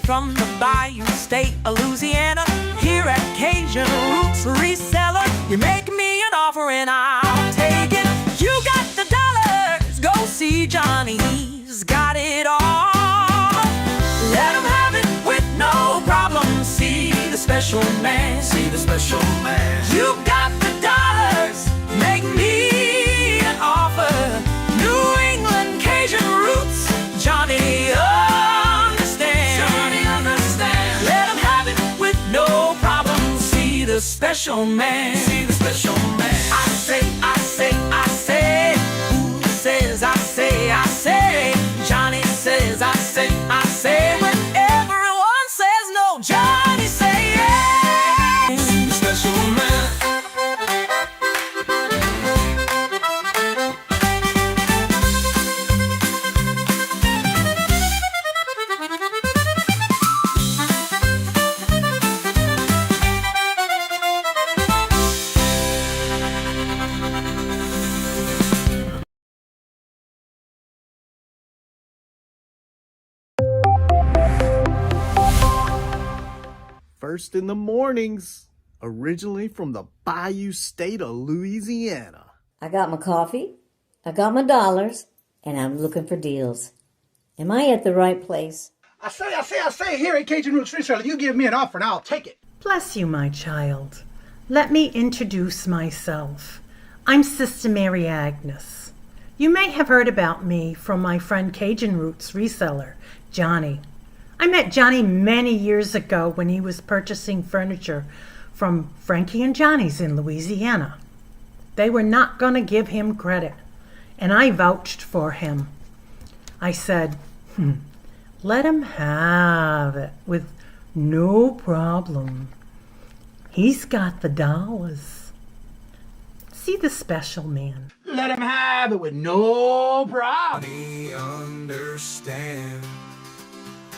from the Bayou State of Louisiana. Here at Kajun Roots Reseller, you make me an offer and I'll take it. You got the dollars, go see Johnny, he's got it all. Let him have it with no problem. See the special man, see the special man. You got the dollars, make me an offer. New England Cajun Roots, Johnny understands. Johnny understands. Let him have it with no problem. See the special man, see the special man. I say, I say, I say. Who says I say, I say? Johnny says I say, I say. When everyone says no, Johnny say yeah. See the special man. First in the mornings, originally from the Bayou State of Louisiana. I got my coffee, I got my dollars, and I'm looking for deals. Am I at the right place? I say, here at Kajun Roots Reseller, you give me an offer and I'll take it. Bless you, my child. Let me introduce myself. I'm Sister Mary Agnes. You may have heard about me from my friend Kajun Roots Reseller, Johnny. I met Johnny many years ago when he was purchasing furniture from Frankie and Johnny's in Louisiana. They were not going to give him credit, and I vouched for him. I said, let him have it with no problem. He's got the dollars. See the special man. Let him have it with no problem. Johnny understand.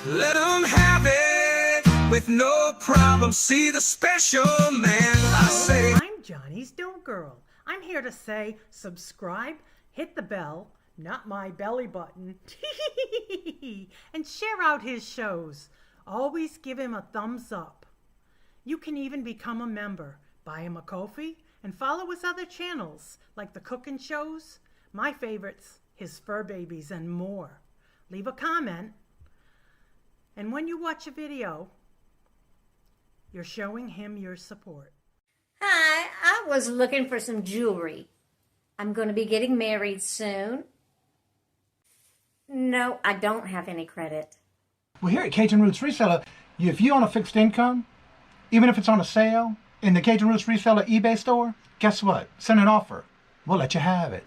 Let him have it with no problem. See the special man. I say, I'm Johnny's Don't Girl. I'm here to say subscribe, hit the bell, not my belly button, and share out his shows. Always give him a thumbs up. You can even become a member. Buy him a coffee and follow his other channels like the cooking shows, my favorites, his fur babies, and more. Leave a comment. And when you watch a video, you're showing him your support. Hi, I was looking for some jewelry. I'm going to be getting married soon. No, I don't have any credit. Well, here at Kajun Roots Reseller, if you own a fixed income, even if it's on a sale in the Kajun Roots Reseller eBay store, guess what? Send an offer. We'll let you have it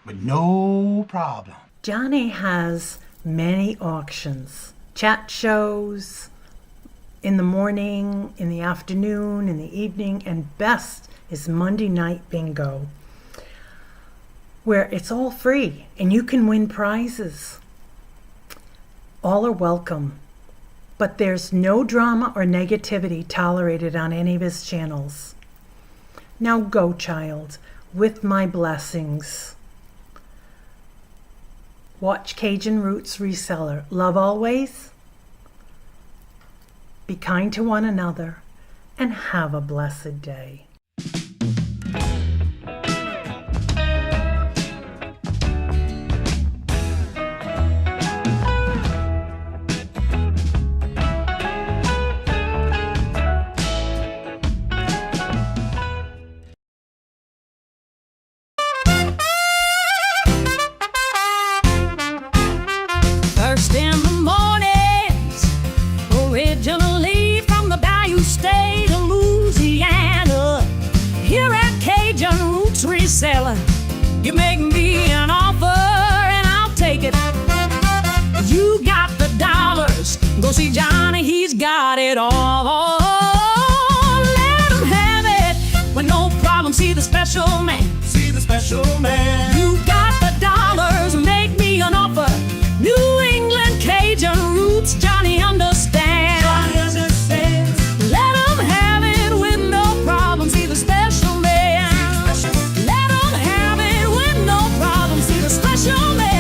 with no problem. Johnny has many auctions, chat shows, in the morning, in the afternoon, in the evening, and best is Monday night bingo, where it's all free and you can win prizes. All are welcome, but there's no drama or negativity tolerated on any of his channels. Now go, child, with my blessings. Watch Kajun Roots Reseller. Love always. Be kind to one another and have a blessed day. First in the mornings, originally from the Bayou State of Louisiana. Here at Kajun Roots Reseller, you make me an offer and I'll take it. You got the dollars, go see Johnny, he's got it all. Let him have it with no problem. See the special man, see the special man. You got the dollars, make me an offer. New England Cajun Roots, Johnny understands. Johnny understands. Let him have it with no problem. See the special man. Let him have it with no problem. See the special man.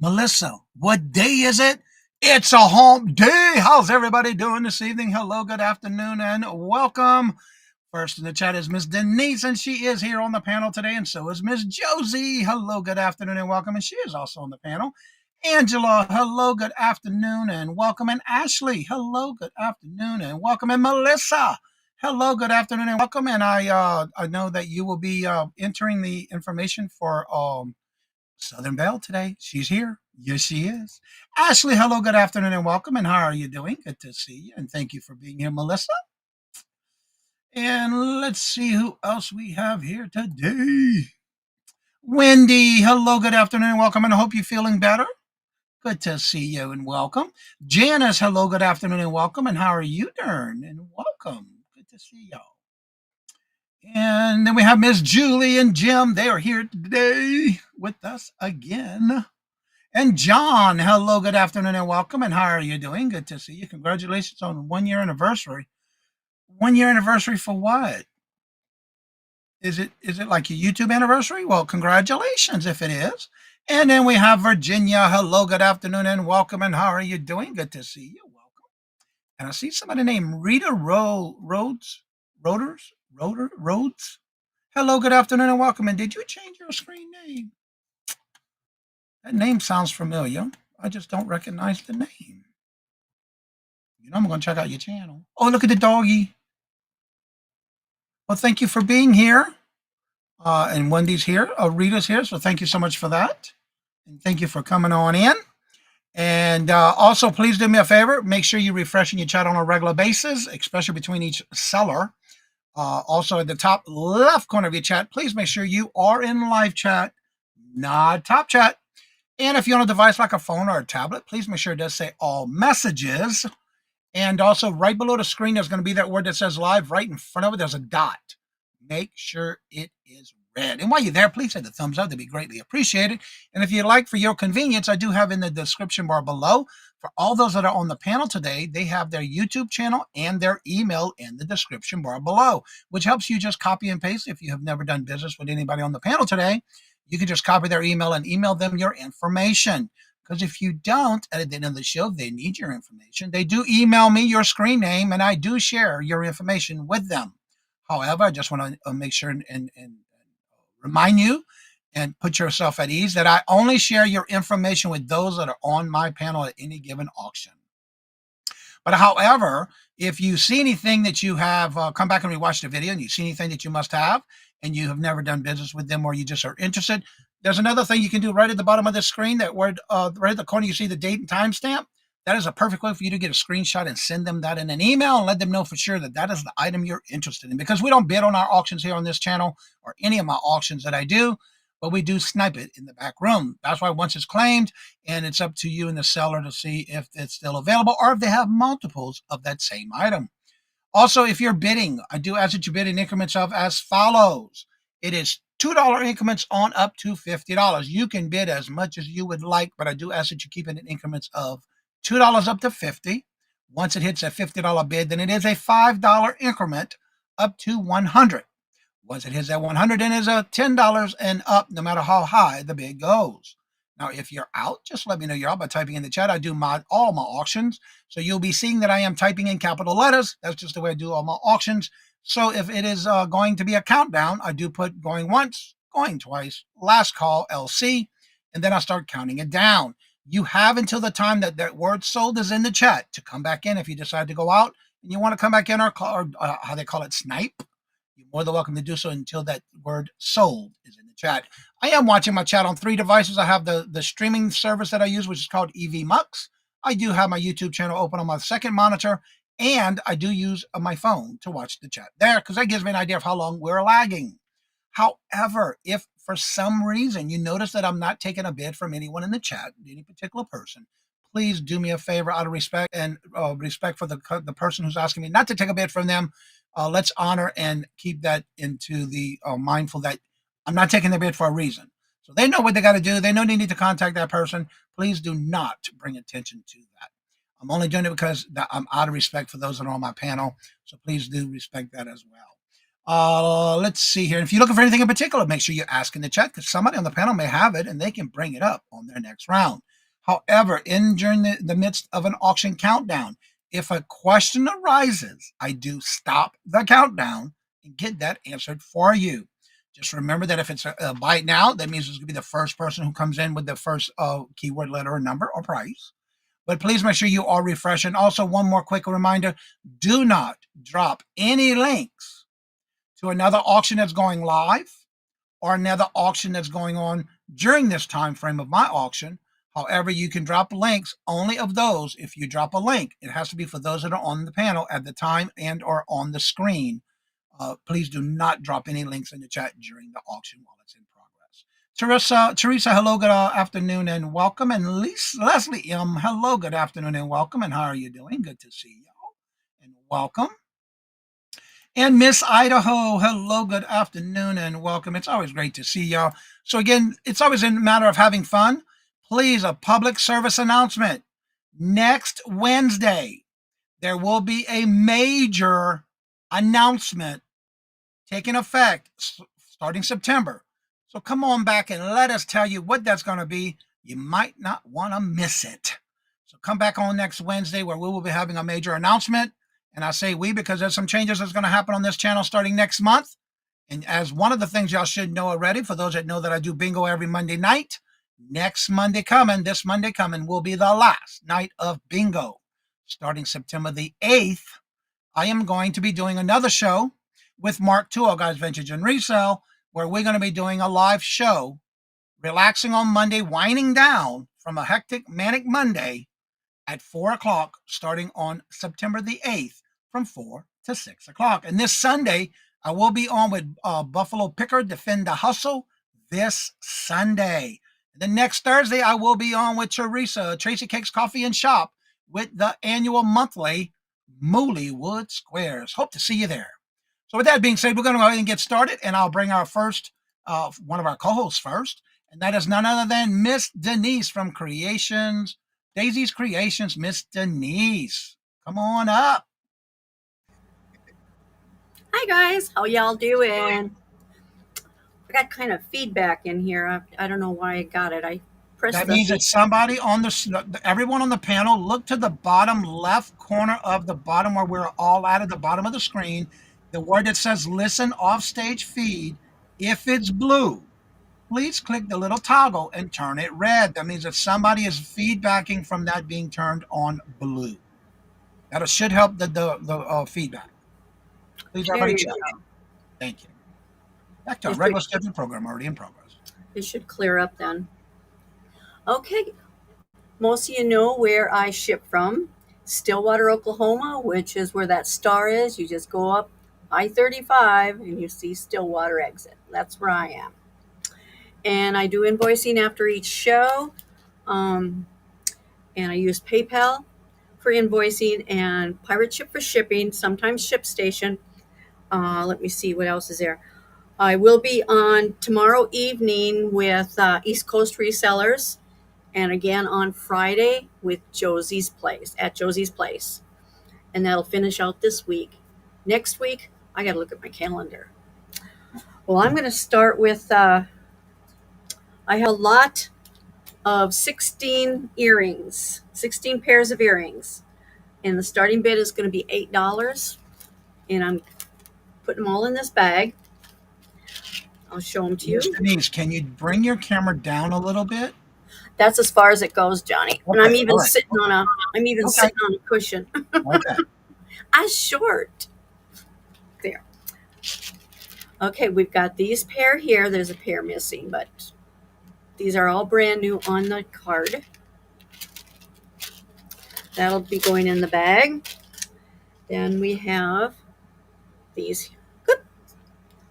Melissa, what day is it? It's a hump day. How's everybody doing this evening? Hello, good afternoon, and welcome. First in the chat is Miss Denise, and she is here on the panel today, and so is Miss Josie. Hello, good afternoon, and welcome, and she is also on the panel. Angela, hello, good afternoon, and welcome, and Ashley, hello, good afternoon, and welcome, and Melissa, hello, good afternoon, and welcome. And I know that you will be entering the information for Southern Belle today. She's here. Yes, she is. Ashley, hello, good afternoon, and welcome. And how are you doing? Good to see you, and thank you for being here, Melissa. And let's see who else we have here today. Wendy, hello, good afternoon, and welcome. And I hope you're feeling better. Good to see you, and welcome. Janice, hello, good afternoon, and welcome. And how are you doing? And welcome. Good to see y'all. And then we have Miss Julie and Jim. They are here today with us again. And John, hello, good afternoon, and welcome. And how are you doing? Good to see you. Congratulations on 1 year anniversary. 1 year anniversary for what? Is it like your YouTube anniversary? Well, congratulations if it is. And then we have Virginia. Hello, good afternoon, and welcome. And how are you doing? Good to see you. Welcome. And I see somebody named Rita Rhodes. Hello, good afternoon, and welcome. And did you change your screen name? That name sounds familiar. I just don't recognize the name. You know, I'm going to check out your channel. Oh, look at the doggy. Well, thank you for being here. And Wendy's here. Rita's here. So thank you so much for that. And thank you for coming on in. And also, please do me a favor. Make sure you're refreshing your chat on a regular basis, especially between each seller. Also, at the top left corner of your chat, please make sure you are in live chat, not top chat. And if you're on a device like a phone or a tablet, please make sure it does say all messages. And also, right below the screen, there's going to be that word that says live. Right in front of it, there's a dot. Make sure it is red. And while you're there, please hit the thumbs up. That'd be greatly appreciated. And if you'd like, for your convenience, I do have in the description bar below, for all those that are on the panel today, they have their YouTube channel and their email in the description bar below, which helps you just copy and paste. If you have never done business with anybody on the panel today, you can just copy their email and email them your information. Because if you don't, at the end of the show, they need your information. They do email me your screen name, and I do share your information with them. However, I just want to make sure and remind you and put yourself at ease that I only share your information with those that are on my panel at any given auction. But however, if you see anything that you have, come back and rewatch the video, and you see anything that you must have, and you have never done business with them, or you just are interested, there's another thing you can do right at the bottom of the screen, that word, right at the corner, you see the date and timestamp. That is a perfect way for you to get a screenshot and send them that in an email and let them know for sure that that is the item you're interested in. Because we don't bid on our auctions here on this channel or any of my auctions that I do, but we do snipe it in the back room. That's why once it's claimed, and it's up to you and the seller to see if it's still available or if they have multiples of that same item. Also, if you're bidding, I do ask that you bid in increments of as follows. It is $2 increments on up to $50. You can bid as much as you would like, but I do ask that you keep it in increments of $2 up to $50. Once it hits a $50 bid, then it is a $5 increment up to $100. Once it hits that $100, then it's a $10 and up, no matter how high the bid goes. Now, if you're out, just let me know you're out by typing in the chat. I do all my auctions, so you'll be seeing that I am typing in capital letters. That's just the way I do all my auctions. So if it is going to be a countdown, I do put going once, going twice, last call, LC, and then I start counting it down. You have until the time that that word sold is in the chat to come back in. If you decide to go out and you want to come back in, or how they call it, snipe, you're more than welcome to do so until that word sold is in the chat. I am watching my chat on 3 devices. I have the streaming service that I use, which is called Maxx. I do have my YouTube channel open on my second monitor, and I do use my phone to watch the chat there, because that gives me an idea of how long we're lagging. However, if for some reason you notice that I'm not taking a bid from anyone in the chat, any particular person, please do me a favor out of respect and respect for the person who's asking me not to take a bid from them. Let's honor and keep that into the mindful that I'm not taking their bid for a reason. So they know what they got to do. They know they need to contact that person. Please do not bring attention to that. I'm only doing it because I'm out of respect for those that are on my panel. So please do respect that as well. Let's see here. If you're looking for anything in particular, make sure you ask in the chat, because somebody on the panel may have it and they can bring it up on their next round. However, during the midst of an auction countdown, if a question arises, I do stop the countdown and get that answered for you. Just remember that if it's a buy it now, that means it's going to be the first person who comes in with the first keyword, letter, or number, or price. But please make sure you are refreshing. Also, one more quick reminder, do not drop any links to another auction that's going live or another auction that's going on during this time frame of my auction. However, you can drop links only of those. If you drop a link, it has to be for those that are on the panel at the time and or on the screen. Please do not drop any links in the chat during the auction while it's in progress. Teresa, hello, good afternoon and welcome. And Leslie, hello, good afternoon and welcome. And how are you doing? Good to see y'all and welcome. And Miss Idaho, hello, good afternoon and welcome. It's always great to see y'all. So again, it's always a matter of having fun. Please, a public service announcement. Next Wednesday, there will be a major announcement taking effect starting September. So come on back and let us tell you what that's going to be. You might not want to miss it. So come back on next Wednesday where we will be having a major announcement. And I say we because there's some changes that's going to happen on this channel starting next month. And as one of the things y'all should know already, for those that know that I do bingo every Monday night, this Monday coming, will be the last night of bingo. Starting September the 8th, I am going to be doing another show with Mark Tuo, Guys Vintage and Resell, where we're going to be doing a live show, relaxing on Monday, winding down from a hectic, manic Monday at 4 o'clock, starting on September the 8th from 4 to 6 o'clock. And this Sunday, I will be on with Buffalo Picker, Defend the Hustle, this Sunday. And then next Thursday, I will be on with Teresa, Tracy Cakes Coffee and Shop, with the annual monthly Mooleywood Squares. Hope to see you there. So with that being said, we're going to go ahead and get started, and I'll bring our first, one of our co-hosts first, and that is none other than Miss Denise from Daisy's Creations. Miss Denise, come on up. Hi guys, how y'all doing? I got kind of feedback in here. I don't know why I got it. I pressed That means that somebody everyone on the panel, look to the bottom left corner of the bottom where we're all at the bottom of the screen. The word that says listen off stage feed. If it's blue, please click the little toggle and turn it red. That means that somebody is feedbacking from that being turned on blue. That should help the feedback. Please everybody check. Thank you. Back to our regular scheduled program already in progress. It should clear up then. Okay, most of you know where I ship from. Stillwater, Oklahoma, which is where that star is. You just go up I-35 and you see Stillwater exit. That's where I am. And I do invoicing after each show. And I use PayPal for invoicing and Pirate Ship for shipping, sometimes ShipStation. Let me see what else is there. I will be on tomorrow evening with East Coast Resellers, and again on Friday with at Josie's Place. And that'll finish out this week. Next week, I got to look at my calendar. Well, I'm going to start with, I have a lot of 16 earrings, 16 pairs of earrings. And the starting bid is going to be $8. And I'm putting them all in this bag. I'll show them to you. Denise, can you bring your camera down a little bit? That's as far as it goes, Johnny. Okay, and I'm even sitting on a cushion. Okay. I'm short. There. Okay, we've got these pair here. There's a pair missing, but these are all brand new on the card. That'll be going in the bag. Then we have these.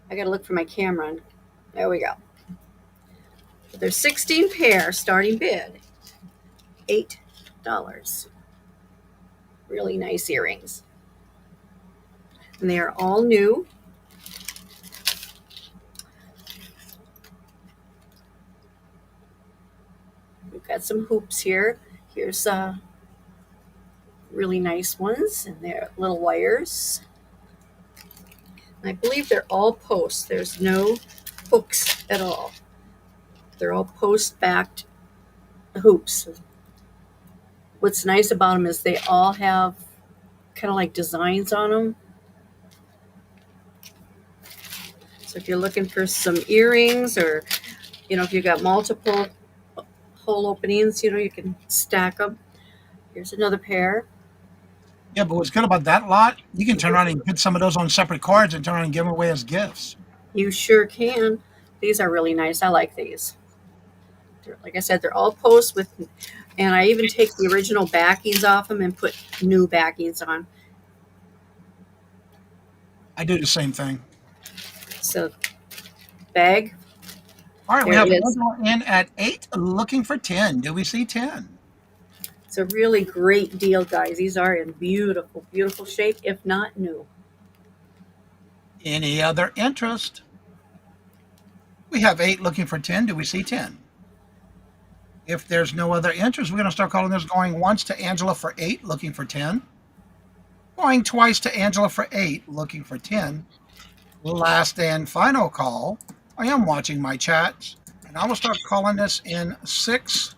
I got to look for my camera. There we go. There's 16 pair, starting bid, $8. Really nice earrings. And they are all new. We've got some hoops here. Here's really nice ones, and they're little wires. I believe they're all posts. There's no hooks at all. They're all post-backed hoops. What's nice about them is they all have kind of like designs on them. So if you're looking for some earrings, or if you've got multiple hole openings, you can stack them. Here's another pair. Yeah, but what's good about that lot, you can turn around and put some of those on separate cards and turn around and give them away as gifts. You sure can. These are really nice. I like these. Like I said, they're all posts with, and I even take the original backings off them and put new backings on. I do the same thing. So, bag. All right, we There have it is. Angela in at 8, looking for 10. Do we see 10? It's a really great deal, guys. These are in beautiful, beautiful shape, if not new. Any other interest? We have 8 looking for 10. Do we see 10? If there's no other interest, we're going to start calling this, going once to Angela for 8, looking for 10. Going twice to Angela for 8, looking for 10. Last and final call. I am watching my chats, and I will start calling this in 6,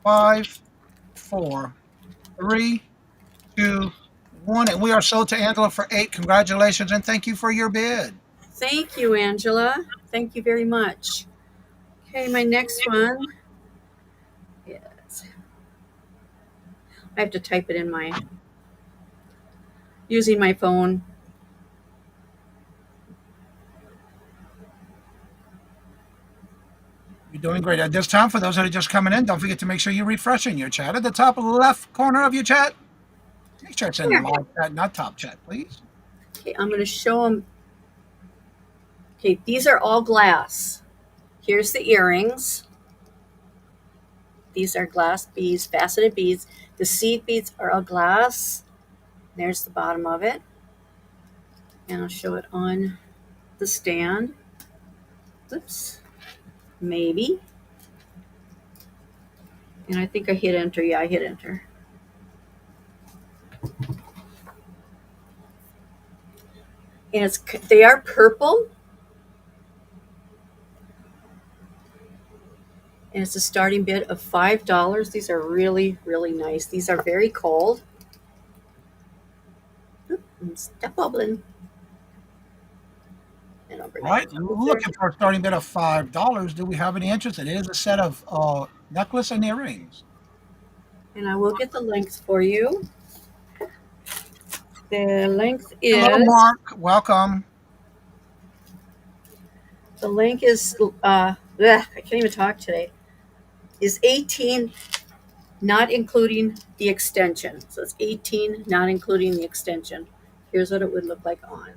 5, 4, 3, 2, 1. And we are sold to Angela for 8. Congratulations, and thank you for your bid. Thank you, Angela. Thank you very much. Okay, my next one is, I have to type it in using my phone. You're doing great. At this time, for those that are just coming in, don't forget to make sure you're refreshing your chat. At the top left corner of your chat, make sure it's in the live chat, not top chat, please. Okay, I'm going to show them. Okay, these are all glass. Here's the earrings. These are glass beads, faceted beads. The seed beads are all glass. There's the bottom of it. And I'll show it on the stand. Oops. Maybe. And I think I hit enter. Yeah, I hit enter. And they are purple. And it's a starting bid of $5. These are really, really nice. These are very cold. Stop bubbling. And I'll bring All right, it closer. looking for a starting bid of $5. Do we have any interest? It is a set of necklace and earrings. And I will get the length for you. The length is... Hello, Mark. Welcome. The length is... I can't even talk today. Is 18, not including the extension. So it's 18, not including the extension. Here's what it would look like on.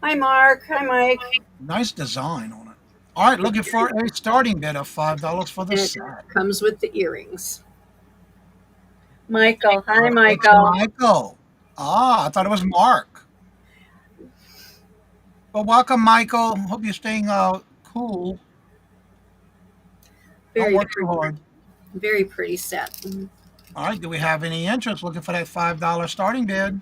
Hi, Mark. Hi, Mike. Nice design on it. All right, looking for a starting bid of $5 for the And it set. comes with the earrings. Michael. Hi, It's Michael. Michael. I thought it was Mark. Well, welcome, Michael. Hope you're staying cool. Don't Very, work too hard. very pretty set. Mhm. All right, do we have any interest looking for that $5 starting bid?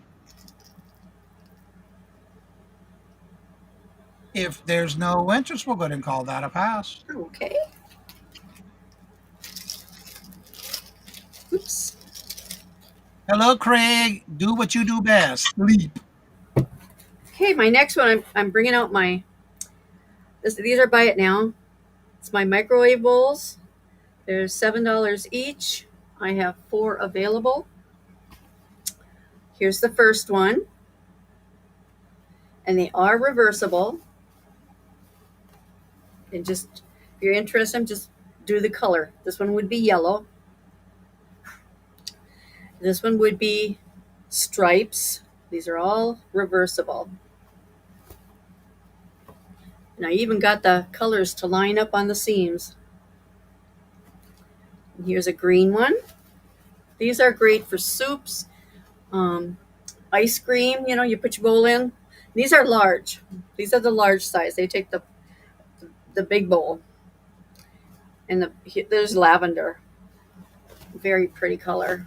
If there's no interest, we'll go ahead and call that a pass. Okay. Oops. Hello, Craig. Do what you do best. Sleep. Okay, my next one, I'm bringing out these are buy it now. It's my microwave bowls. They're $7 each. I have 4 available. Here's the first one. And they are reversible. And just, if you're interested, just do the color. This one would be yellow. This one would be stripes. These are all reversible. And I even got the colors to line up on the seams. And here's a green one. These are great for soups, ice cream, you put your bowl in. These are large. These are the large size. They take the big bowl. And there's lavender. Very pretty color.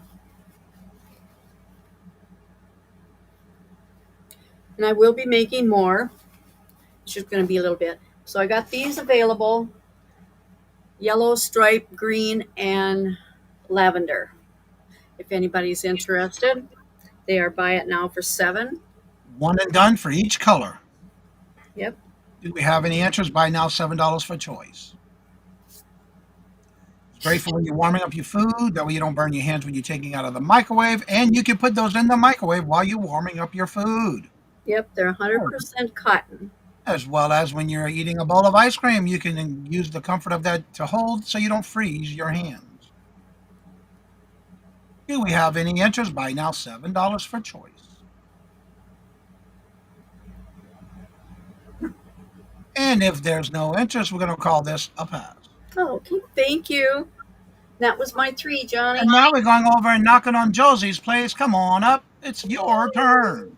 And I will be making more. It's just going to be a little bit. So I got these available. Yellow, stripe, green, and lavender. If anybody's interested, they are buy it now for $7. One and done for each color. Yep. Do we have any interest? Buy now, $7 for choice. It's great for when you're warming up your food. That way you don't burn your hands when you're taking it out of the microwave. And you can put those in the microwave while you're warming up your food. Yep, they're 100% cotton. As well as when you're eating a bowl of ice cream, you can use the comfort of that to hold so you don't freeze your hands. Do we have any interest? Buy now, $7 for choice. And if there's no interest, we're going to call this a pass. Oh, okay, thank you. That was my 3, Johnny. And now we're going over and knocking on Josie's place. Come on up. It's your turn.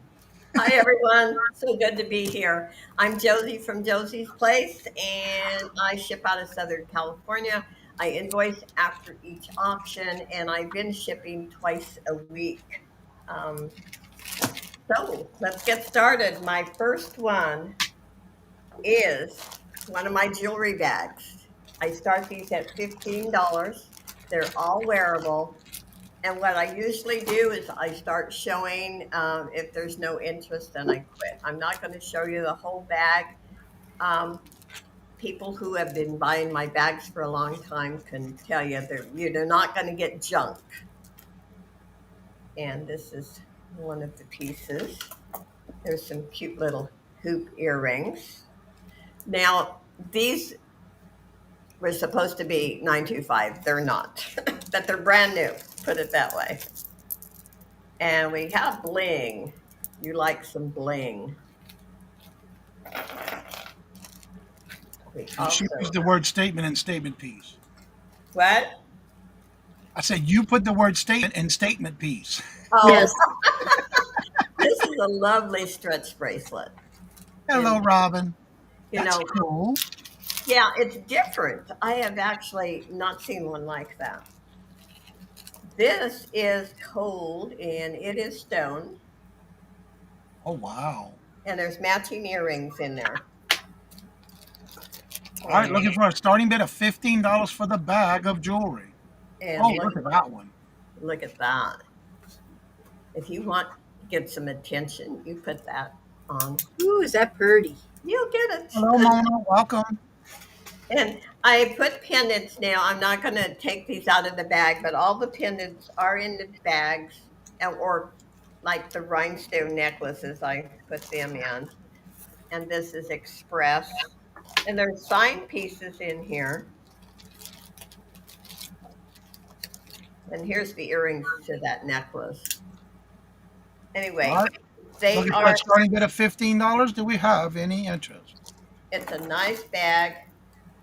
Hi, everyone. So good to be here. I'm Josie from Josie's Place, and I ship out of Southern California. I invoice after each auction, and I've been shipping twice a week. So let's get started. My first one is one of my jewelry bags. I start these at $15. They're all wearable. And what I usually do is I start showing if there's no interest, then I quit. I'm not going to show you the whole bag. People who have been buying my bags for a long time can tell you you're not going to get junk. And this is one of the pieces. There's some cute little hoop earrings. Now, these were supposed to be 925. They're not, but they're brand new, put it that way. And we have bling. You like some bling. We She also, used the word statement and statement piece. what? I said you put the word statement and statement piece. Oh, Yes. this is a lovely stretch bracelet. Hello, Robin. You That's know, cool. yeah, it's different. I have actually not seen one like that. This is gold and it is stone, Oh, wow. and there's matching earrings in there. All right, looking for a starting bid of $15 for the bag of jewelry. And Oh, look at that one. look at that. If you want to get some attention, you put that on. Ooh, is that pretty? You'll get it. Hello, Mona. Welcome. And I put pendants now. I'm not going to take these out of the bag, but all the pendants are in the bags, or like the rhinestone necklaces, I put them in. And this is express. And there's sign pieces in here. And here's the earrings to that necklace. Anyway, All right. they Looking for are, a starting bid of $15. Do we have any interest? it's a nice bag.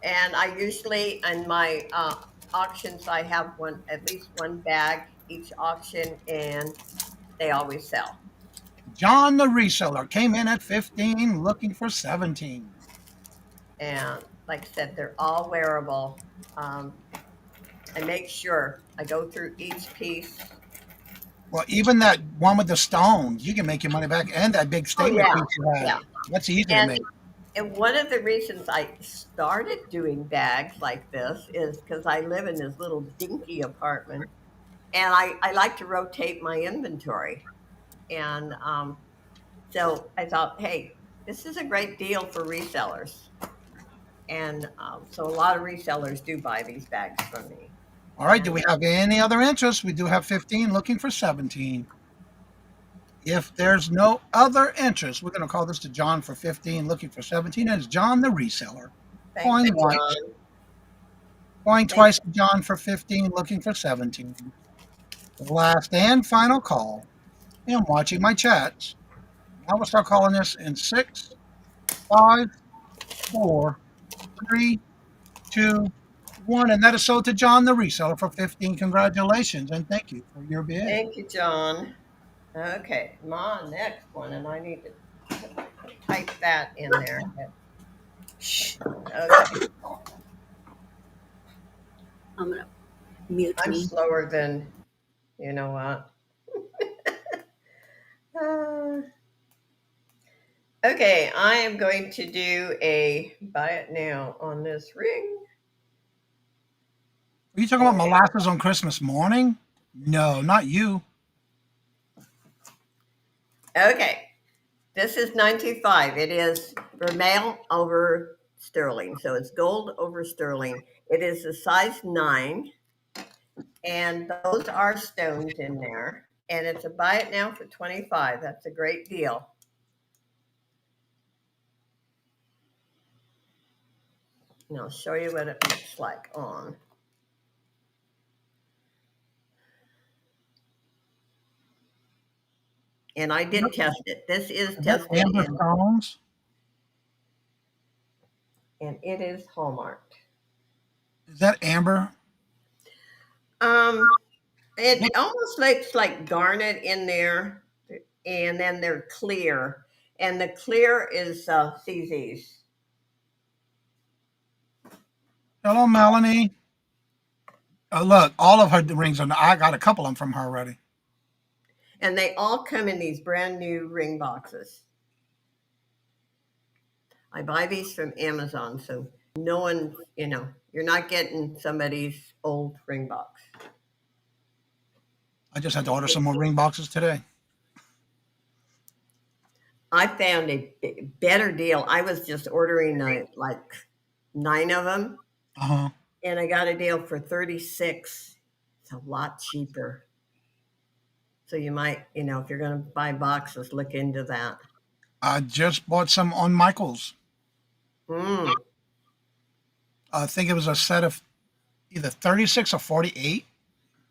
And I usually, in my auctions, I have at least one bag each auction, and they always sell. John the reseller came in at 15, looking for 17. And like I said, they're all wearable. I make sure I go through each piece. Well, even that one with the stones, you can make your money back, and that big statement yeah, piece you had. yeah. That's easy to And make. And one of the reasons I started doing bags like this is because I live in this little dinky apartment, and I like to rotate my inventory. And so I thought, hey, this is a great deal for resellers. And so a lot of resellers do buy these bags from me. All right, do we have any other interest? We do have 15, looking for 17. If there's no other interest, we're going to call this to John for 15, looking for 17. And it's John the reseller. Thank Going you, once. John. Going twice to John for 15, looking for 17. The last and final call. And watching my chats. Now we'll start calling this in 6, 5, 4, 3, 2, 1. And that is sold to John the reseller for 15. Congratulations and thank you for your bid. Thank you, John. Okay, my next one, and I need to type that in there. Okay. I'm going to mute I'm me. slower than, you know what. Okay, I am going to do a buy it now on this ring. Are you talking about molasses on Christmas morning? No, not you. Okay, this is 925. It is vermeil over sterling, so it's gold over sterling. It is a size 9, and those are stones in there. And it's a buy it now for 25. That's a great deal. And I'll show you what it looks like on. And I did test it. This is Is that tested, amber stones? and it is hallmarked. Is that amber? It almost looks like garnet in there, and then they're clear, and the clear is CZ's. Hello, Melanie. Oh, look, all of her rings are. I got a couple of them from her already. And they all come in these brand new ring boxes. I buy these from Amazon, so no one, you're not getting somebody's old ring box. I just had to order some more ring boxes today. I found a better deal. I was just ordering like 9 of them, and I got a deal for 36. It's a lot cheaper. So you might, if you're going to buy boxes, look into that. I just bought some on Michael's. Mm. I think it was a set of either 36 or 48.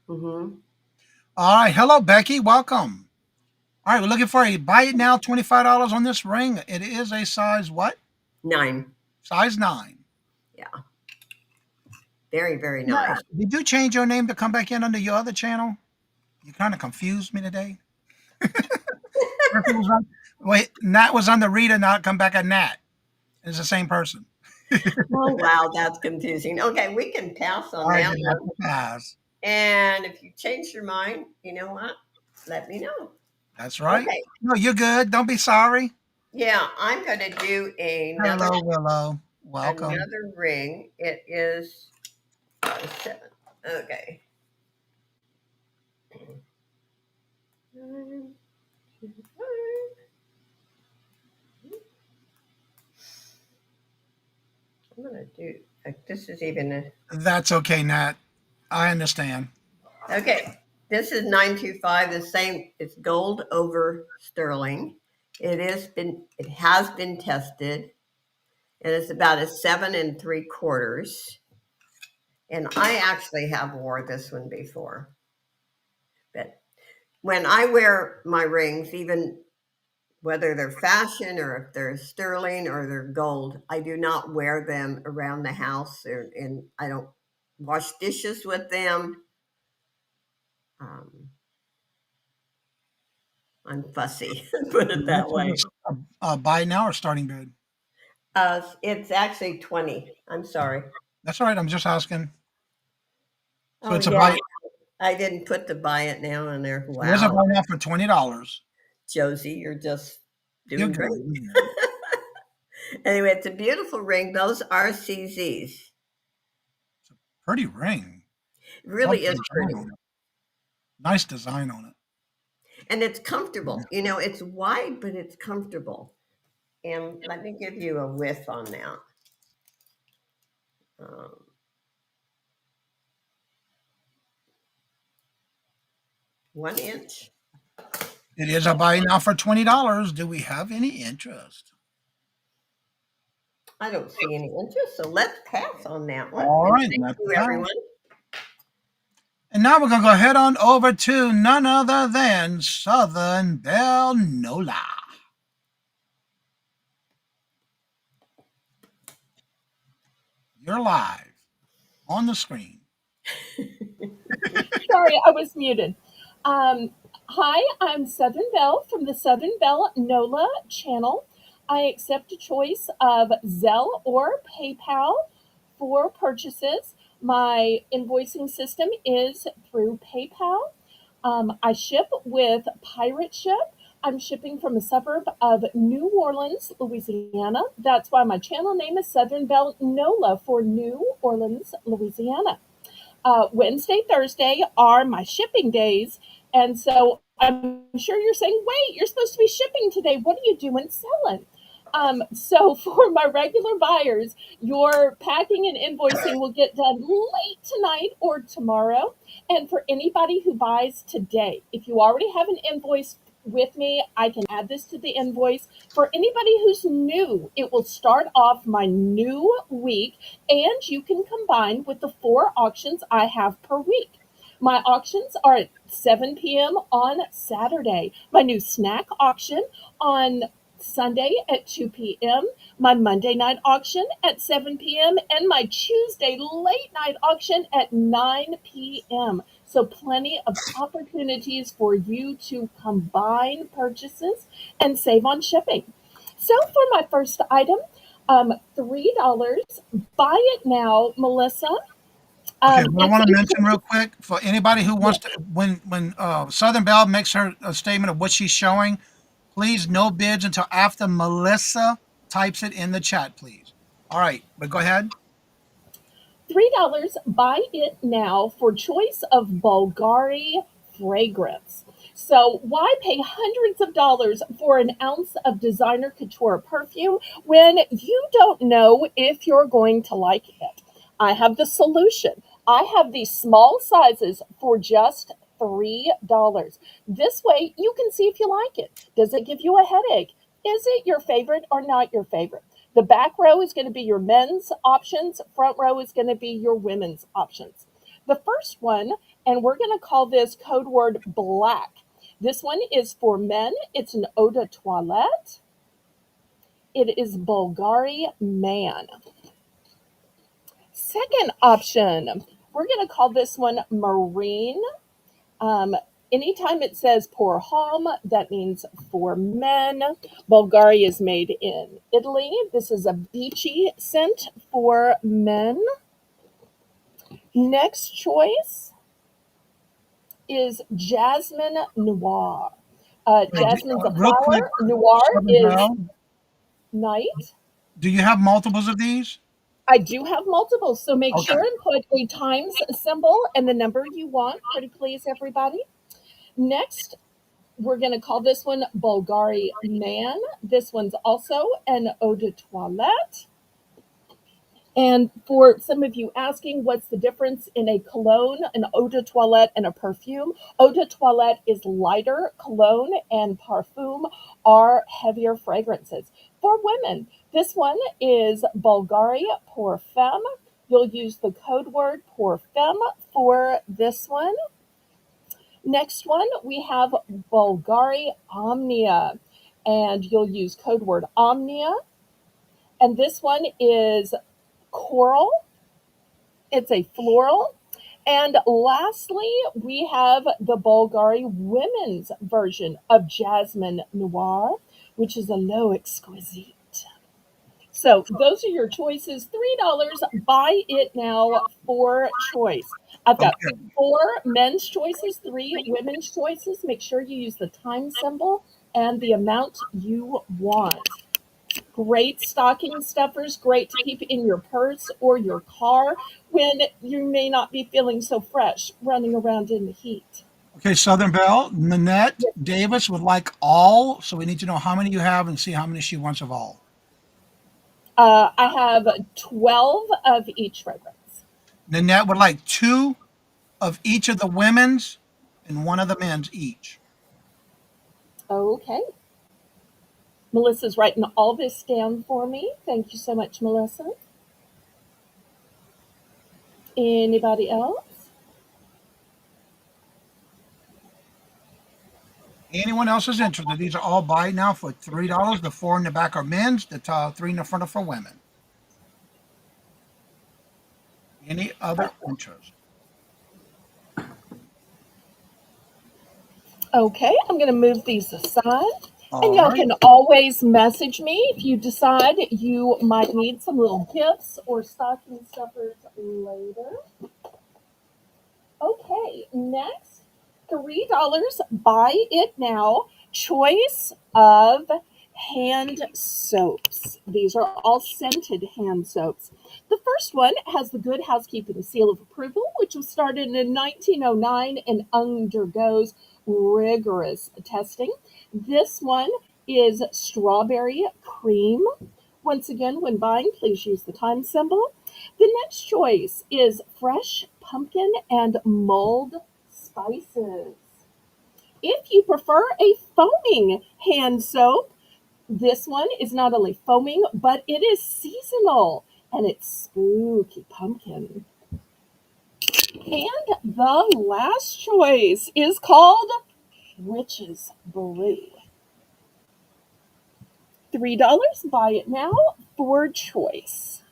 Mm-hmm. All right. Hello, Becky. Welcome. All right. We're looking for a buy it now, $25 on this ring. It is a size what? 9. Size 9. Yeah. Very, very nice. Did you change your name to come back in under your other channel? You kind of confused me today. Wait, Nat was under Rita, not come back at Nat. It's the same person. Oh, wow, that's confusing. Okay, we can pass on that one. Pass. And if you change your mind, you know what? Let me know. That's right. Okay. No, you're good. Don't be sorry. Yeah, I'm going to do another. Hello, Willow. Welcome. Another ring. It is 7. Okay. I'm going to do, this is even a. That's okay, Nat. I understand. Okay, this is 925. The same. It's gold over sterling. It has been tested, and it's about a 7 3/4. And I actually have wore this one before. But when I wear my rings, even whether they're fashion or if they're sterling or they're gold, I do not wear them around the house, and I don't wash dishes with them. I'm fussy, put it that way. Buy now or starting bid? It's actually 20. I'm sorry. That's all right. I'm just asking. So Oh, it's a yeah. buy. I didn't put the buy it now in there. There's a Wow. buy now for $20. Josie, you're just You're doing good. great. Anyway, it's a beautiful ring. Those are CZ's. Pretty ring. It really Love is the pretty. design on it. Nice design on it. And it's comfortable. It's wide, but it's comfortable. And let me give you a width on that. 1 inch. It is a buy now for $20. Do we have any interest? I don't see any interest, so let's pass on that one. All right, Thank let's you, pass. everyone. And now we're going to go head on over to none other than Southern Belle Nola. You're live on the screen. Sorry, I was muted. Hi, I'm Southern Belle from the Southern Belle NOLA channel. I accept a choice of Zelle or PayPal for purchases. My invoicing system is through PayPal. I ship with Pirate Ship. I'm shipping from a suburb of New Orleans, Louisiana. That's why my channel name is Southern Belle NOLA for New Orleans, Louisiana. Wednesday, Thursday are my shipping days. And so I'm sure you're saying, wait, you're supposed to be shipping today. What are you doing selling? So for my regular buyers, your packing and invoicing will get done late tonight or tomorrow. And for anybody who buys today, if you already have an invoice with me, I can add this to the invoice. For anybody who's new, it will start off my new week, and you can combine with the 4 auctions I have per week. My auctions are at 7 p.m. on Saturday. My new snack auction on Sunday at 2 p.m., my Monday night auction at 7 p.m., and my Tuesday late night auction at 9 p.m. So, plenty of opportunities for you to combine purchases and save on shipping. So, for my first item, $3. Buy it now, Melissa. Okay, what I It's want to a mention real quick for anybody who wants yes. to, when Southern Belle makes her a statement of what she's showing, please no bids until after Melissa types it in the chat, please. All right, but go ahead. $3. Buy it now for choice of Bulgari fragrance. So why pay hundreds of dollars for an ounce of designer couture perfume when you don't know if you're going to like it? I have the solution. I have these small sizes for just $3. This way you can see if you like it. Does it give you a headache? Is it your favorite or not your favorite? The back row is going to be your men's options. Front row is going to be your women's options. The first one, and we're going to call this code word black. This one is for men. It's an eau de toilette. It is Bulgari Man. Second option, we're going to call this one marine. Um, Anytime it says pour homme, that means for men. Bulgari is made in Italy. This is a beachy scent for men. Next choice is Jasmine Noir. Jasmine's a Real quick, flower. Noir Southern is Belle, night. do you have multiples of these? I do have multiples, so make Okay. sure and put a times symbol and the number you want. Pretty please, everybody. Next, we're going to call this one Bulgari Man. This one's also an eau de toilette. And for some of you asking what's the difference in a cologne, an eau de toilette, and a perfume, eau de toilette is lighter, cologne and parfum are heavier fragrances. For women, this one is Bulgari Pour Femme. You'll use the code word Pour Femme for this one. Next one, we have Bulgari Omnia, and you'll use code word Omnia. And this one is coral. It's a floral. And lastly, we have the Bulgari women's version of Jasmine Noir, which is a low exquisite. So those are your choices. $3. Buy it now for choice. I've got Okay. 4 men's choices, 3 women's choices. Make sure you use the time symbol and the amount you want. Great stocking stuffers, great to keep in your purse or your car when you may not be feeling so fresh running around in the heat. Okay, Southern Belle, Nanette Davis would like all, so we need to know how many you have and see how many she wants of all. I have 12 of each fragrance. Nanette would like 2 of each of the women's and 1 of the men's each. Okay. Melissa's writing all this down for me. Thank you so much, Melissa. Anybody else? Anyone else is interested? These are all buy now for $3. The 4 in the back are men's, the 3 in the front are for women. Any other interest? Okay, I'm going to move these aside. And All y'all right. can always message me if you decide you might need some little gifts or stocking stuffers later. Okay, next, $3. Buy it now. Choice of hand soaps. These are all scented hand soaps. The first one has the Good Housekeeping Seal of Approval, which was started in 1909 and undergoes rigorous testing. This one is strawberry cream. Once again, when buying, please use the time symbol. The next choice is fresh pumpkin and mulled spices. If you prefer a foaming hand soap, this one is not only foaming, but it is seasonal and it's spooky pumpkin. And the last choice is called Witch's Brew. $3, buy it now for choice.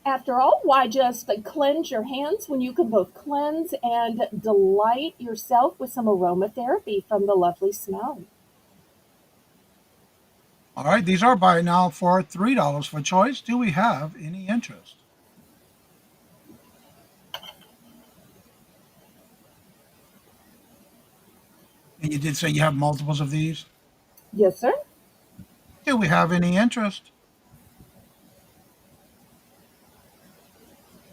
After all, why just cleanse your hands when you can both cleanse and delight yourself with some aromatherapy from the lovely smell? All right, these are buy now for $3 for choice. Do we have any interest? And you did say you have multiples of these? Yes, sir. Do we have any interest?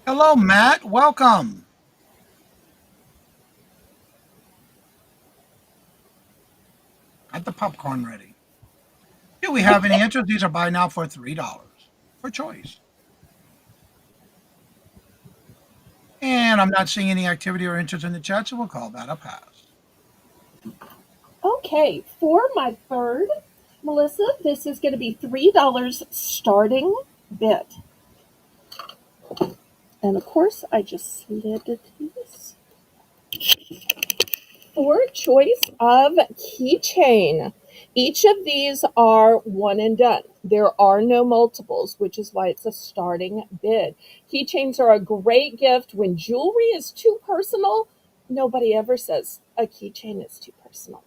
Hello, Matt. Welcome. Got the popcorn ready. Do we have any interest? These are buy now for $3 for choice. And I'm not seeing any activity or interest in the chat, so we'll call that a pass. Okay, for my third, Melissa, this is going to be $3 starting bid. And of course, I just slid these. For choice of keychain. Each of these are one and done. There are no multiples, which is why it's a starting bid. Keychains are a great gift when jewelry is too personal. Nobody ever says a keychain is too personal.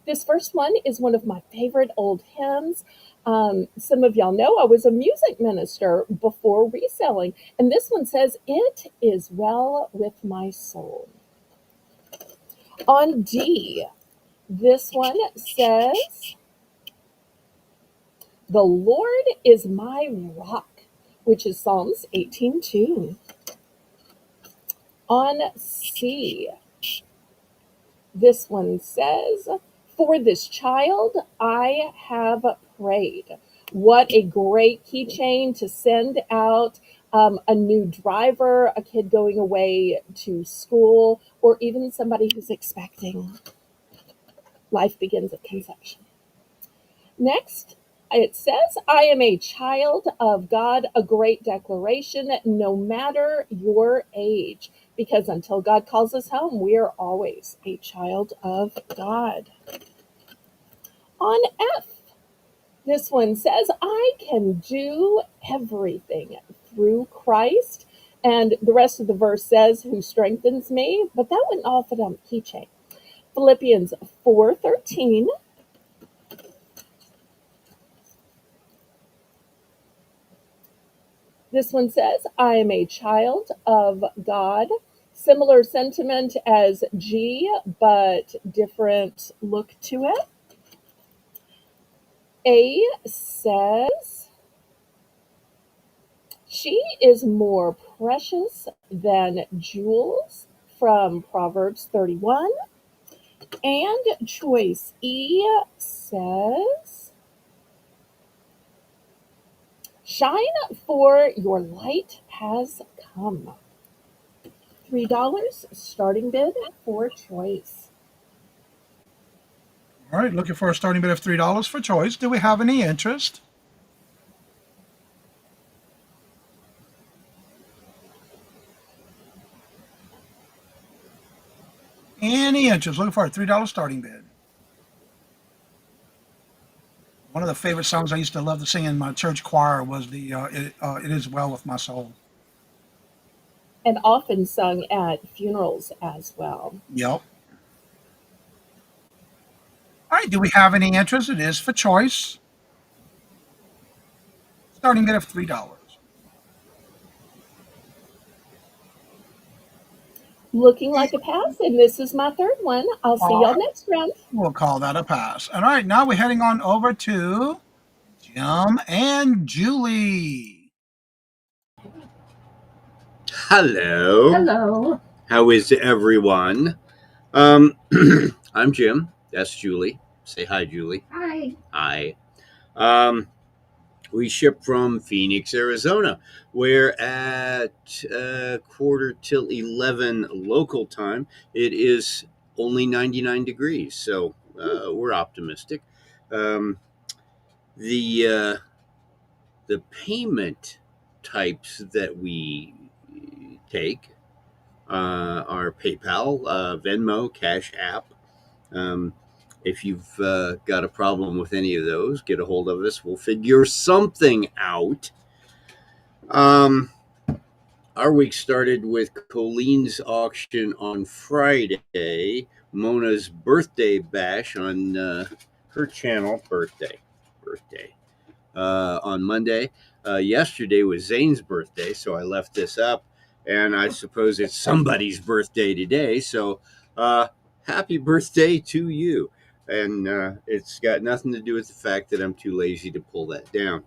This first one is one of my favorite old hymns. Some of y'all know I was a music minister before reselling, and this one says, "It is well with my soul." On D, this one says, "The Lord is my rock," which is Psalms 18:2. On C, this one says, "For this child I have prayed." What a great keychain to send out a new driver, a kid going away to school, or even somebody who's expecting. Life begins at conception. Next, it says, "I am a child of God," a great declaration, no matter your age, because until God calls us home, we are always a child of God. On F, this one says, "I can do everything through Christ." And the rest of the verse says, "Who strengthens me?" But that went off at a keychain. Philippians 4:13. This one says, "I am a child of God." Similar sentiment as G, but different look to it. A says, "She is more precious than jewels," from Proverbs 31. And choice E says, "Shine, for your light has come." $3 starting bid for choice. All right, looking for a starting bid of $3 for choice. Do we have any interest? Any interest? Looking for a $3 starting bid. One of the favorite songs I used to love to sing in my church choir was "It Is Well with My Soul." And often sung at funerals as well. Yep. All right, do we have any interest? It is for choice. Starting bid of $3. Looking like a pass, and this is my third one. I'll see y'all next round. We'll call that a pass. All right, now we're heading on over to Jim and Julie. Hello. Hello. How is everyone? I'm Jim. That's Julie. Say hi, Julie. Hi. Hi. Um, we ship from Phoenix, Arizona. We're at quarter till 11 local time. It is only 99 degrees, so we're optimistic. The the payment types that we take are PayPal, Venmo, Cash App. If you've got a problem with any of those, get a hold of us. We'll figure something out. Our week started with Colleen's auction on Friday, Mona's birthday bash on her channel, birthday, on Monday. Yesterday was Zane's birthday, so I left this up, and I suppose it's somebody's birthday today. So happy birthday to you. And it's got nothing to do with the fact that I'm too lazy to pull that down.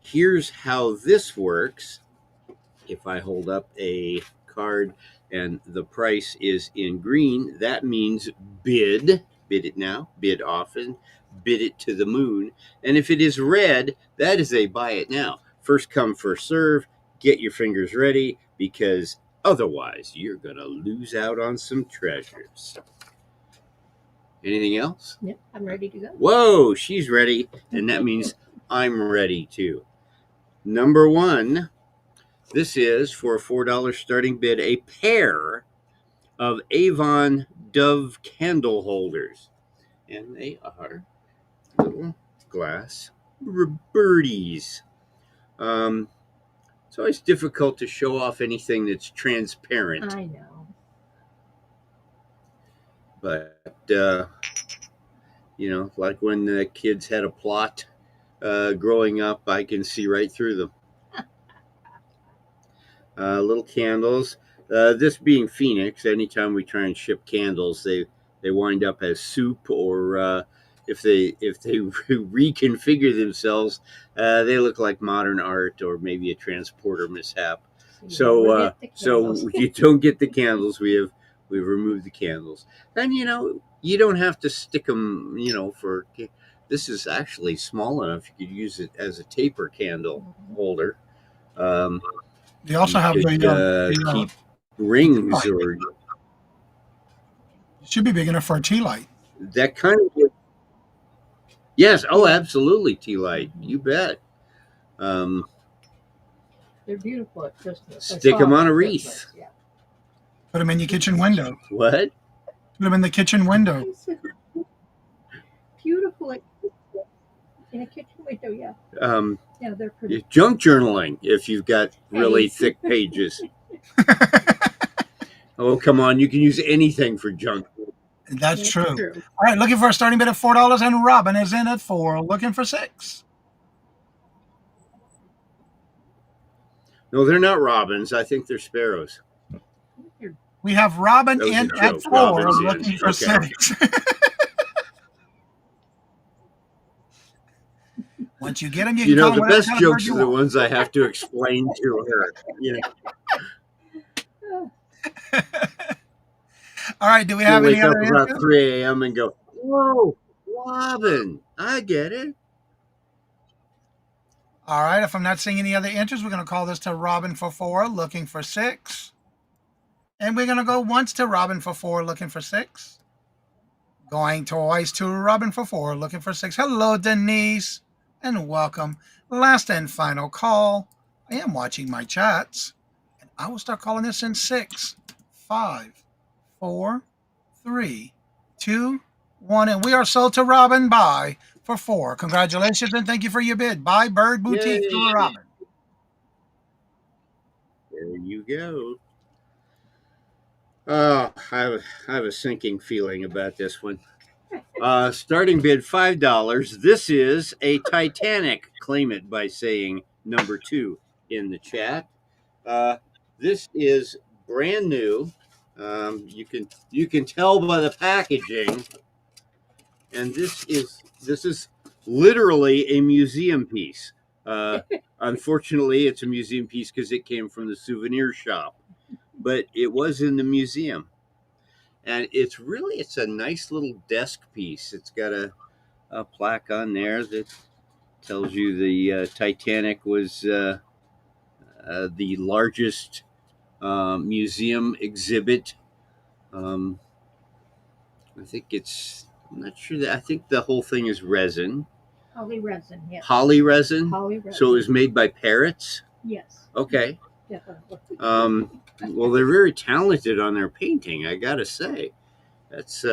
Here's how this works. If I hold up a card and the price is in green, that means bid it now, bid often, bid it to the moon. And if it is red, that is a buy it now. First come, first serve. Get your fingers ready, because otherwise you're going to lose out on some treasures. Anything else? Yep, I'm ready to go. Whoa, she's ready. And that means I'm ready too. Number one, this is for a $4 starting bid, a pair of Avon Dove candle holders. And they are little glass birdies. It's always difficult to show off anything that's transparent. I know. But, like when the kids had a plot growing up, I can see right through them. Little candles. This being Phoenix, anytime we try and ship candles, they wind up as soup, or if they reconfigure themselves, they look like modern art or maybe a transporter mishap. So you don't get the candles. We've removed the candles, and you don't have to stick them. For this is actually small enough you could use it as a taper candle holder. They also have keep rings, or it should be big enough for a tea light. that kind of. Yes. Oh, absolutely. Tea light. You bet. They're beautiful at Christmas. Stick them on a wreath. Yeah. Put them in your kitchen window. What? Put them in the kitchen window. Beautiful at Christmas. In a kitchen window, yeah. Yeah, they're pretty. Junk journaling, if you've got really thick pages. Oh, come on. You can use anything for junk. That's true. All right, looking for a starting bid of $4, and Robin is in at 4, looking for 6. No, they're not robins. I think they're sparrows. We have Robin in at 4, Robin's in. looking for Okay. 6. Once you get them, you can The call best them jokes are the ones I have to explain to her. All right, do we have She'll any wake up other about answers? 3 a.m. and go, whoa, Robin, I get it. All right, if I'm not seeing any other entries, we're going to call this to Robin for 4, looking for 6. And we're going to go once to Robin for 4, looking for 6. Going twice to Robin for 4, looking for 6. Hello, Denise, and welcome. Last and final call. I am watching my chats, and I will start calling this in 6, 5, 4, 3, 2, 1, and we are sold to Robin. Bye for 4. Congratulations, and thank you for your bid. Bye, Bird Boutique. Yay. To Robin. There you go. I have a sinking feeling about this one. Starting bid $5. This is a Titanic. Claim it by saying number 2 in the chat. This is brand new. You can tell by the packaging. And this is literally a museum piece. Unfortunately, it's a museum piece because it came from the souvenir shop, but it was in the museum. And it's a nice little desk piece. It's got a plaque on there that tells you the Titanic was the largest museum exhibit. I think I'm not sure I think the whole thing is resin. Poly resin, yes. Poly resin? Poly resin. So it was made by parrots? Yes. Okay. Definitely. Well, they're very talented on their painting, I gotta say. It's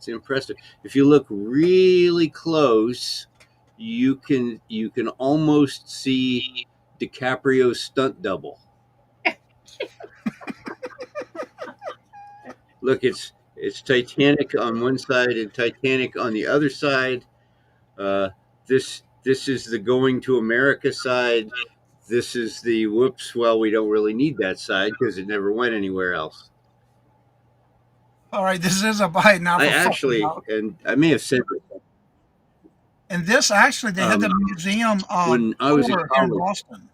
impressive. If you look really close, you can almost see DiCaprio's stunt double. Look, it's Titanic on one side and Titanic on the other side. This is the going to America side. This is the whoops. Well, we don't really need that side because it never went anywhere else. All right, this is a buy now for I actually, $5. and I may have said this. And this actually, they had the museum when I was in tour college. in Boston.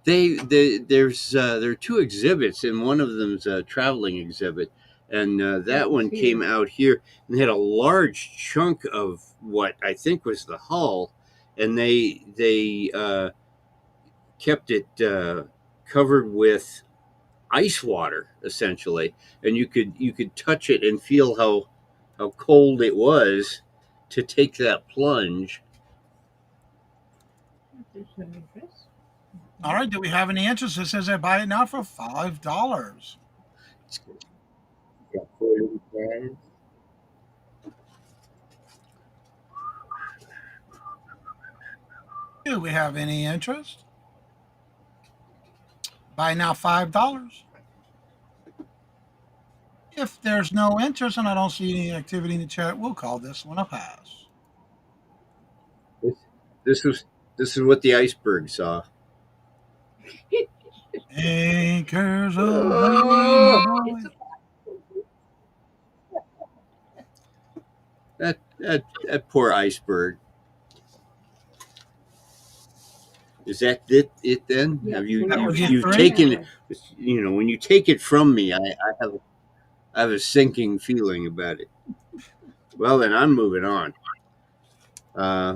There are two exhibits, and one of them's a traveling exhibit, and that one came out here, and they had a large chunk of what I think was the hull, and they kept it covered with ice water essentially, and you could touch it and feel how cold it was to take that plunge. All right, do we have any interest? It says I buy it now for $5. Do we have any interest? Buy now $5. If there's no interest and I don't see any activity in the chat, we'll call this one a pass. This is what the iceberg saw. Acres of rainbow. That poor iceberg. Is that it then? Yeah. Have you That was you've it. taken it? When you take it from me, I have a sinking feeling about it. Well, then I'm moving on.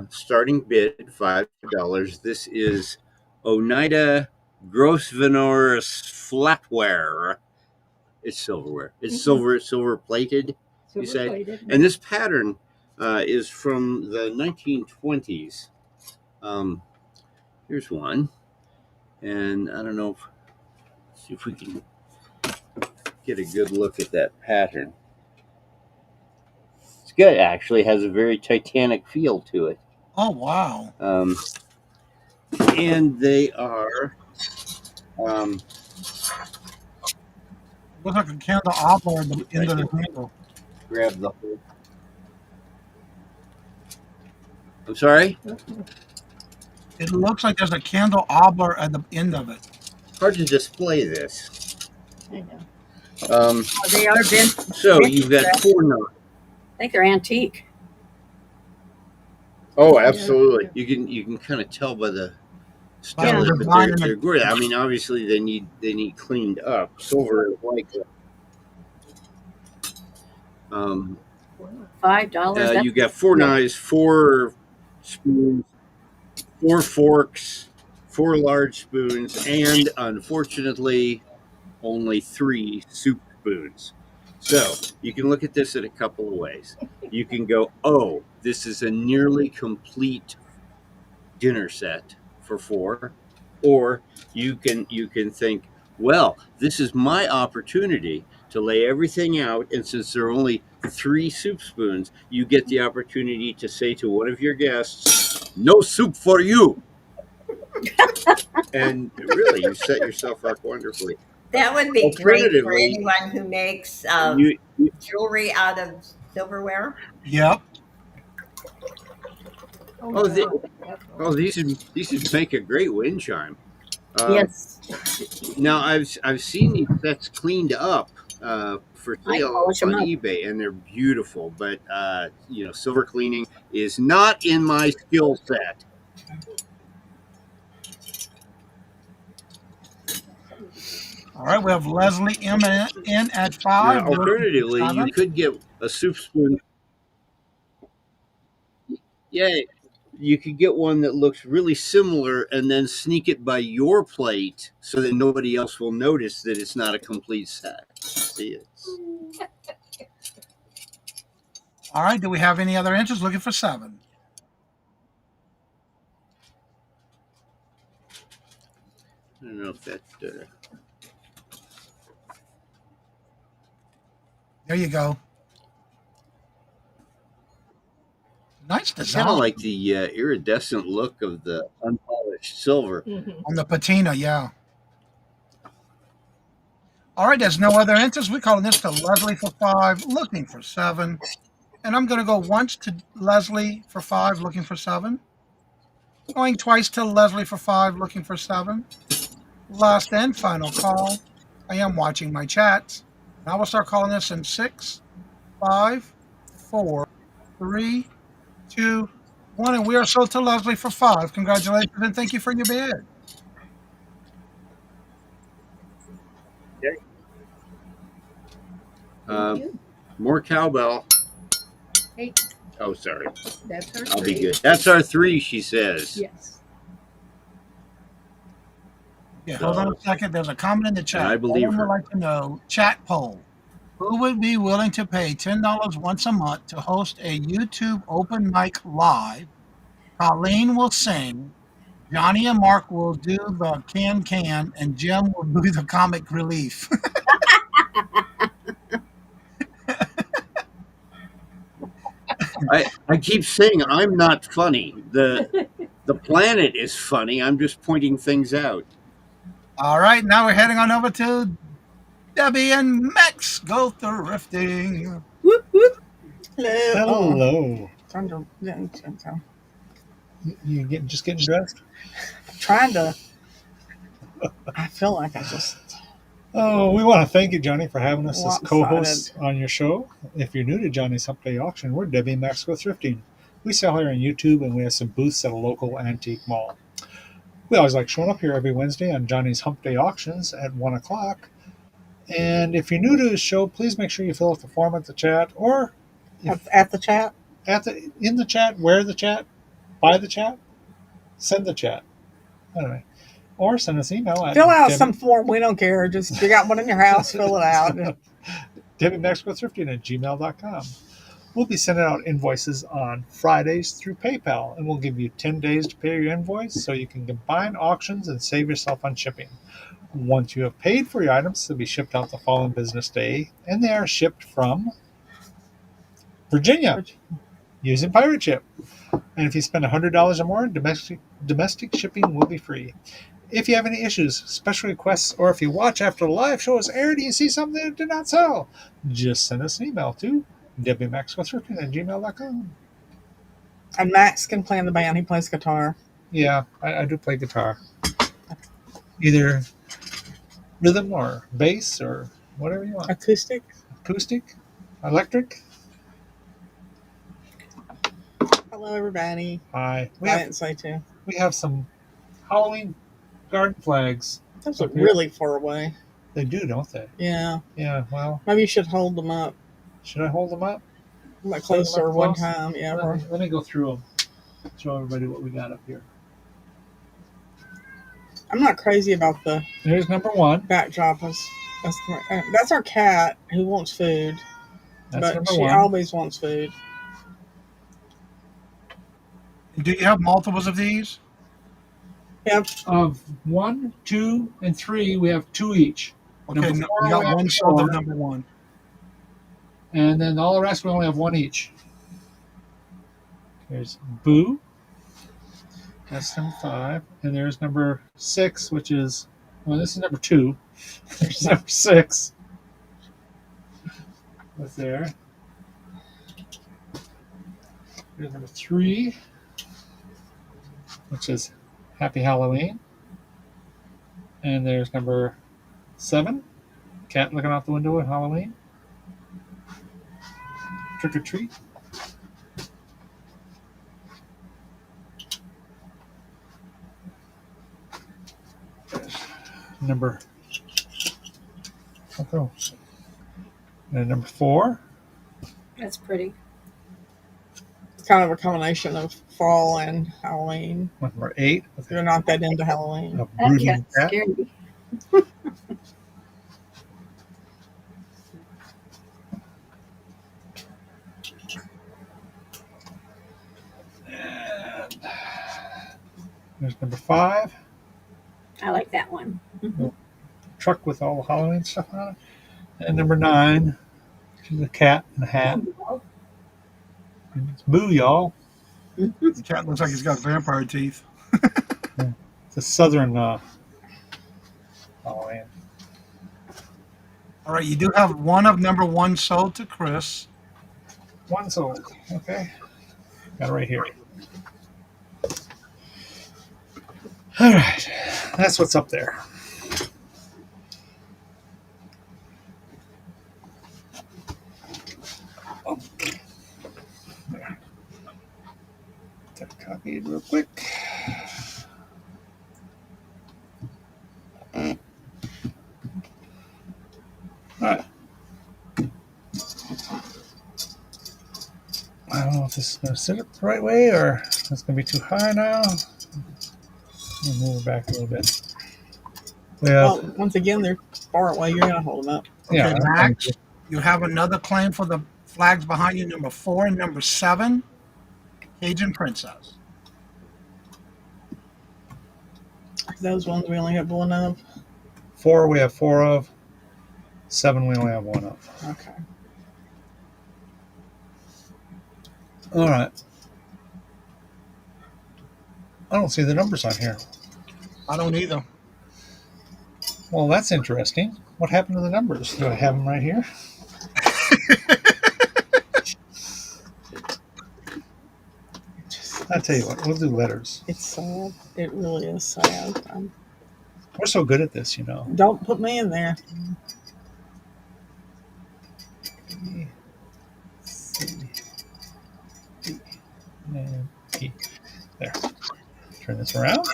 Starting bid $5. This is Oneida Grosvenor flatware. It's silverware. It's silver plated. You say, Silver-plated. and this pattern is from the 1920s. Here's one, and I don't know. See if we can get a good look at that pattern. It's good, actually. It has a very Titanic feel to it. Oh, wow. And they are. Looks like a candelabra at the end of the handle. Grab the whole. I'm sorry? It looks like there's a candelabra at the end of it. Hard to display this. I know. They are vintage. So you've got 4 knots. I think they're antique. Oh, absolutely. You can kind of tell by the style, the but design and they're great. I mean, obviously they need cleaned up. Silver is like that. $5. You got 4 knives, 4 spoons, 4 forks, 4 large spoons, and unfortunately, only 3 soup spoons. So you can look at this in a couple of ways. You can go, oh, this is a nearly complete dinner set for 4, or you can think, well, this is my opportunity to lay everything out, and since there are only 3 soup spoons, you get the opportunity to say to one of your guests, no soup for you. And really, you set yourself up wonderfully. That would be great for Alternatively, anyone who makes jewelry out of silverware. Yep. These would make a great wind chime. Yes. Now I've seen these sets cleaned up for I sale polish 'em on up. eBay, and they're beautiful. But silver cleaning is not in my skill set. All right, we have Leslie in at 5. Now, Looking for alternatively, you 7. could get a soup spoon. Yeah, you could get one that looks really similar and then sneak it by your plate so that nobody else will notice that it's not a complete set. See, it's All right, do we have any other interest looking for 7? I don't know if that. There you go. Nice I design. kind of like the iridescent look of the unpolished silver. On the patina, yeah. All right, there's no other interest. We're calling this to Leslie for 5, looking for 7. And I'm going to go once to Leslie for 5, looking for 7. Going twice to Leslie for 5, looking for 7. Last and final call. I am watching my chats. And I will start calling this in 6, 5, 4, 3, 2, 1. And we are sold to Leslie for 5. Congratulations and thank you for your bid. More cowbell. Hey, Oh, sorry. that's our I'll be three. good. That's our 3, she says. Yes. Yeah, hold on a second. There's a comment in the chat. And I believe Someone her. would like to know, chat poll. Who would be willing to pay $10 once a month to host a YouTube open mic live? Colleen will sing. Johnny and Mark will do the can, and Jim will do the comic relief. I keep saying I'm not funny. The planet is funny. I'm just pointing things out. All right, now we're heading on over to Debbie and Maxx. Go thrifting. Whoop, whoop. Hello. Hello. I'm You just getting dressed? trying to. I feel like I just. Oh, we want to thank you, Johnny, for having us as Lopsided. co-hosts on your show. If you're new to Johnny's Hump-Day Auction, we're Debbie and Maxx Go Thrifting. We sell here on YouTube, and we have some booths at a local antique mall. We always like showing up here every Wednesday on Johnny's Hump-Day Auctions at 1 o'clock. And if you're new to the show, please make sure you fill out the form at the chat, or At the chat? in the chat, wear the chat, buy the chat, send the chat. Anyway. Or send us an email at Fill out some form. We don't care. Just you got one in your house, fill it out. DebbieMaxWithThrifting@gmail.com. We'll be sending out invoices on Fridays through PayPal, and we'll give you 10 days to pay your invoice so you can combine auctions and save yourself on shipping. Once you have paid for your items, they'll be shipped out the following business day, and they are shipped from Virginia using Pirate Ship. And if you spend $100 or more, domestic shipping will be free. If you have any issues, special requests, or if you watch after the live show is aired and you see something that did not sell, just send us an email to DebbieMaxWithThrifting@gmail.com. And Max can play in the band. He plays guitar. Yeah, I do play guitar. Either rhythm or bass or whatever you want. Acoustic. Acoustic, electric. Hello, everybody. Hi. I didn't say too. We have some Halloween garden flags. Those are up here. really far away. They do, don't they? Yeah. Yeah, well. Maybe you should hold them up. Should I hold them up? Like closer one close? time. Yeah. Let me go through them. Show everybody what we got up here. I'm not crazy about the There's number 1. backdrop. That's our cat who wants food. That's but number she 1. always wants food. Do you have multiples of these? Yep. Of 1, 2, and 3, we have 2 each. Okay, Number no, 4, we got have one sold 4, of number 1. and then all the rest we only have 1 each. There's Boo. That's number 5. And there's number 6, which is, well, this is number 2. There's number 6. That's there. There's number 3, which is Happy Halloween. And there's number 7. Cat looking out the window at Halloween. Trick or treat. Number. Oh, and number 4. That's pretty. Kind of a combination of fall and Halloween. Number 8. You're not that into Halloween. A That brooding cat's cat. scary. And there's number 5. I like that one. Truck with all the Halloween stuff on it. And number 9, she's a cat in a hat. And it's Boo, y'all. The cat looks like he's got vampire teeth. It's a southern Halloween. All right, you do have one of number 1 sold to Chris. 1 sold. Okay. Got it right here. All right. That's what's up there. Okay. There. Get that copied real quick. All right. I don't know if this is going to sit up the right way or it's going to be too high now. We'll move it back a little bit. Well, once again, they're far away. You're going to hold them up. Yeah. Okay, Max, you have another claim for the flags behind you, number 4 and number 7, Cajun Princess. Those ones we only have one of. 4 we have 4 of. 7 we only have 1 of. Okay. All right. I don't see the numbers on here. I don't either. Well, that's interesting. What happened to the numbers? Do I have them right here? I'll tell you what, we'll do letters. It's sad. It really is sad. We're so good at this, you know. Don't put me in there. B, C, D, and E. There. Turn this around.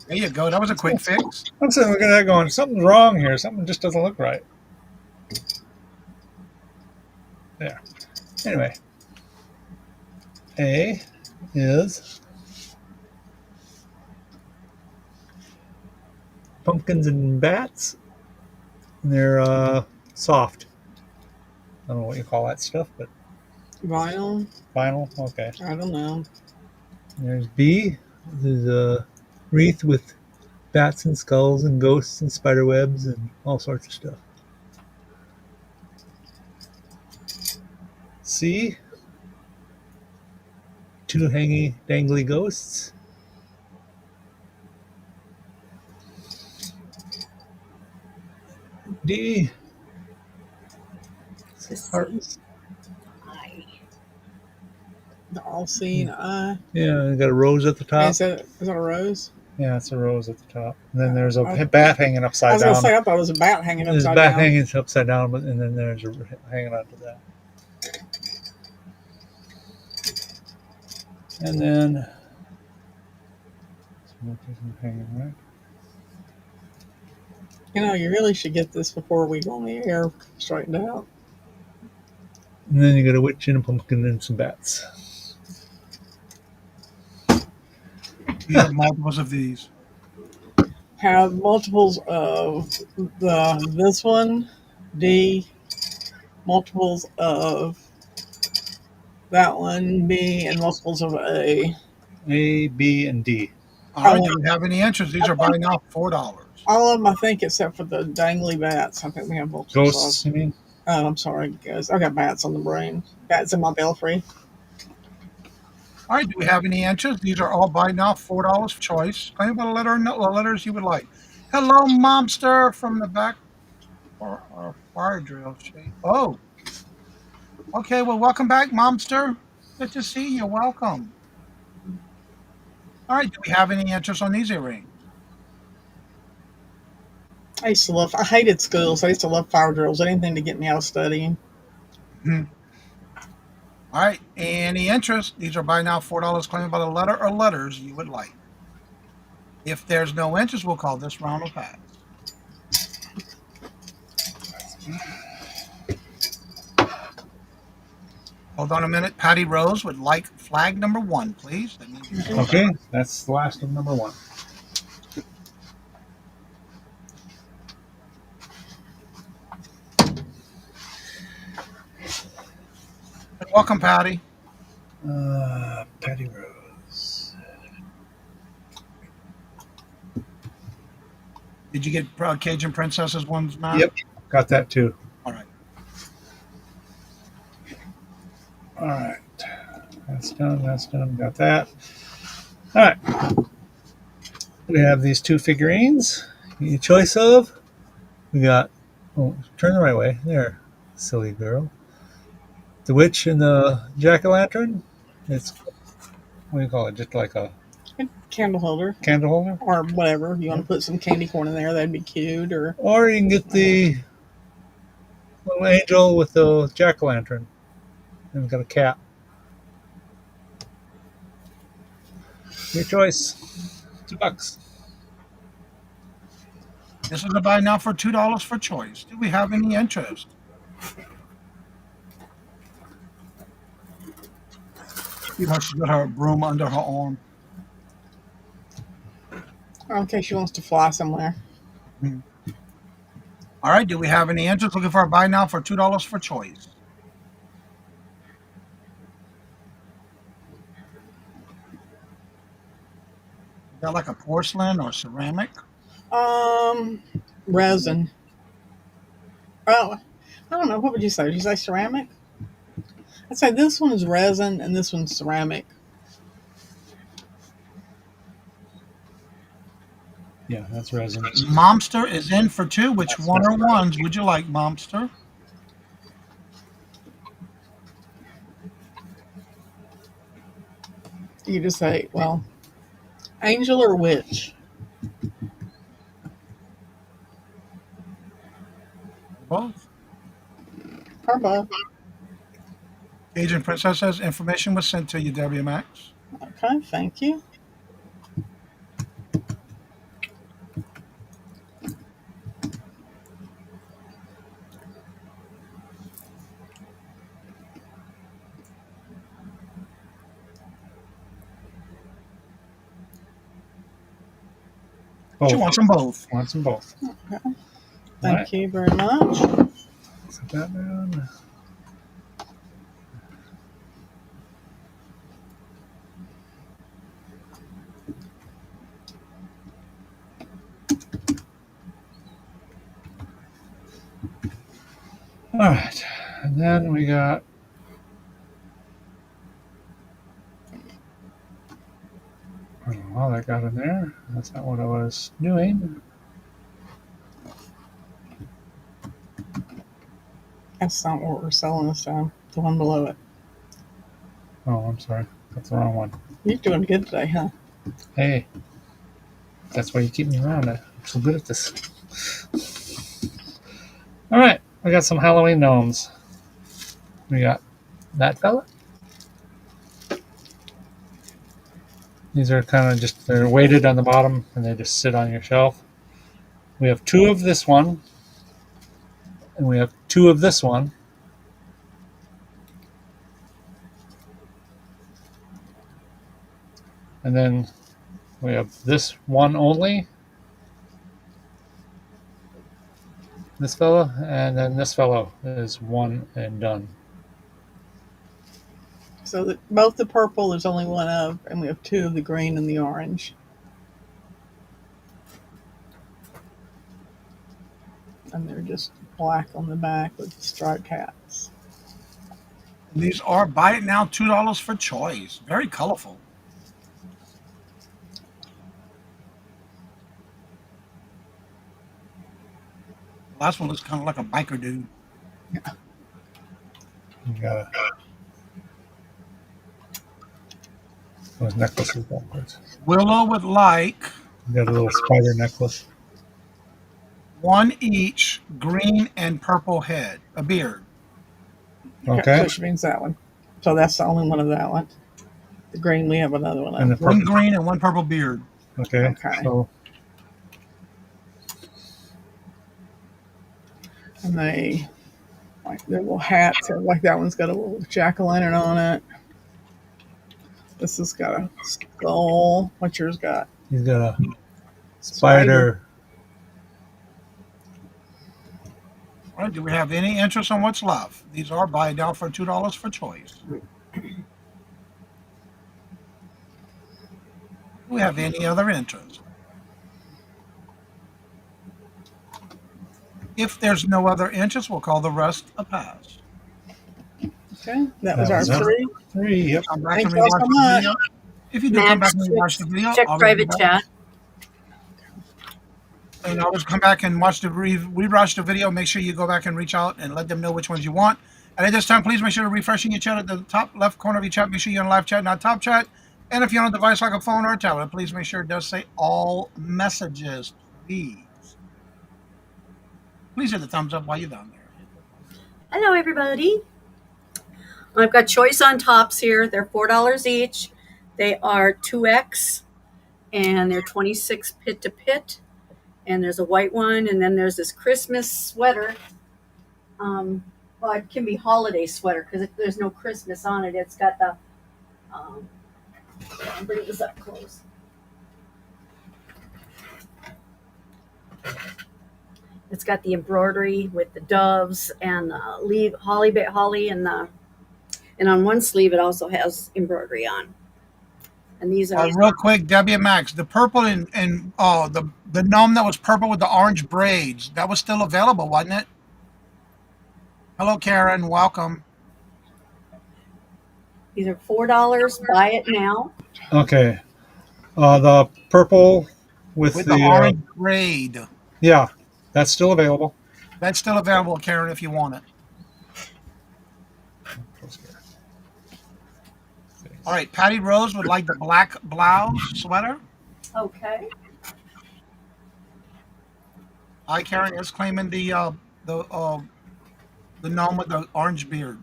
There you go. That was a quick fix. I'm sitting looking at that going, something's wrong here. Something just doesn't look right. There. Anyway. A is pumpkins and bats. And they're soft. I don't know what you call that stuff, but Vinyl? vinyl. Okay. I don't know. And there's B. This is a wreath with bats and skulls and ghosts and spider webs and all sorts of stuff. C. 2 hangy dangly ghosts. D. Hearts. The all-seeing eye. Yeah, you got a rose at the top. Is that a rose? Yeah, it's a rose at the top. And then there's a bat hanging I upside was going down. to say, I thought it was a bat hanging There's a upside bat down. hanging upside down, but and then there's a hanging onto that. And then hanging right. You know, you really should get this before we go on the air straightened out. And then you got a witch and a pumpkin and some bats. You have multiples of these. Have multiples of this one, D, multiples of that one, B, and multiples of A. A, B, and D. All right, do you have any answers? These are buying off $4. All of them, I think, except for the dangly bats. I think we have multiples Ghosts, of. you mean? Oh, I'm sorry, guys. I got bats on the brain. Bats in my belfry. All right, do we have any answers? These are all buy now, $4 for choice. Claim what letters you would like. Hello, Momster from the back for our fire drill. Oh, okay. Well, welcome back, Momster. Good to see you. Welcome. All right, do we have any answers on these earrings? I hated school, so I used to love fire drills. Anything to get me out of studying. All right. Any interest? These are buy now $4 claimed by the letter or letters you would like. If there's no interest, we'll call this round a pass. Hold on a minute. Patty Rose would like flag number 1, please. That means Okay, that's the last of number 1. welcome, Patty. Patty Rose. Did you get Cajun Princess's ones, Matt? Yep, got that too. All right. All right. That's done. That's done. Got that. All right. We have these 2 figurines. Your choice of. We got. Oh, turn the right way. There, silly girl. The witch and the jack-o'-lantern. It's, what do you call it? Just like a Candle holder. Candle holder? Or whatever. You want to put some candy corn in there, that'd be cute. Or you can get the little angel with the jack-o'-lantern. And it's got a cap. Your choice. $2. This is a buy now for $2 for choice. Do we have any interest? She's got her broom under her arm. in case she wants to fly somewhere. All right. Do we have any interest? Looking for a buy now for $2 for choice. Is that like a porcelain or ceramic? Resin. Oh, I don't know. What would you say? Did you say ceramic? I'd say this one is resin and this one's ceramic. Yeah, that's resin. Momster is in for 2. Which one or ones would you like, Momster? You just say, well, angel or witch? Both. Or both. Agent Princess says information was sent to you, WMAX. Okay, thank you. She wants them both. Wants them both. Okay. Thank you very much. Set that down. All right, and then we got I don't know how that got in there. That's not what I was doing. That's not what we're selling this time. The one below it. Oh, I'm sorry. That's the wrong one. You're doing good today, huh? Hey, that's why you keep me around. I'm so good at this. All right, we got some Halloween gnomes. We got that fella. These are kind of just, they're weighted on the bottom and they just sit on your shelf. We have 2 of this one. And we have 2 of this one. And then we have this one only. This fella. And then this fellow is one and done. So both the purple there's only one of, and we have 2 of the green and the orange. And they're just black on the back with striped hats. These are buy it now $2 for choice. Very colorful. The last one looks kind of like a biker dude. Yeah. You got those necklaces backwards. Willow would like. You got a little spider necklace. one each green and purple head, a beard. Okay. So she means that one. So that's the only one of that one. The green, we have another one And of. the One purple. green and one purple beard. Okay. Okay. So And they, like their little hats, like that one's got a little jack-o'-lantern on it. This has got a skull. What's yours got? he's got a spider. All right, do we have any interest on what's left? These are buy it now for $2 for choice. Do we have any other interest? If there's no other interest, we'll call the rest a pass. Okay, that was our was it. three. 3. Yep. Come back Thank and y'all rewatch so the much. video. If you do come back Max, and rewatch the video, check I'll private come back- chat. And always come back and watch the rewatch the video. Make sure you go back and reach out and let them know which ones you want. And at this time, please make sure to refreshing your chat at the top left corner of your chat. Make sure you're on live chat, not top chat. And if you're on a device like a phone or a tablet, please make sure it does say all messages, please. Please hit the thumbs up while you're down there. Hello, everybody. I've got choice on tops here. They're $4 each. They are 2X, and they're 26 pit to pit. And there's a white one, and then there's this Christmas sweater. Well, it can be holiday sweater because there's no Christmas on it. It's got the. I'll bring this up close. It's got the embroidery with the doves and the holly, and on one sleeve it also has embroidery on. And these are Real quick, Debbie and Max, the purple and the gnome that was purple with the orange braids, that was still available, wasn't it? Hello, Karen. Welcome. these are $4. Buy it now. Okay. The purple with With the the orange braid. yeah, that's still available. That's still available, Karen, if you want it. All right, Patty Rose would like the black blouse sweater. Okay. Hi, Karen is claiming the gnome with the orange beard.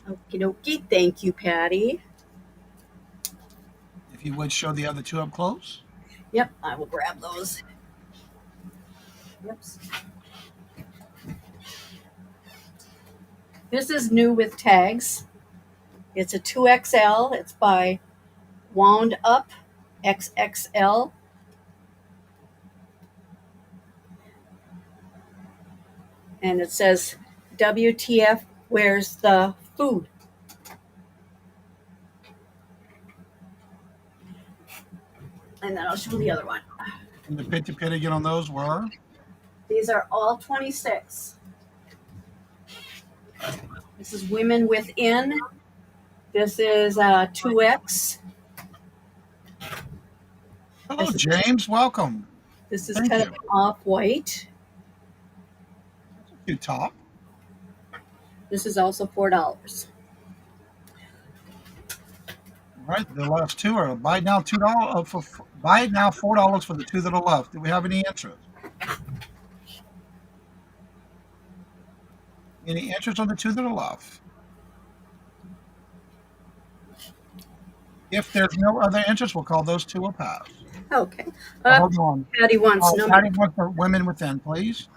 Okie dokie. Thank you, Patty. If you would show the other two up close. Yep, I will grab those. Oops. This is new with tags. It's a 2XL. It's by Wound Up XXL. And it says, WTF, where's the food? And then I'll show the other one. And the pit to pit again on those were? These are all 26. This is Women Within. This is 2X. Hello, James. Welcome. This is Thank kind you. of off-white. Cute top. This is also $4. All right, the last two are buy now $2 buy it now $4 for the two that are left. Do we have any interest? Any interest on the two that are left? If there's no other interest, we'll call those two a pass. Okay. Hold on. Patty wants number. Patty wants for Women Within, please.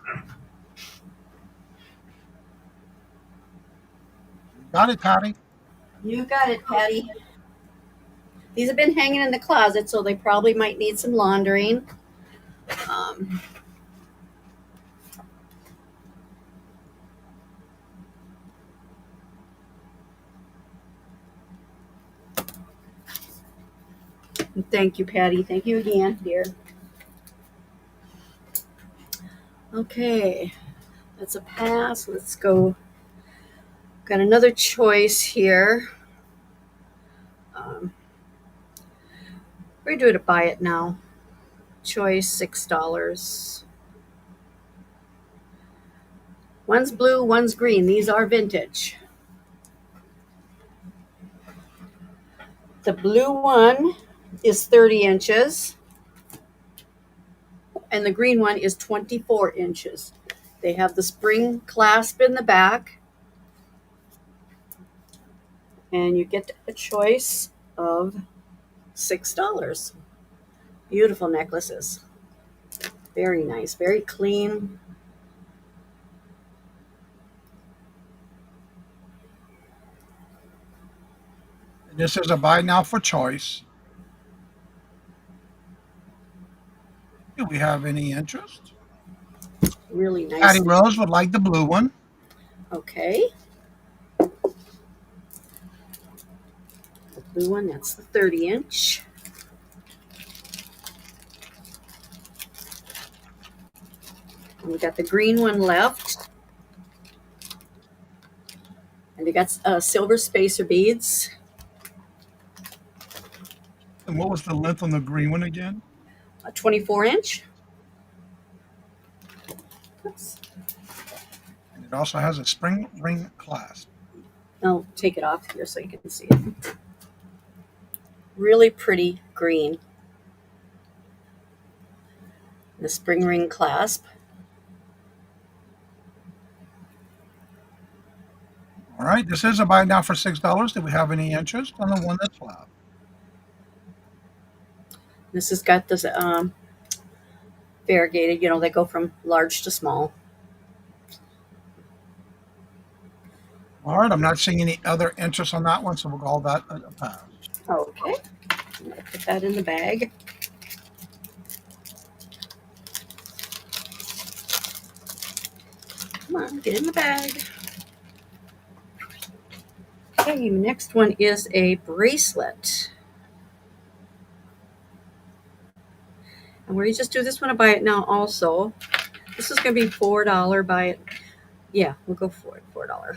Got it, Patty. You got it, Patty. These have been hanging in the closet, so they probably might need some laundering. Thank you, Patty. Thank you again, dear. Okay, that's a pass. Let's go. Got another choice here. We're doing a buy it now. Choice $6. One's blue, one's green. These are vintage. The blue one is 30 inches, and the green one is 24 inches. They have the spring clasp in the back, and you get a choice of $6. Beautiful necklaces. Very nice, very clean. This is a buy now for choice. Do we have any interest? Really nice. Patty Rose would like the blue one. Okay. The blue one, that's the 30 inch. And we got the green one left. And they got silver spacer beads. And what was the length on the green one again? A 24 inch. Oops. And it also has a spring ring clasp. I'll take it off here so you can see it. Really pretty green. The spring ring clasp. All right, this is a buy now for $6. Do we have any interest on the one that's left? This has got this variegated, they go from large to small. All right, I'm not seeing any other interest on that one, so we'll call that a pass. Okay. I'm going to put that in the bag. Come on, get in the bag. Okay, next one is a bracelet. And we just do this one a buy it now also. This is going to be $4 buy it. Yeah, we'll go for it, $4.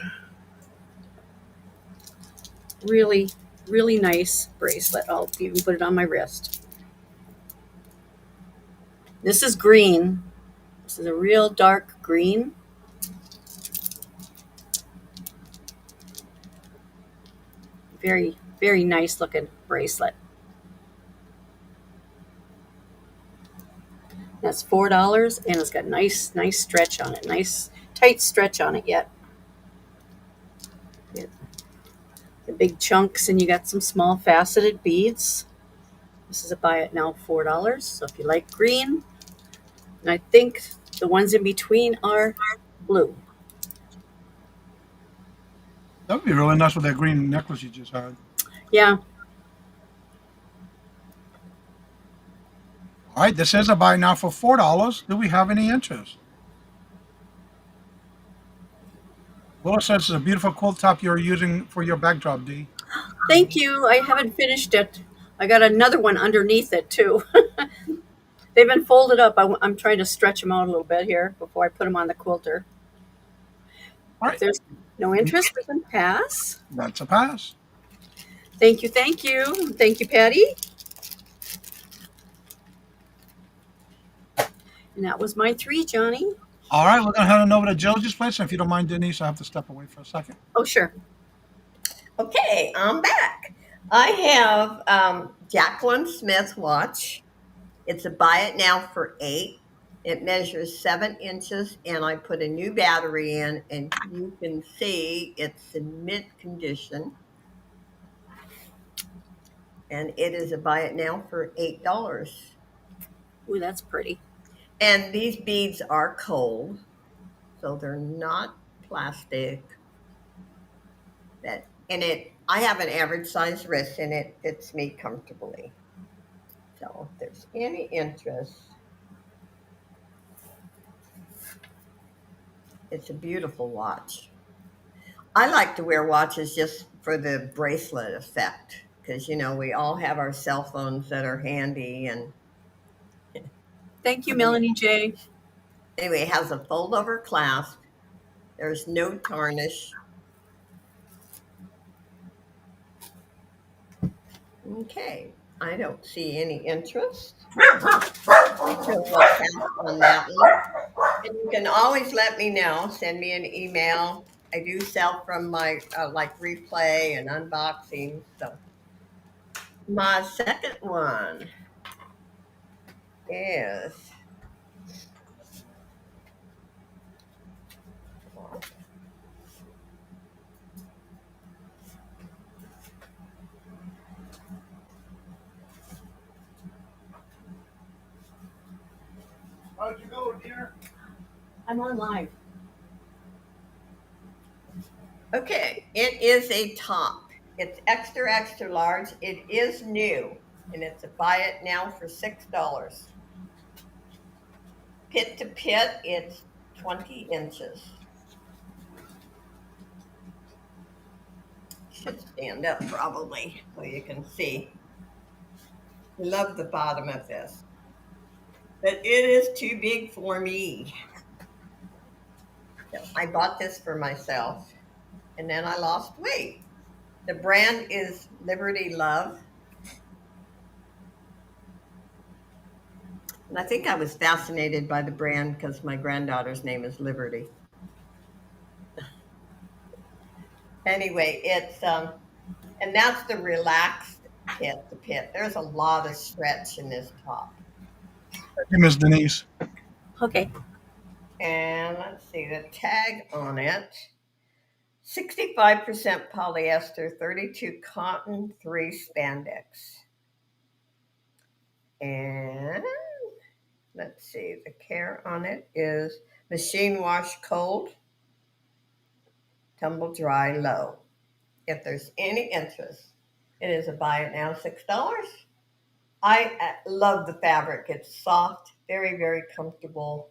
Really, really nice bracelet. I'll even put it on my wrist. This is green. This is a real dark green. Very, very nice looking bracelet. That's $4, and it's got nice stretch on it. Nice tight stretch on it yet. The big chunks, and you got some small faceted beads. This is a buy it now $4. So if you like green, and I think the ones in between are blue. That would be really nice with that green necklace you just had. Yeah. All right, this is a buy now for $4. Do we have any interest? Willa says it's a beautiful quilt top you're using for your backdrop, Dee. Thank you. I haven't finished it. I got another one underneath it too. They've been folded up. I'm trying to stretch them out a little bit here before I put them on the quilter. All right. If there's no interest, we can pass. That's a pass. Thank you. Thank you. Thank you, Patty. And that was my 3, Johnny. All right, we're going to head on over to Jill's place. And if you don't mind, Denise, I have to step away for a second. Oh, sure. Okay, I'm back. I have Jacqueline Smith watch. It's a buy it now for $8. It measures 7 inches, and I put a new battery in, and you can see it's in mint condition. And it is a buy it now for $8. Ooh, that's pretty. And these beads are cold, so they're not plastic. I have an average size wrist, and it fits me comfortably. So if there's any interest, it's a beautiful watch. I like to wear watches just for the bracelet effect, because we all have our cell phones that are handy. And thank you, Melanie J. Anyway, it has a fold-over clasp. There's no tarnish. Okay, I don't see any interest. So we'll pass on that one. And you can always let me know. Send me an email. I do sell from my replay and unboxing. So My second one is How'd you go, dear? I'm on live. Okay, it is a top. It's extra, extra large. It is new, and it's a buy it now for $6. Pit to pit, it's 20 inches. Should stand up probably so you can see. I love the bottom of this, but it is too big for me. So I bought this for myself, and then I lost weight. The brand is Liberty Love. And I think I was fascinated by the brand because my granddaughter's name is Liberty. Anyway, it's and that's the relaxed pit, the pit. There's a lot of stretch in this top. Hey, Miss Denise. Okay. And let's see the tag on it. 65% polyester, 32 cotton, 3 spandex. And let's see, the care on it is machine wash cold, tumble dry low. If there's any interest, it is a buy it now $6. I love the fabric. It's soft, very, very comfortable.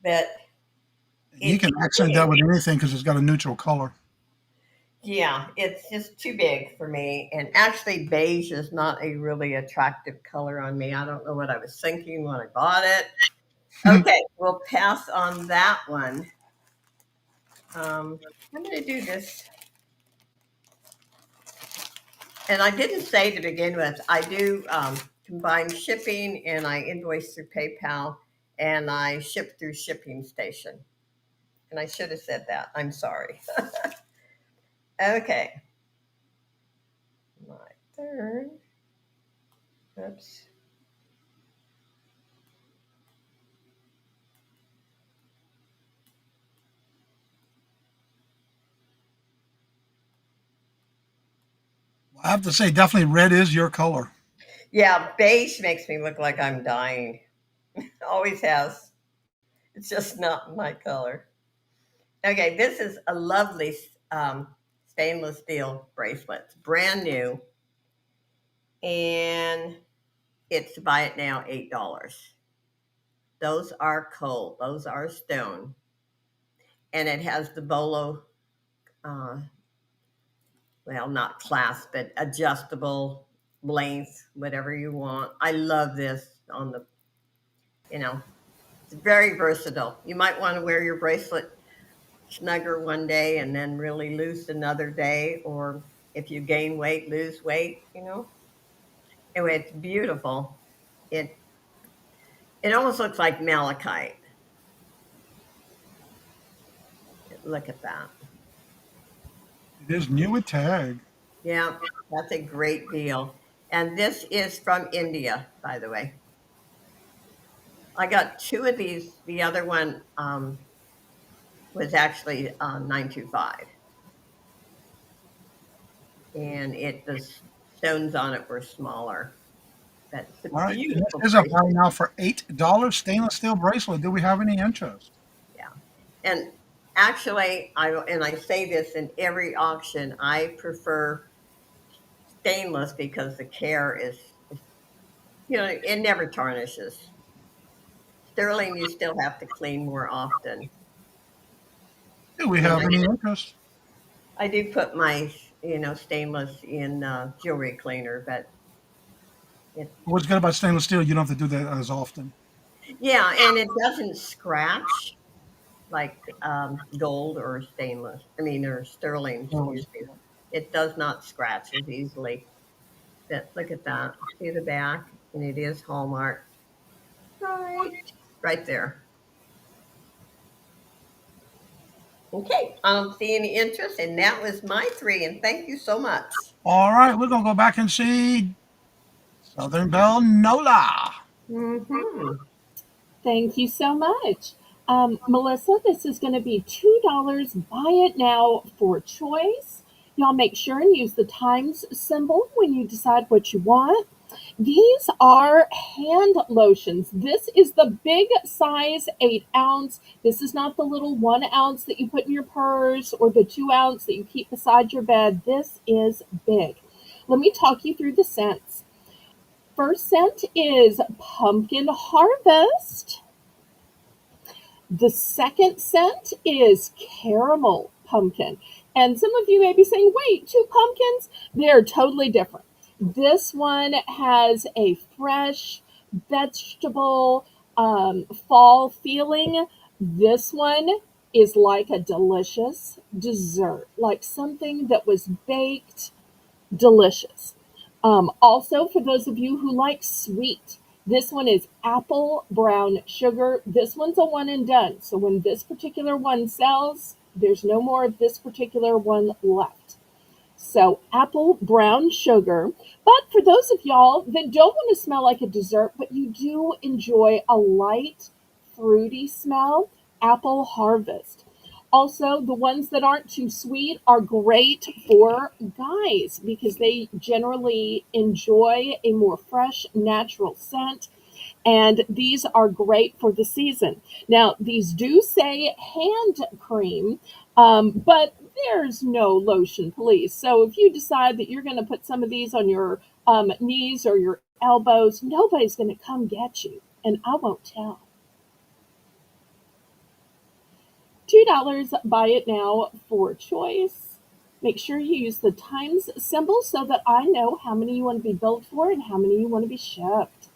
But You can accent that with anything because it's got a neutral color. yeah, it's just too big for me. And actually, beige is not a really attractive color on me. I don't know what I was thinking when I bought it. Okay, we'll pass on that one. I'm going to do this. And I didn't say to begin with, I do combine shipping and I invoice through PayPal and I ship through shipping station. And I should have said that. I'm sorry. Okay. My third. Oops. I have to say, definitely red is your color. Yeah, beige makes me look like I'm dying. Always has. It's just not my color. Okay, this is a lovely stainless steel bracelet. It's brand new. And it's to buy it now $8. Those are cold. Those are stone. And it has the bolo, uh, well, not clasp, but adjustable length, whatever you want. I love this on the, it's very versatile. You might want to wear your bracelet snugger one day and then really loose another day, or if you gain weight, lose weight. Anyway, it's beautiful. It almost looks like malachite. Look at that. It is new with tag. Yeah, that's a great deal. And this is from India, by the way. I got 2 of these. The other one was actually 925. And the stones on it were smaller. But it's a All right. This beautiful is a bracelet. buy now for $8 stainless steel bracelet. Do we have any interest? Yeah. And actually, I say this in every auction, I prefer stainless because the care it never tarnishes. Sterling, you still have to clean more often. Do we And have any interest? I do put my, stainless in jewelry cleaner, but What's good about stainless steel? You don't have to do that as often. yeah, and it doesn't scratch like gold or stainless. I mean, or sterling, excuse me. It does not scratch as easily. But look at that. See the back? And it is Hallmark. Right there. Okay, I don't see any interest, and that was my three. And thank you so much. All right, we're gonna go back and see Southern Belle Nola. Hmm. Thank you so much. Melissa, this is going to be $2. Buy it now for choice. Y'all make sure and use the times symbol when you decide what you want. These are hand lotions. This is the big size 8 ounce. This is not the little 1 ounce that you put in your purse or the 2 ounce that you keep beside your bed. This is big. Let me talk you through the scents. First scent is Pumpkin Harvest. The second scent is Caramel Pumpkin. And some of you may be saying, wait, two pumpkins? They're totally different. This one has a fresh vegetable fall feeling. This one is like a delicious dessert, like something that was baked delicious. Also, for those of you who like sweet, this one is apple brown sugar. This one's a one and done. So when this particular one sells, there's no more of this particular one left. So apple brown sugar. But for those of y'all that don't want to smell like a dessert, but you do enjoy a light, fruity smell, apple harvest. Also, the ones that aren't too sweet are great for guys because they generally enjoy a more fresh, natural scent. And these are great for the season. Now, these do say hand cream, but there's no lotion police. So if you decide that you're going to put some of these on your knees or your elbows, nobody's going to come get you. And I won't tell. $2, buy it now for choice. Make sure you use the times symbol so that I know how many you want to be billed for and how many you want to be shipped.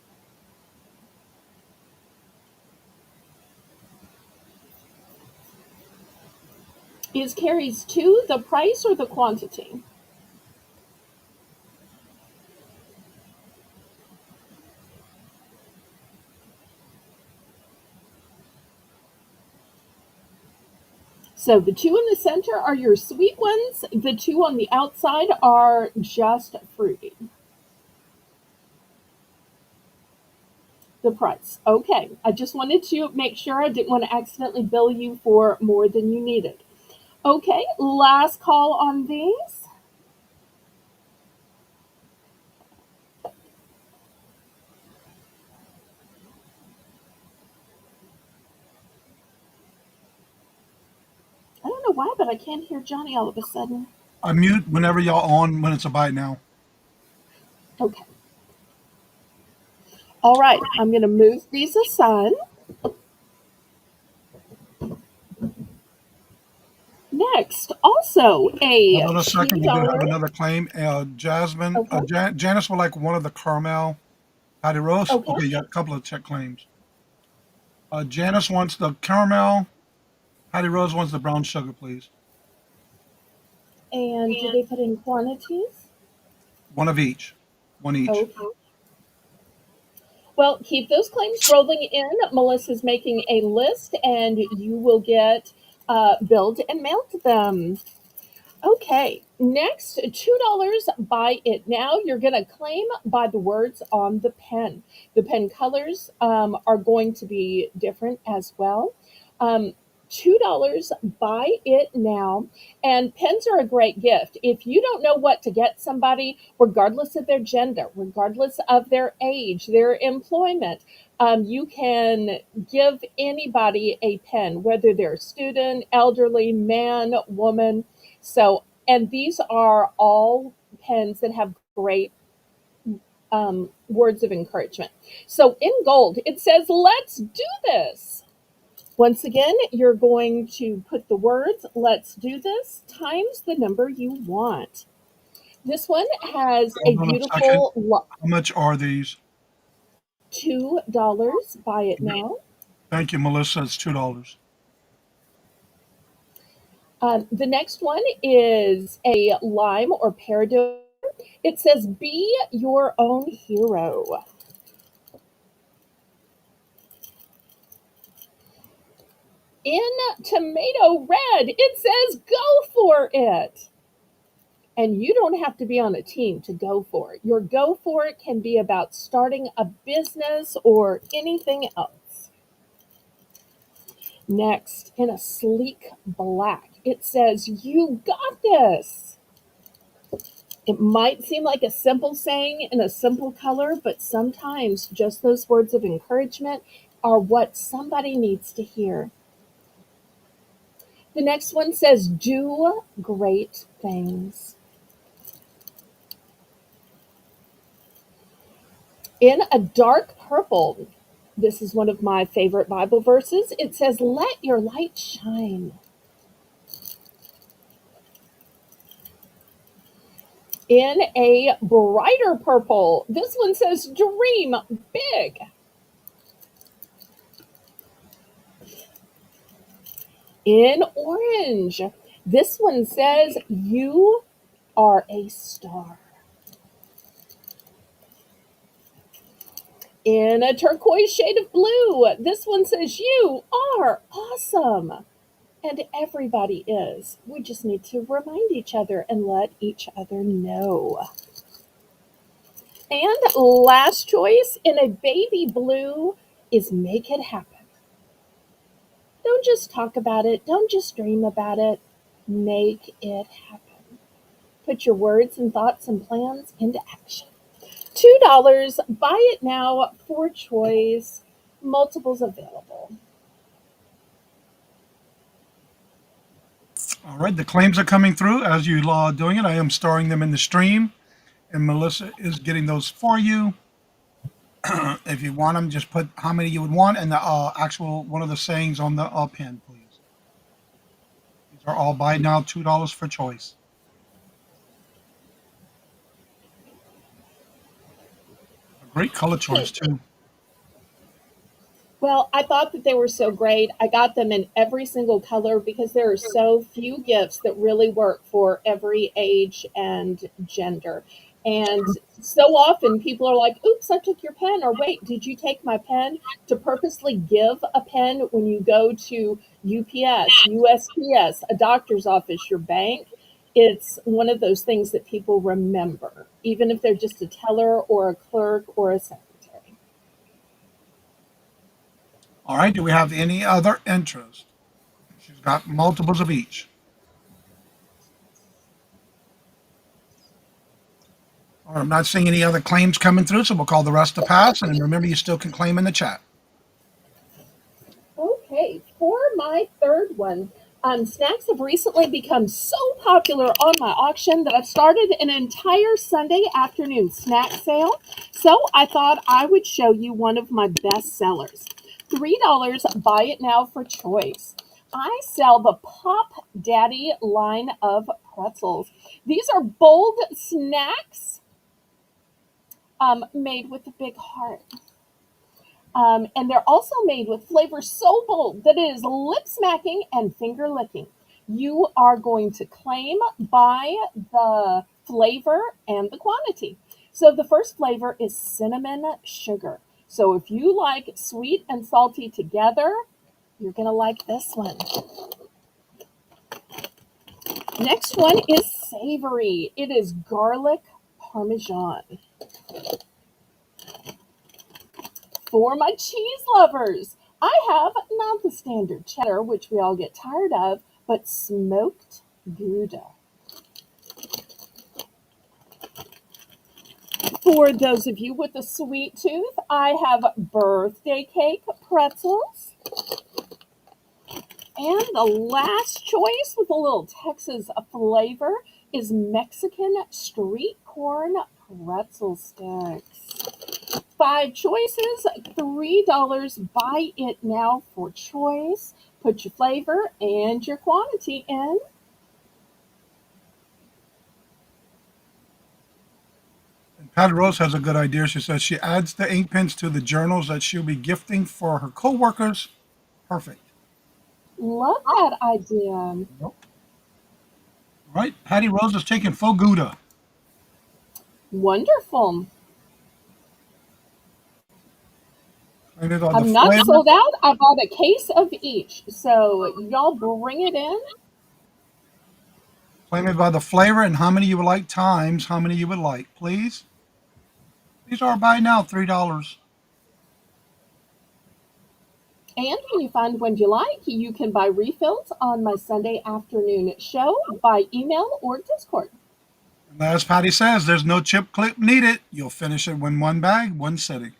Is carries 2 the price or the quantity? So the 2 in the center are your sweet ones. The 2 on the outside are just fruity. The price. Okay. I just wanted to make sure I didn't want to accidentally bill you for more than you needed. Okay. Last call on these. I don't know why, but I can't hear Johnny all of a sudden. Unmute whenever y'all on when it's a bite now. Okay. All right. I'm going to move these aside. Next, also a Hold on a second. We do have $2. another claim. Jasmine, Okay. Janice would like one of the caramel patty roast. Okay. Okay, you got a couple of check claims. Janice wants the caramel. Patty Rose wants the brown sugar, please. And do they put in quantities? One of each. One each. Okay. Well, keep those claims rolling in. Melissa's making a list, and you will get billed and mailed to them. Okay, next, $2, buy it now. You're going to claim by the words on the pen. The pen colors are going to be different as well. $2, buy it now. And pens are a great gift. If you don't know what to get somebody, regardless of their gender, regardless of their age, their employment, you can give anybody a pen, whether they're a student, elderly, man, woman. So, and these are all pens that have great words of encouragement. So in gold, it says, let's do this. Once again, you're going to put the words, let's do this, times the number you want. This one has a Hold on a second. beautiful How much are these? $2. Buy it now. Thank you, Melissa. It's $2. The next one is a lime or peridot. It says, be your own hero. In tomato red, it says go for it. And you don't have to be on a team to go for it. Your go for it can be about starting a business or anything else. Next, in a sleek black, it says, you got this. It might seem like a simple saying in a simple color, but sometimes just those words of encouragement are what somebody needs to hear. The next one says, do great things. In a dark purple, this is one of my favorite Bible verses. It says, let your light shine. In a brighter purple, this one says, dream big. In orange, this one says, you are a star. In a turquoise shade of blue, this one says, you are awesome. And everybody is. We just need to remind each other and let each other know. And last choice, in a baby blue, is make it happen. Don't just talk about it. Don't just dream about it. Make it happen. Put your words and thoughts and plans into action. $2. Buy it now for choice. Multiples available. All right, the claims are coming through as you are doing it. I am storing them in the stream, and Melissa is getting those for you. If you want them, just put how many you would want and the actual one of the sayings on the pin, please. These are all buy now, $2 for choice. A great color choice too. Well, I thought that they were so great. I got them in every single color because there are so few gifts that really work for every age and gender. And so often people are like, oops, I took your pen. Or wait, did you take my pen? To purposely give a pen when you go to UPS, USPS, a doctor's office, your bank, it's one of those things that people remember, even if they're just a teller or a clerk or a secretary. All right, do we have any other interest? She's got multiples of each. All right, I'm not seeing any other claims coming through, so we'll call the rest to pass. And remember, you still can claim in the chat. Okay, for my third one, snacks have recently become so popular on my auction that I've started an entire Sunday afternoon snack sale. So I thought I would show you one of my best sellers. $3, buy it now for choice. I sell the Pop Daddy line of pretzels. These are bold snacks made with a big heart. And they're also made with flavors so bold that it is lip smacking and finger licking. You are going to claim by the flavor and the quantity. So the first flavor is cinnamon sugar. So if you like sweet and salty together, you're going to like this one. Next one is savory. It is garlic parmesan. For my cheese lovers, I have not the standard cheddar, which we all get tired of, but smoked Gouda. For those of you with a sweet tooth, I have birthday cake pretzels. And the last choice with a little Texas flavor is Mexican street corn pretzel sticks. 5 choices, $3. Buy it now for choice. Put your flavor and your quantity in. And Patty Rose has a good idea. She says she adds the ink pens to the journals that she'll be gifting for her coworkers. Perfect. Love that idea. All right, Patty Rose is taking full Gouda. Wonderful. Maybe about the I'm not flavor. sold out. I bought a case of each. So y'all bring it in. Claim it by the flavor and how many you would like times how many you would like, please. These are by now $3. And when you find one you like, you can buy refills on my Sunday afternoon show by email or Discord. And as Patty says, there's no chip clip needed. You'll finish it in one bag, one sitting.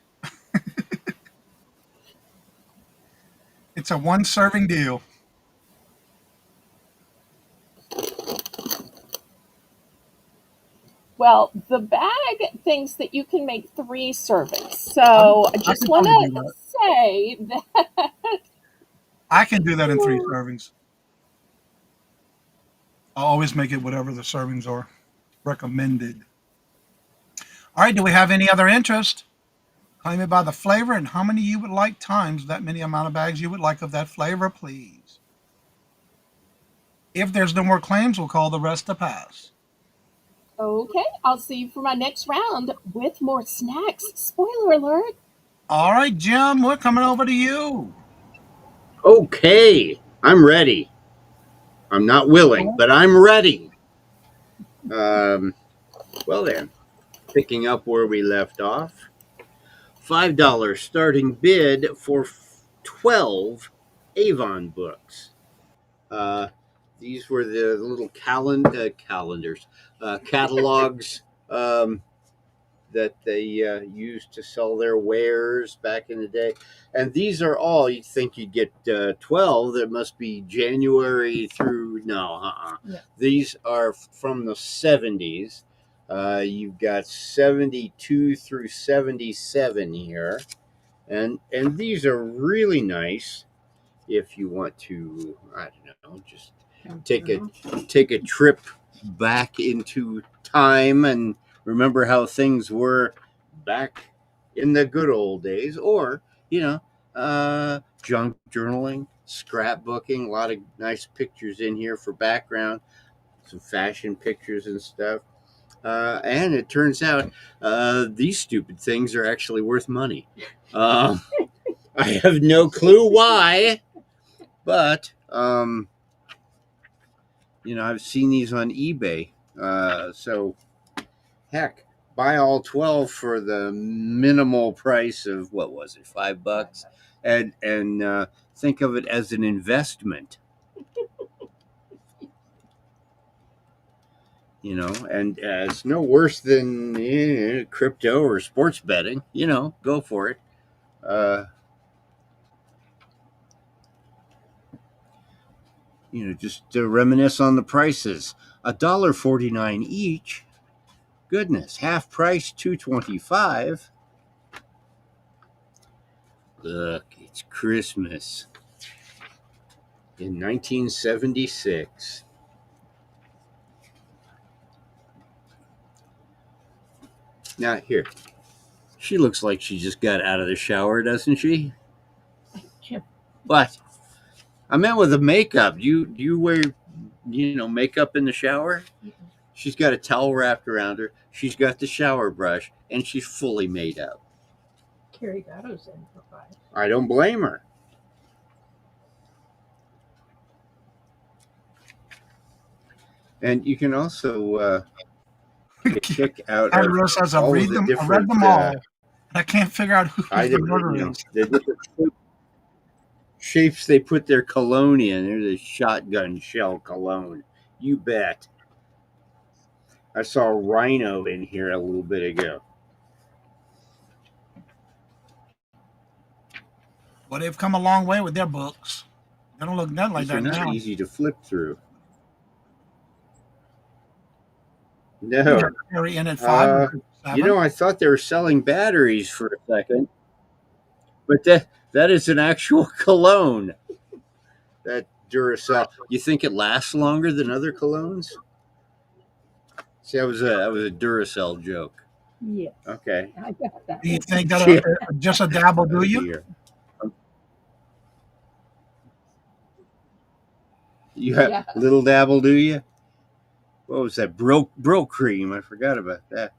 It's a one serving deal. Well, the bag thinks that you can make 3 servings. So I just can want probably do to that. say that I can do that in 3 servings. I'll always make it whatever the servings are recommended. All right, do we have any other interest? Claim it by the flavor and how many you would like times that many amount of bags you would like of that flavor, please. If there's no more claims, we'll call the rest a pass. okay, I'll see you for my next round with more snacks. Spoiler alert. All right, Jim, we're coming over to you. Okay, I'm ready. I'm not willing, but I'm ready. Well then, picking up where we left off. $5 starting bid for 12 Avon books. These were the little calendars, catalogs that they used to sell their wares back in the day. And these are all, you'd think you'd get 12. That must be January through, no, Yeah. These are from the 70s. You've got 72 through 77 here. And these are really nice if you want to, I don't know, just take a trip back into time and remember how things were back in the good old days, or junk journaling, scrapbooking. A lot of nice pictures in here for background, some fashion pictures and stuff. And it turns out these stupid things are actually worth money. I have no clue why, but I've seen these on eBay. So heck, buy all 12 for the minimal price of, what was it, $5, and think of it as an investment. And it's no worse than crypto or sports betting. Go for it. Just to reminisce on the prices. $1.49 each. Goodness, half price $2.25. Look, it's Christmas in 1976. Now here, she looks like she just got out of the shower, doesn't she? But I meant with the makeup. Do you wear makeup in the shower? She's got a towel wrapped around her. She's got the shower brush, and she's fully made up. Carrie Gatto's in for 5. I don't blame her. And you can also check out I read them all. I can't figure out who the murderer is. The different shapes they put their cologne in. There's a shotgun shell cologne. You bet. I saw a rhino in here a little bit ago. Well, they've come a long way with their books. They don't look nothing like These are that not now. easy to flip through. No. Carry in at 5. I thought they were selling batteries for a second, but that is an actual cologne. That Duracell. You think it lasts longer than other colognes? See, that was a Duracell joke. Yeah. Okay. I got that. Do you think that just a dab will do you? You have little dabble, do you? What was that? Bro cream. I forgot about that.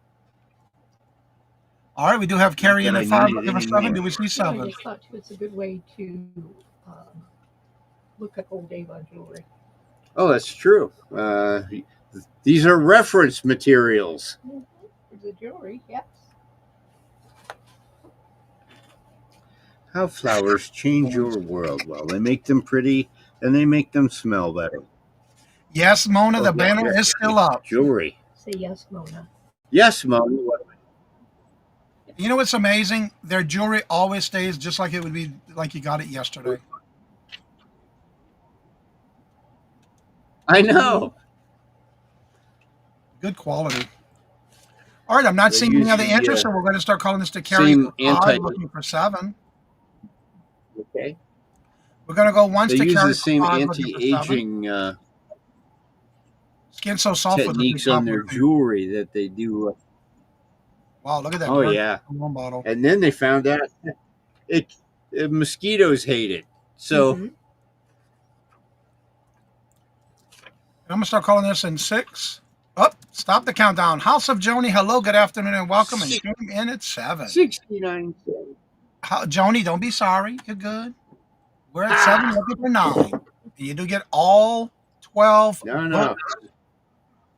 All right, we do have Carrie in that at I 5 needed looking for 7. anymore. Do we see No, I 7? just thought too, it's a good way to look up old Avon jewelry. Oh, that's true. These are reference materials. For the jewelry, yes. How flowers change your world. Well, they make them pretty and they make them smell better. Yes, Mona, the Oh, yeah, banner is still up. Jewelry. Say yes, Mona. Yes, Mom. You know what's amazing? Their jewelry always stays just like it would be like you got it yesterday. I know. Good quality. All right, I'm not They seeing any use other the, interest, so we're going to start calling this to Carrie same at 5 anti- looking for 7. Okay. We're going to go once They to use Carrie the same for 5 looking for 7. anti-aging Skin So Soft was a big techniques on their popular thing. jewelry that they do. Wow, look at that. Oh, burnt yeah. one bottle. And then they found out mosquitoes hate it. So And I'm going to start calling this in 6. Oh, stop the countdown. House of Joni, hello, good afternoon, and welcome. And came in at 7. 69 Joni, don't be sorry. You're good. We're at 7, looking for 9. You do get all 12. No. books.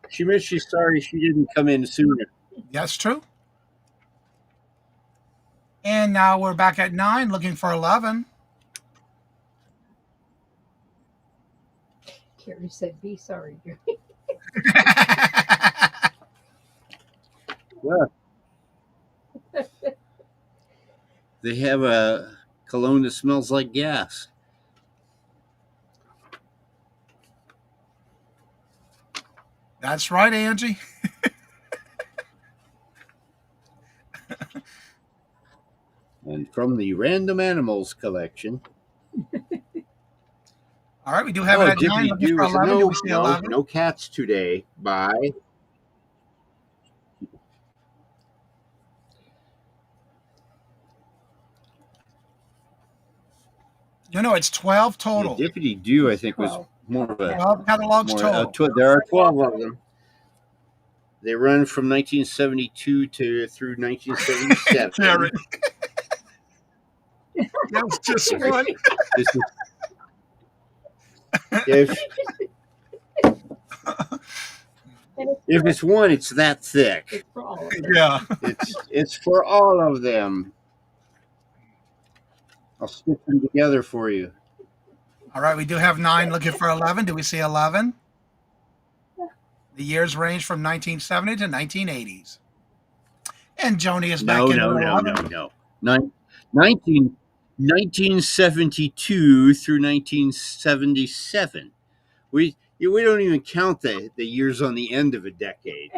She meant she's sorry she didn't come in sooner. That's true. And now we're back at 9, looking for 11. Carrie said, be sorry, Jerry. Well, they have a cologne that smells like gas. That's right, Angie. And from the Random Animals collection. All right, we do have it at 9, looking for 11. Do we see 11? No cats today. Bye. It's 12 total. The Dippity Doo, I think, was more of a 12 catalogs total. there are 12 of them. They run from 1972 through 1977. Carrie. That was just one. This is, if it's one, it's that thick. It's for all of them. Yeah. It's for all of them. I'll stick them together for you. All right, we do have 9, looking for 11. Do we see 11? The years range from 1970 to 1980s. And Joni is back in at 11. No. 1972 through 1977. We don't even count the years on the end of a decade.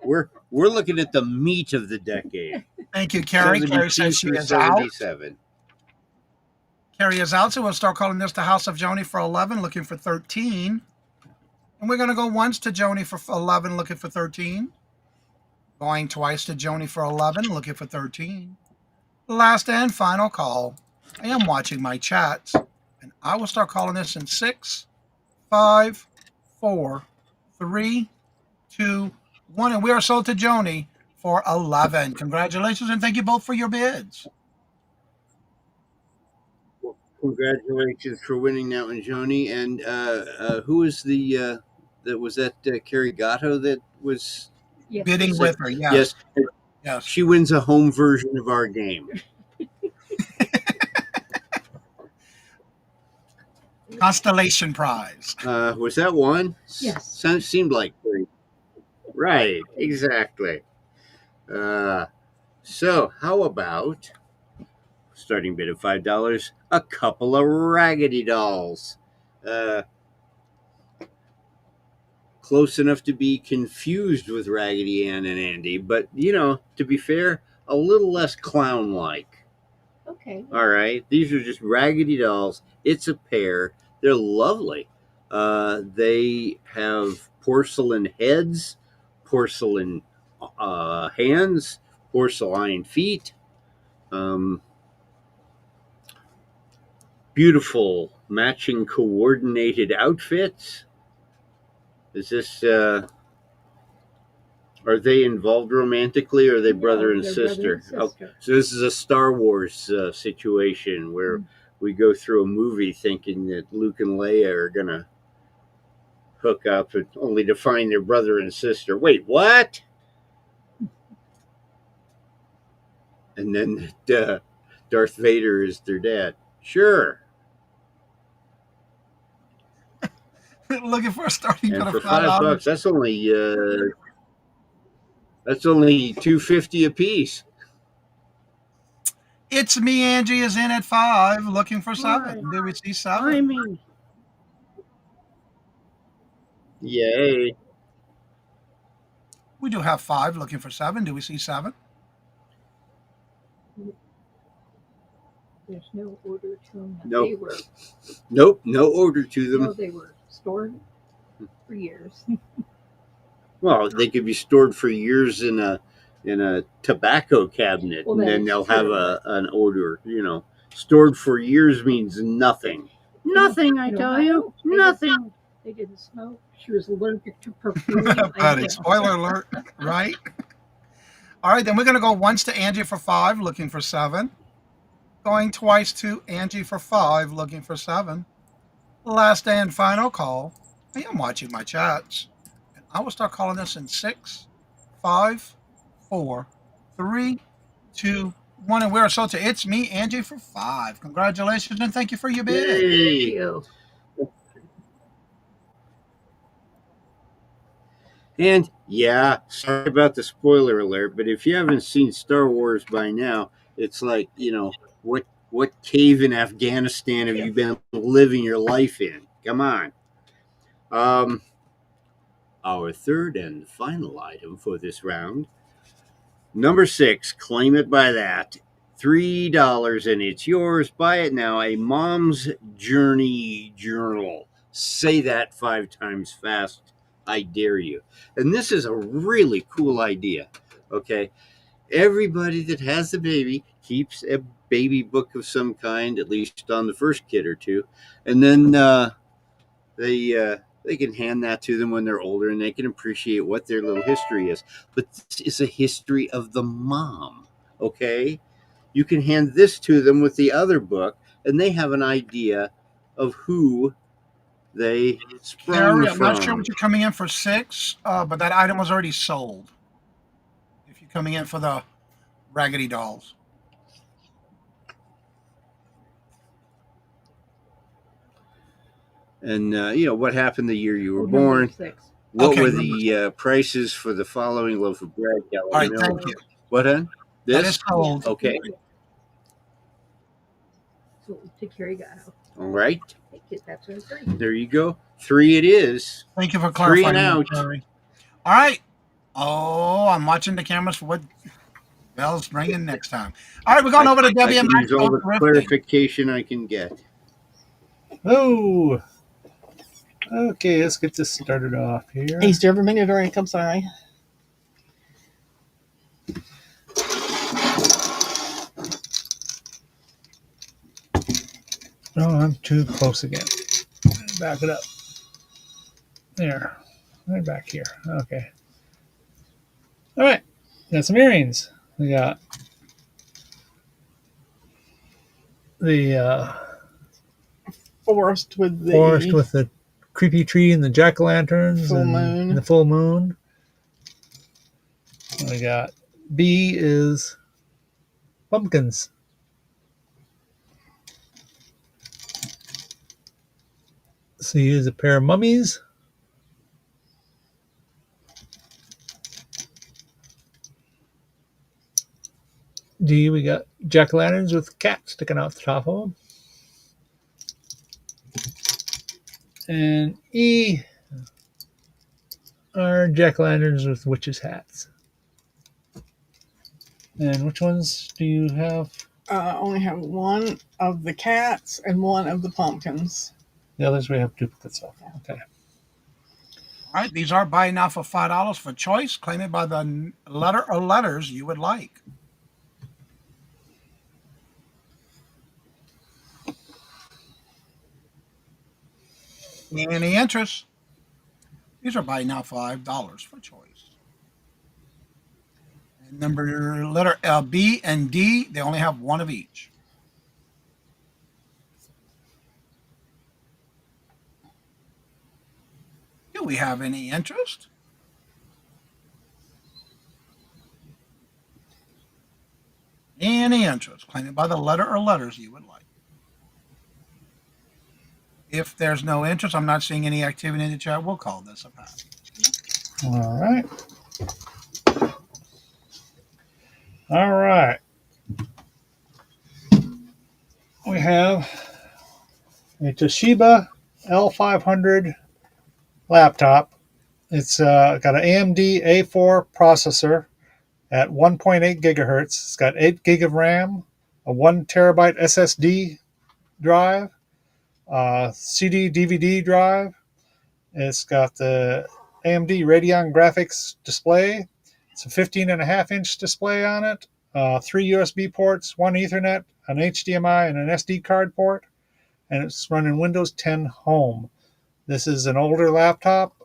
We're looking at the meat of the decade. Thank you, Carrie. Carrie says she is out. 77. Carrie is out, so we'll start calling this the House of Joni for 11, looking for 13. And we're going to go once to Joni for 11, looking for 13. Going twice to Joni for 11, looking for 13. Last and final call. I am watching my chats, and I will start calling this in 6, 5, 4, 3, 2, 1. And we are sold to Joni for 11. Congratulations, and thank you both for your bids. Congratulations for winning that one, Joni. And who was that Carrie Gatto that was bidding with her? Yes. Yes. She wins a home version of our game. Constellation prize. Was that one? Yes. Seemed like 3. Right, exactly. So how about starting bid of $5, a couple of Raggedy Dolls. Close enough to be confused with Raggedy Ann and Andy, but, to be fair, a little less clown-like. Okay. All right. These are just Raggedy Dolls. It's a pair. They're lovely. They have porcelain heads, porcelain hands, porcelain feet. Beautiful matching coordinated outfits. Is this Are they involved romantically, or are they brother No, and they're brother sister? and Oh, sister. so this is a Star Wars situation where Mm. we go through a movie thinking that Luke and Leia are gonna hook up, and only to find their brother and sister. Wait, what? And then Darth Vader is their dad. Sure. Looking for a starting And gun of for $5, $5. that's only $2.50 a piece. It's me, Angie is in at 5, looking for Hi. 7. Do we see Hi, 7? me. Yay! We do have 5, looking for 7. Do we see 7? There's no order to them. Nope. They were, Nope. No order to them. no, they were stored for years. Well, they could be stored for years in a tobacco cabinet, Well, and then that's they'll have true. an odor. Stored for years means nothing. Nothing, I In tell Ohio, you, they nothing. They didn't smoke. She was allergic to perfume. Buddy, spoiler alert, right? All right, then we're going to go once to Angie for 5, looking for 7. Going twice to Angie for 5, looking for 7. Last and final call. I am watching my chats. And I will start calling this in 6, 5, 4, 3, 2, 1. And we're sold to It's Me, Angie, for 5. Congratulations and thank you for your bid. Thank Yay! you. And yeah, sorry about the spoiler alert, but if you haven't seen Star Wars by now, it's like, what cave in Afghanistan have you been living your life in? Come on. Our third and final item for this round. Number 6, claim it by that. $3 and it's yours. Buy it now. A Mom's Journey Journal. Say that 5 times fast. I dare you. And this is a really cool idea. Okay. Everybody that has a baby keeps a baby book of some kind, at least on the first kid or two. And then they can hand that to them when they're older, and they can appreciate what their little history is. But this is a history of the mom. Okay. You can hand this to them with the other book, and they have an idea of who they sprung Gary, I'm not sure from. what you're coming in for 6, but that item was already sold. If you're coming in for the Raggedy Dolls. And what happened the year you were Number born. 6. What Okay, were number the prices for the following loaf of bread? All right, Gallon thank milk. you. What, hon? That This? is sold. Okay. So to carry got out. All right. Take it. That's our 3. There you go. 3 it is. Thank you for 3 clarifying and that, out. Gary. All right. Oh, I'm watching the cameras for what Bell's bringing next time. All right, we're going over to I WMX. can use all the Thrifting. clarification I can get. Oh, okay. Let's get this started off here. Easter every minute drink. I'm sorry. Oh, I'm too close again. Back it up. There. Right back here. Okay. All right. Got some earrings. We got the Forest with the creepy tree and the jack-o'-lanterns Full and moon. the full moon. We got B is pumpkins. C is a pair of mummies. D, we got jack-o'-lanterns with cats sticking out the top of them. And E are jack-o'-lanterns with witches' hats. And which ones do you have? I only have one of the cats and one of the pumpkins. The others we have duplicates of. Okay. All right, these are buying now for $5 for choice. Claim it by the letter or letters you would like. Any interest? These are buying now $5 for choice. Number letter B and D, they only have one of each. Do we have any interest? Any interest? Claim it by the letter or letters you would like. If there's no interest, I'm not seeing any activity in the chat. We'll call this a pass. All right. All right. We have a Toshiba L500 laptop. It's got an AMD A4 processor at 1.8 gigahertz. It's got 8 gig of RAM, a 1 terabyte SSD drive, CD DVD drive. It's got the AMD Radeon graphics display. It's a 15.5-inch display on it. 3 USB ports, 1 Ethernet, an HDMI, and an SD card port. And it's running Windows 10 Home. This is an older laptop.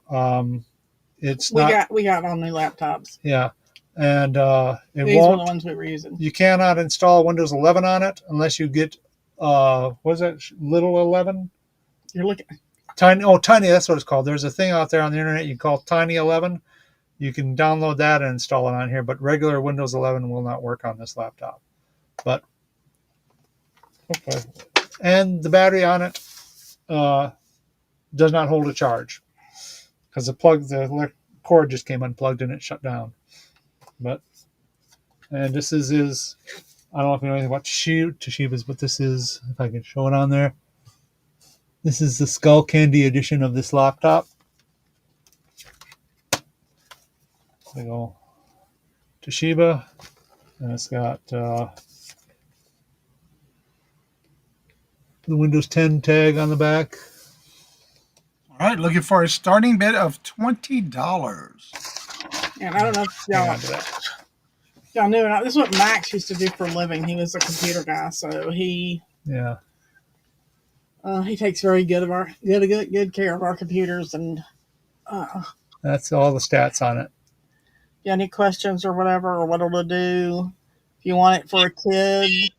It's We not. got all new laptops. Yeah, and it These won't. were the ones we were using. You cannot install Windows 11 on it unless you get what is that? Little 11? You're looking. Tiny. Oh, Tiny. That's what it's called. There's a thing out there on the internet you call Tiny 11. You can download that and install it on here, but regular Windows 11 will not work on this laptop. But okay. And the battery on it does not hold a charge because the cord just came unplugged and it shut down. And this is I don't know if you know anything about Toshiba's, but this is, if I can show it on there, this is the Skull Candy edition of this laptop. They go Toshiba, and it's got the Windows 10 tag on the back. All right, looking for a starting bid of $20. And I don't know if y'all knew it. This is what Maxx used to do for a living. He was a computer guy, so he takes very good care of our computers. And that's all the stats on it. if you have any questions or whatever, or what it'll do, if you want it for a kid,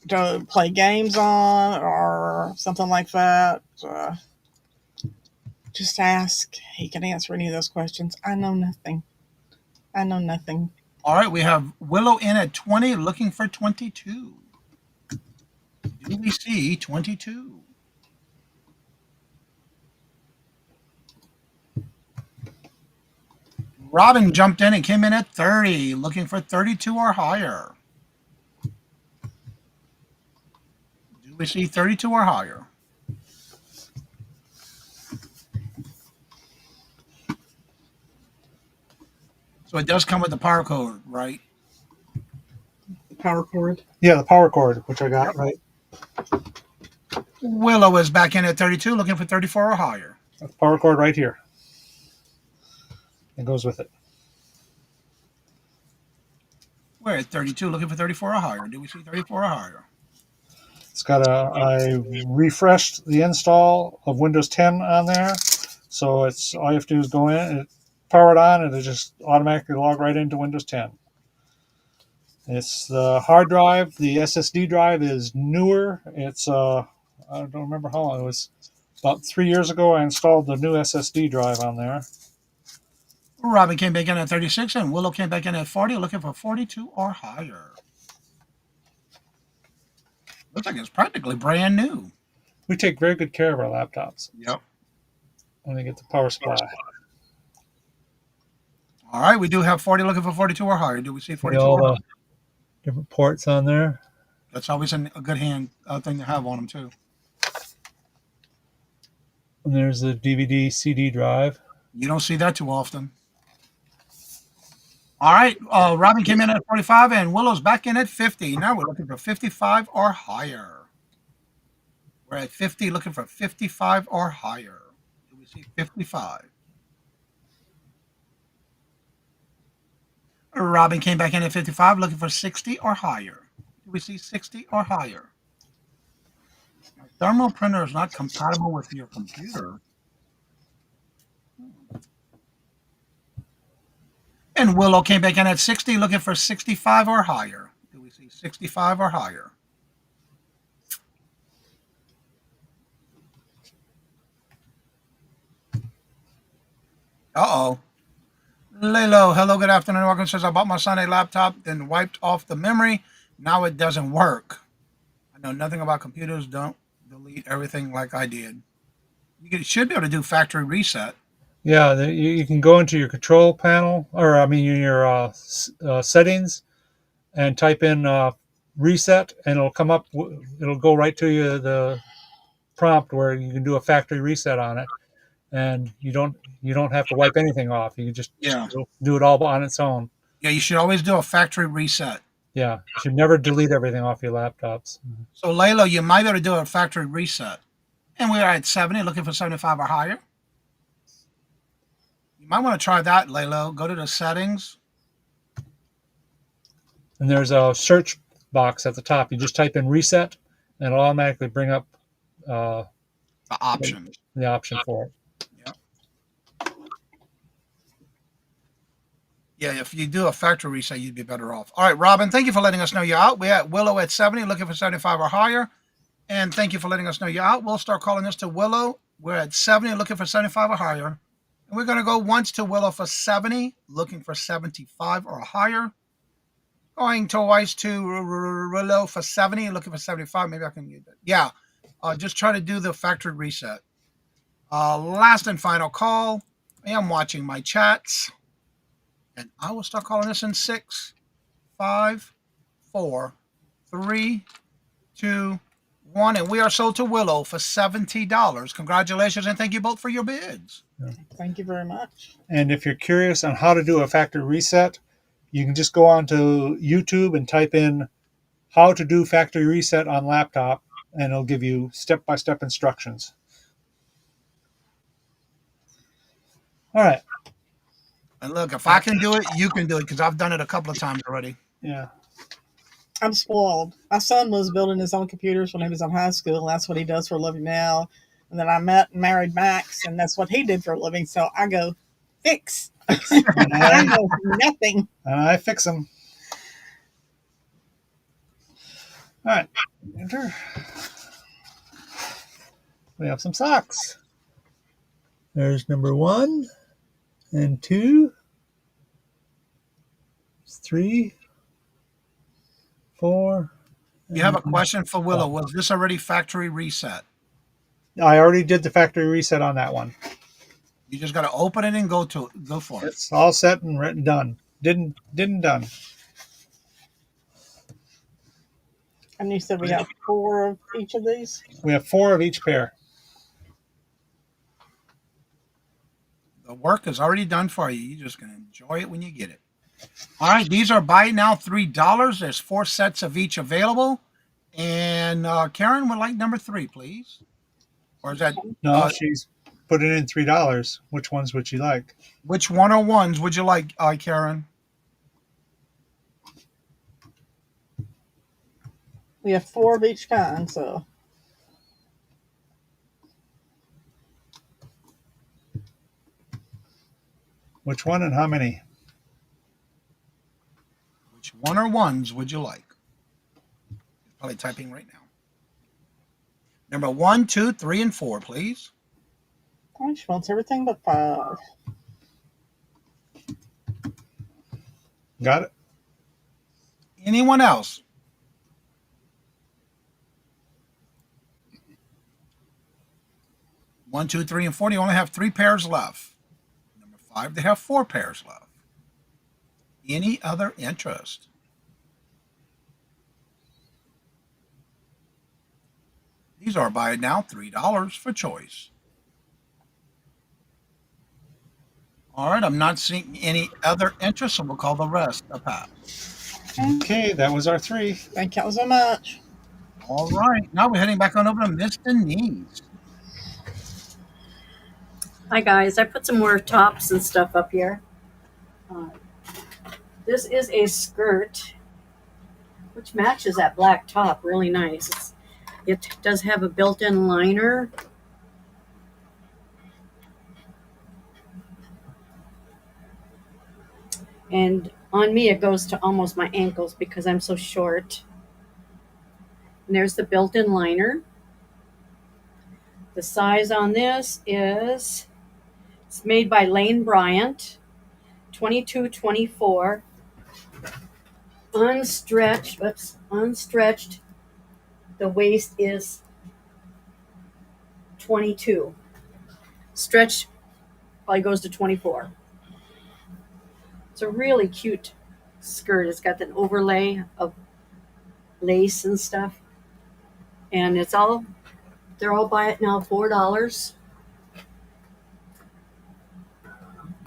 to play games on or something like that, just ask. He can answer any of those questions. I know nothing. All right, we have Willow in at 20, looking for 22. Do we see 22? Robin jumped in and came in at 30, looking for 32 or higher. Do we see 32 or higher? So it does come with the power cord, right? Power cord? Yeah, the power cord, which I got, right? Willow is back in at 32, looking for 34 or higher. That's the power cord right here. It goes with it. We're at 32, looking for 34 or higher. Do we see 34 or higher? It's got I refreshed the install of Windows 10 on there. So it's all you have to do is go in, power it on, and it just automatically log right into Windows 10. It's the hard drive. The SSD drive is newer. It's I don't remember how long it was. About 3 years ago, I installed the new SSD drive on there. Robin came back in at 36, and Willow came back in at 40, looking for 42 or higher. Looks like it's practically brand new. We take very good care of our laptops. Yep. When they get the power supply. All right, we do have 40, looking for 42 or higher. Do we see 42 All or higher? the different ports on there. That's always a good thing to have on them, too. And there's the DVD CD drive. You don't see that too often. All right, Robin came in at 45, and Willow's back in at 50. Now we're looking for 55 or higher. We're at 50, looking for 55 or higher. Do we see 55? Robin came back in at 55, looking for 60 or higher. Do we see 60 or higher? My thermal printer is not compatible with your computer. And Willow came back in at 60, looking for 65 or higher. Do we see 65 or higher? Uh-oh. Lalo, hello, good afternoon. Welcome. Says, I bought my son a laptop, then wiped off the memory. Now it doesn't work. I know nothing about computers. Don't delete everything like I did. Should be able to do factory reset. Yeah, you can go into your control panel, or I mean your settings, and type in reset, and it'll come up. It'll go right to you the prompt where you can do a factory reset on it, and you don't have to wipe anything off. You can just do it all on its own. Yeah, you should always do a factory reset. Yeah, you should never delete everything off your laptops. So Layla, you might be able to do a factory reset. And we're at 70, looking for 75 or higher. You might want to try that, Layla. Go to the settings. And there's a search box at the top. You just type in reset, and it'll automatically bring up the option. The option for it. Yeah, if you do a factory reset, you'd be better off. All right, Robin, thank you for letting us know you're out. We're at Willow at 70, looking for 75 or higher. And thank you for letting us know you're out. We'll start calling this to Willow. We're at 70, looking for 75 or higher. And we're going to go once to Willow for 70, looking for 75 or higher. Going twice to Willow for 70, looking for 75. Maybe I can get that. Yeah, just try to do the factory reset. Last and final call. I am watching my chats. And I will start calling this in 6, 5, 4, 3, 2, 1. And we are sold to Willow for $70. Congratulations, and thank you both for your bids. Thank you very much. And if you're curious on how to do a factory reset, you can just go on to YouTube and type in how to do factory reset on laptop, and it'll give you step-by-step instructions. All right. And look, if I can do it, you can do it, because I've done it a couple of times already. Yeah. I'm spoiled. My son was building his own computers when he was in high school. That's what he does for a living now. And then I met and married Maxx, and that's what he did for a living. So I go, fix. I know nothing. I fix them. All right. Enter. We have some socks. There's number 1 and 2, 3, 4. You have a question for Willow. Was this already factory reset? I already did the factory reset on that one. You just got to open it and go for it. It's all set and written, done. Didn't done. And you said we have 4 of each of these? We have 4 of each pair. The work is already done for you. You're just going to enjoy it when you get it. All right, these are buy now $3. There's 4 sets of each available. And Karen would like number 3, please. Or is that... No, she's put it in $3. Which ones would you like? Which one or ones would you like, Karen? We have 4 of each kind, so... Which one and how many? Which one or ones would you like? Probably typing right now. Number 1, 2, 3, and 4, please. Oh, she wants everything but 5. Got it. Anyone else? One, 2, 3, and 4. You only have 3 pairs left. Number 5, they have 4 pairs left. Any other interest? These are buy it now $3 for choice. All right, I'm not seeing any other interest, so we'll call the rest a pass. Okay, that was our 3. Thank you so much. All right, now we're heading back on over to Miss Denise. Hi guys, I put some more tops and stuff up here. This is a skirt, which matches that black top really nice. It does have a built-in liner. And on me, it goes to almost my ankles because I'm so short. And there's the built-in liner. The size on this is, it's made by Lane Bryant, 22-24. Unstretched, unstretched. The waist is 22. Stretched probably goes to 24. It's a really cute skirt. It's got an overlay of lace and stuff. And they're all by it now, $4.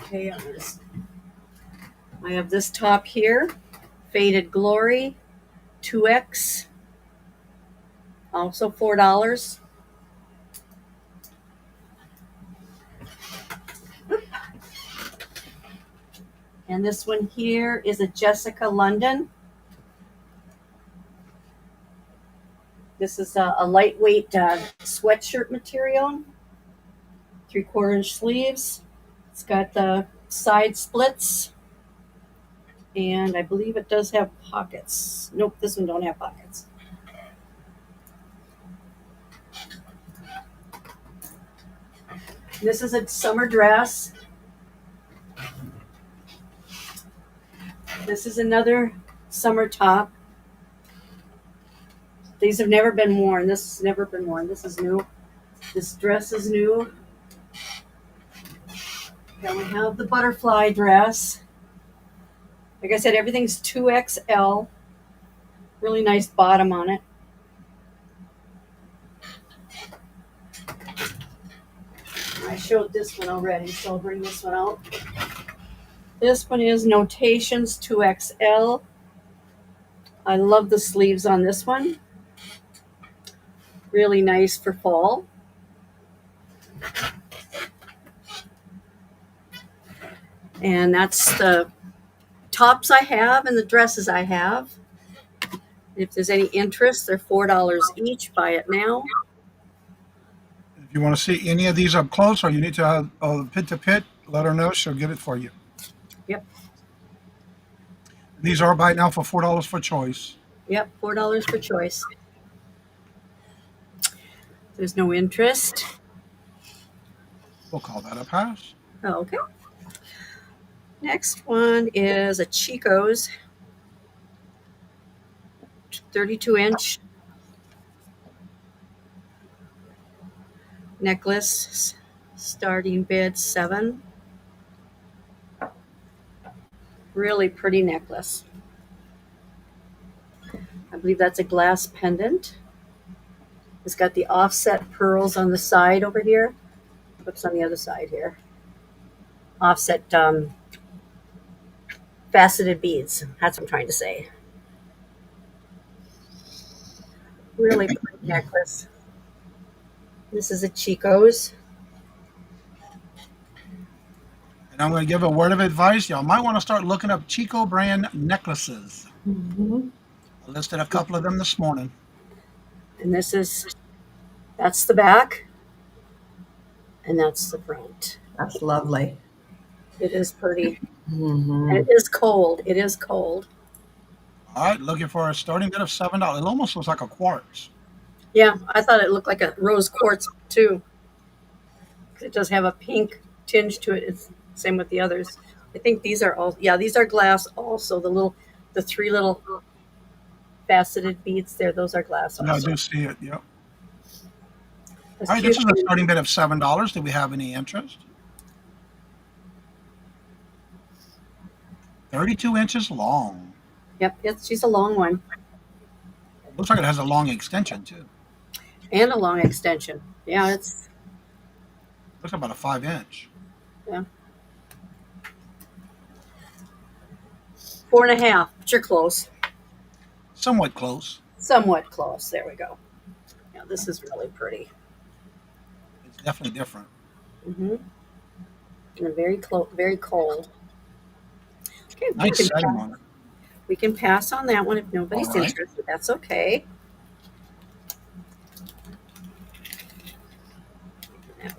Okay, I have this top here, Faded Glory, 2X, also $4. And this one here is a Jessica London. This is a lightweight sweatshirt material, 3/4 inch sleeves. It's got the side splits, and I believe it does have pockets. Nope, this one don't have pockets. This is a summer dress. This is another summer top. These have never been worn. This has never been worn. This is new. This dress is new. Then we have the butterfly dress. Like I said, everything's 2XL. Really nice bottom on it. I showed this one already, so I'll bring this one out. This one is Notations 2XL. I love the sleeves on this one. Really nice for fall. And that's the tops I have and the dresses I have. If there's any interest, they're $4 each. Buy it now. If you want to see any of these up close, or you need to have pit to pit, let her know. She'll get it for you. Yep. These are by now for $4 for choice. Yep, $4 for choice. There's no interest. We'll call that a pass. Okay. Next one is a Chico's 32-inch necklace, starting bid $7. Really pretty necklace. I believe that's a glass pendant. It's got the offset pearls on the side over here. What's on the other side here? Offset faceted beads. That's what I'm trying to say. Really pretty necklace. This is a Chico's. And I'm going to give a word of advice. Y'all might want to start looking up Chico brand necklaces. Mm-hmm. I listed a couple of them this morning. And that's the back. And that's the front. That's lovely. It is pretty. Mm-hmm. And it is cold. It is cold. All right, looking for a starting bid of $7. It almost looks like a quartz. Yeah, I thought it looked like a rose quartz too. It does have a pink tinge to it. It's same with the others. I think these are all, yeah, these are glass also. The three little faceted beads there, those are glass also. I do see it, yep. That's All right, this is cute. a starting bid of $7. Do we have any interest? 32 inches long. Yep, she's a long one. Looks like it has a long extension too. And a long extension. Yeah, it's Looks about a 5-inch. yeah. 4.5, but you're close. Somewhat close. Somewhat close. There we go. Yeah, this is really pretty. It's definitely different. Mm-hmm. And very cold. Okay, Nice setting on it. we can pass on that one if nobody's All right. interested. That's okay. That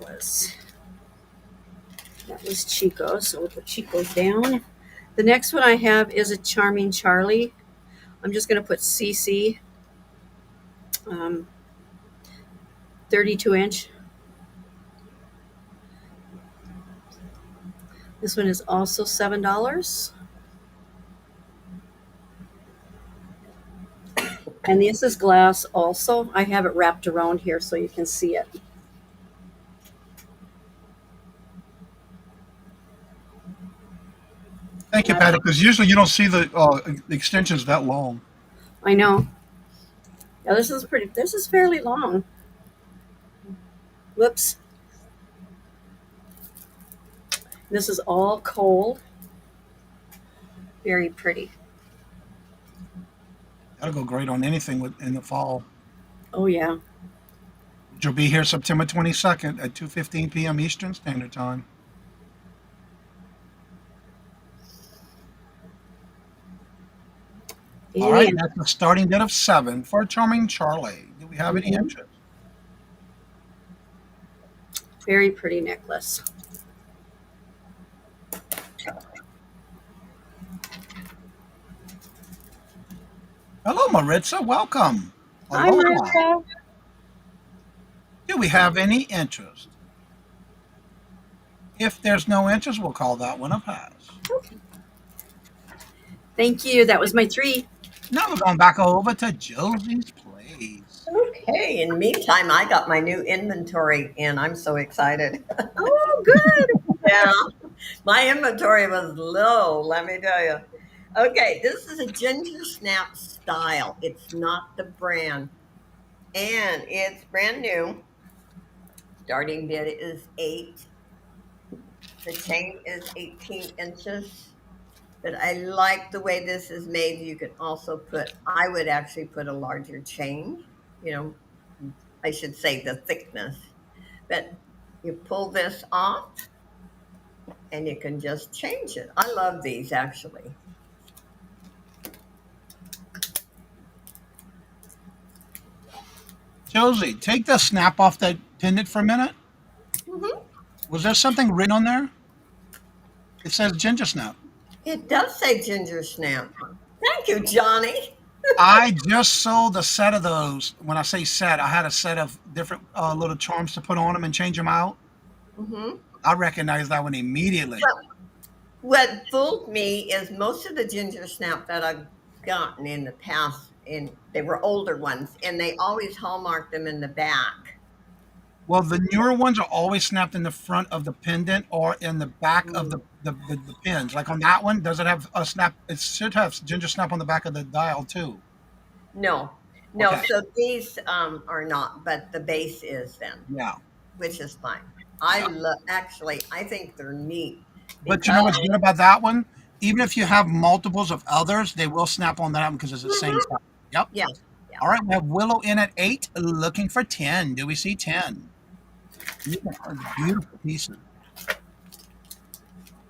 was Chico, so we'll put Chico's down. The next one I have is a Charming Charlie. I'm just going to put CC, 32 inch. This one is also $7. And this is glass also. I have it wrapped around here so you can see it. Thank you, Patty, because usually you don't see the extensions that long. I know. Yeah, this is fairly long. Whoops. This is all cold. Very pretty. That'll go great on anything in the fall. Oh yeah. Which will be here September 22nd at 2:15 p.m. Eastern Standard Time. All right, that's a starting bid of 7 for Charming Charlie. Do we have any interest? Very pretty necklace. Hello, Maritza. Welcome. Hi, Aloha. Maritza. Do we have any interest? If there's no interest, we'll call that one a pass. Thank you. That was my 3. Now we're going back over to Josie's place. Okay, in the meantime, I got my new inventory and I'm so excited. Oh, good. Yeah, my inventory was low, let me tell you. Okay, this is a Ginger Snap style. It's not the brand. And it's brand new. Starting bid is 8. The chain is 18 inches. But I like the way this is made. You could also I would actually put a larger chain, I should say the thickness. But you pull this off and you can just change it. I love these actually. Josie, take the snap off that pendant for a minute. Mm-hmm. Was there something written on there? It says Ginger Snap. It does say Ginger Snap. Thank you, Johnny. I just sold a set of those. When I say set, I had a set of different little charms to put on them and change them out. Mm-hmm. I recognized that one immediately. What fooled me is most of the Ginger Snap that I've gotten in the past, and they were older ones, and they always hallmarked them in the back. Well, the newer ones are always snapped in the front of the pendant or in the back of the pins. Like on that one, does it have a snap? It should have Ginger Snap on the back of the dial too. No. Okay. So these are not, but the base is then. Yeah. Which is fine. Actually, I think they're neat. But you know what's good about that one? Even if you have multiples of others, they will snap on that one because it's the same size. Yep. Yeah. All right, we have Willow in at 8, looking for 10. Do we see 10? Beautiful pieces.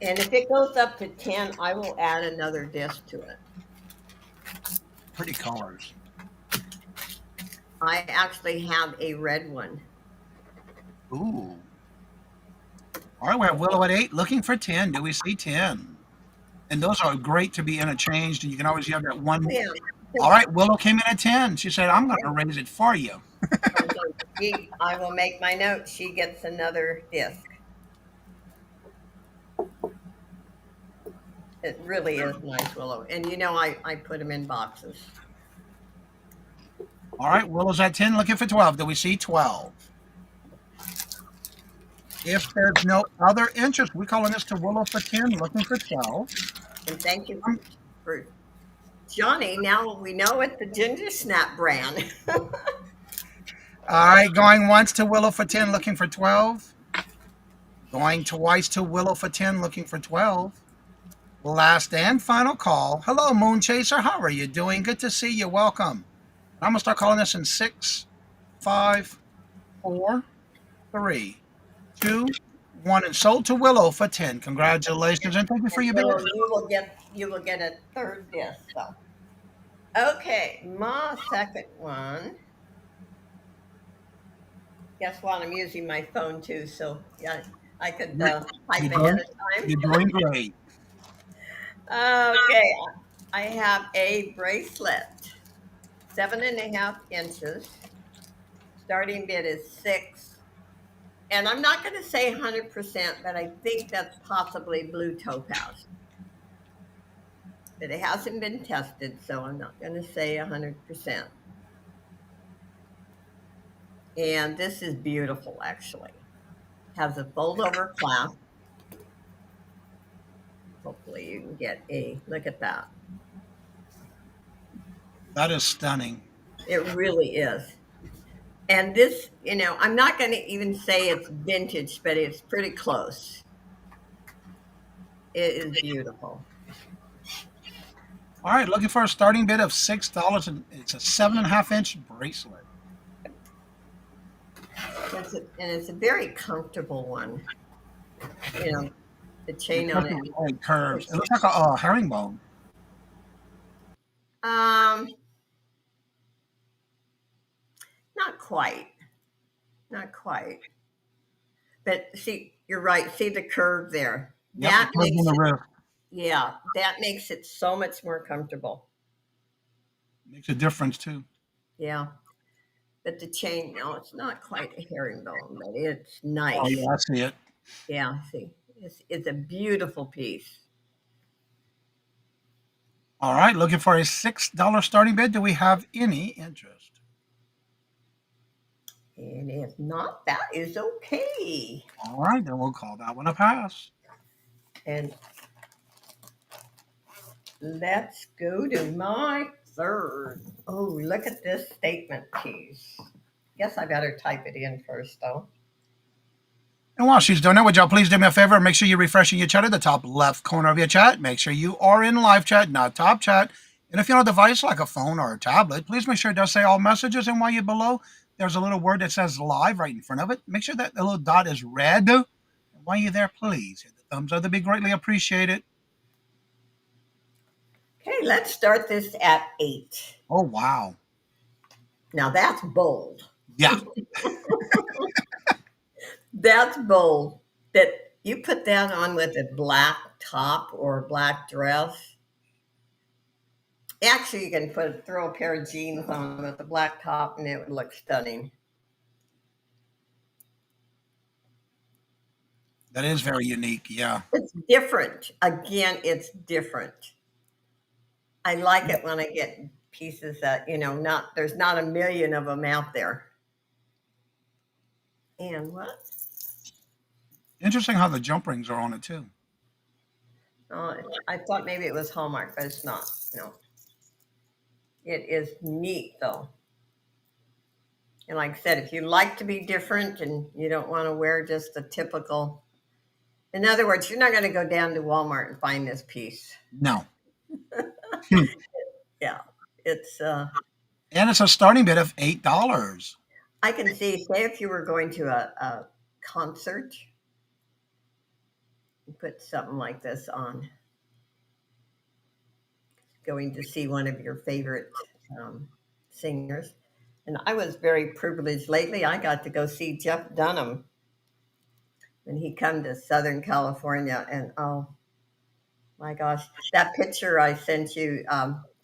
And if it goes up to 10, I will add another disc to it. Pretty colors. I actually have a red one. Ooh. All right, we have Willow at 8, looking for 10. Do we see 10? And those are great to be interchanged, and you can always have that one. Yeah. All right, Willow came in at 10. She said, I'm going to raise it for you. I will make my note. She gets another disc. It really is nice, Willow. And I put them in boxes. All right, Willow's at 10, looking for 12. Do we see 12? If there's no other interest, we're calling this to Willow for 10, looking for 12. And thank you for Johnny. Now we know it's the Ginger Snap brand. All right, going once to Willow for 10, looking for 12. Going twice to Willow for 10, looking for 12. Last and final call. Hello, Moon Chaser. How are you doing? Good to see you. Welcome. I'm going to start calling this in 6, 5, 4, 3, 2, 1, and sold to Willow for 10. Congratulations, and thank you for your bid. You will get a third disc, though. Okay, my second one. Guess what? I'm using my phone too, so yeah, I could type ahead of time. You're doing great. Okay, I have a bracelet, 7.5 inches. Starting bid is 6. And I'm not going to say 100%, but I think that's possibly blue topaz. But it hasn't been tested, so I'm not going to say 100%. And this is beautiful, actually. Has a fold-over clasp. Hopefully you can get a look at that. That is stunning. It really is. And this, I'm not going to even say it's vintage, but it's pretty close. It is beautiful. All right, looking for a starting bid of $6, and it's a 7.5-inch bracelet. It's a very comfortable one. The chain on it. It curves. It looks like a herringbone. Not quite. Not quite. But see, you're right. See the curve there. Yep, That it curves makes in the it, wrist. yeah, that makes it so much more comfortable. Makes a difference too. Yeah. But the chain, no, it's not quite a herringbone, but it's Oh nice. yeah, I see it. Yeah, see, it's a beautiful piece. All right, looking for a $6 starting bid. Do we have any interest? And if not, that is okay. All right, then we'll call that one a pass. And let's go to my third. Oh, look at this statement piece. Guess I better type it in first, though. And while she's doing it, would y'all please do me a favor and make sure you're refreshing your chat at the top left corner of your chat. Make sure you are in live chat, not top chat. And if you're on a device like a phone or a tablet, please make sure it does say all messages. And while you're below, there's a little word that says live right in front of it. Make sure that the little dot is red. And while you're there, please hit the thumbs up. That'd be greatly appreciated. Okay, let's start this at 8. Oh, wow. Now that's bold. Yeah. That's bold. That you put that on with a black top or a black dress. Actually, you can throw a pair of jeans on with a black top and it would look stunning. That is very unique, yeah. It's different. Again, it's different. I like it when I get pieces that, there's not a million of them out there. And what? Interesting how the jump rings are on it, too. Oh, I thought maybe it was Hallmark, but it's not. No. It is neat, though. And like I said, if you like to be different and you don't want to wear just the typical, in other words, you're not going to go down to Walmart and find this piece. No. Yeah, it's and it's a starting bid of $8. I can see, say if you were going to a concert, you put something like this on, going to see one of your favorite singers. And I was very privileged lately. I got to go see Jeff Dunham when he come to Southern California. And oh my gosh, that picture I sent you,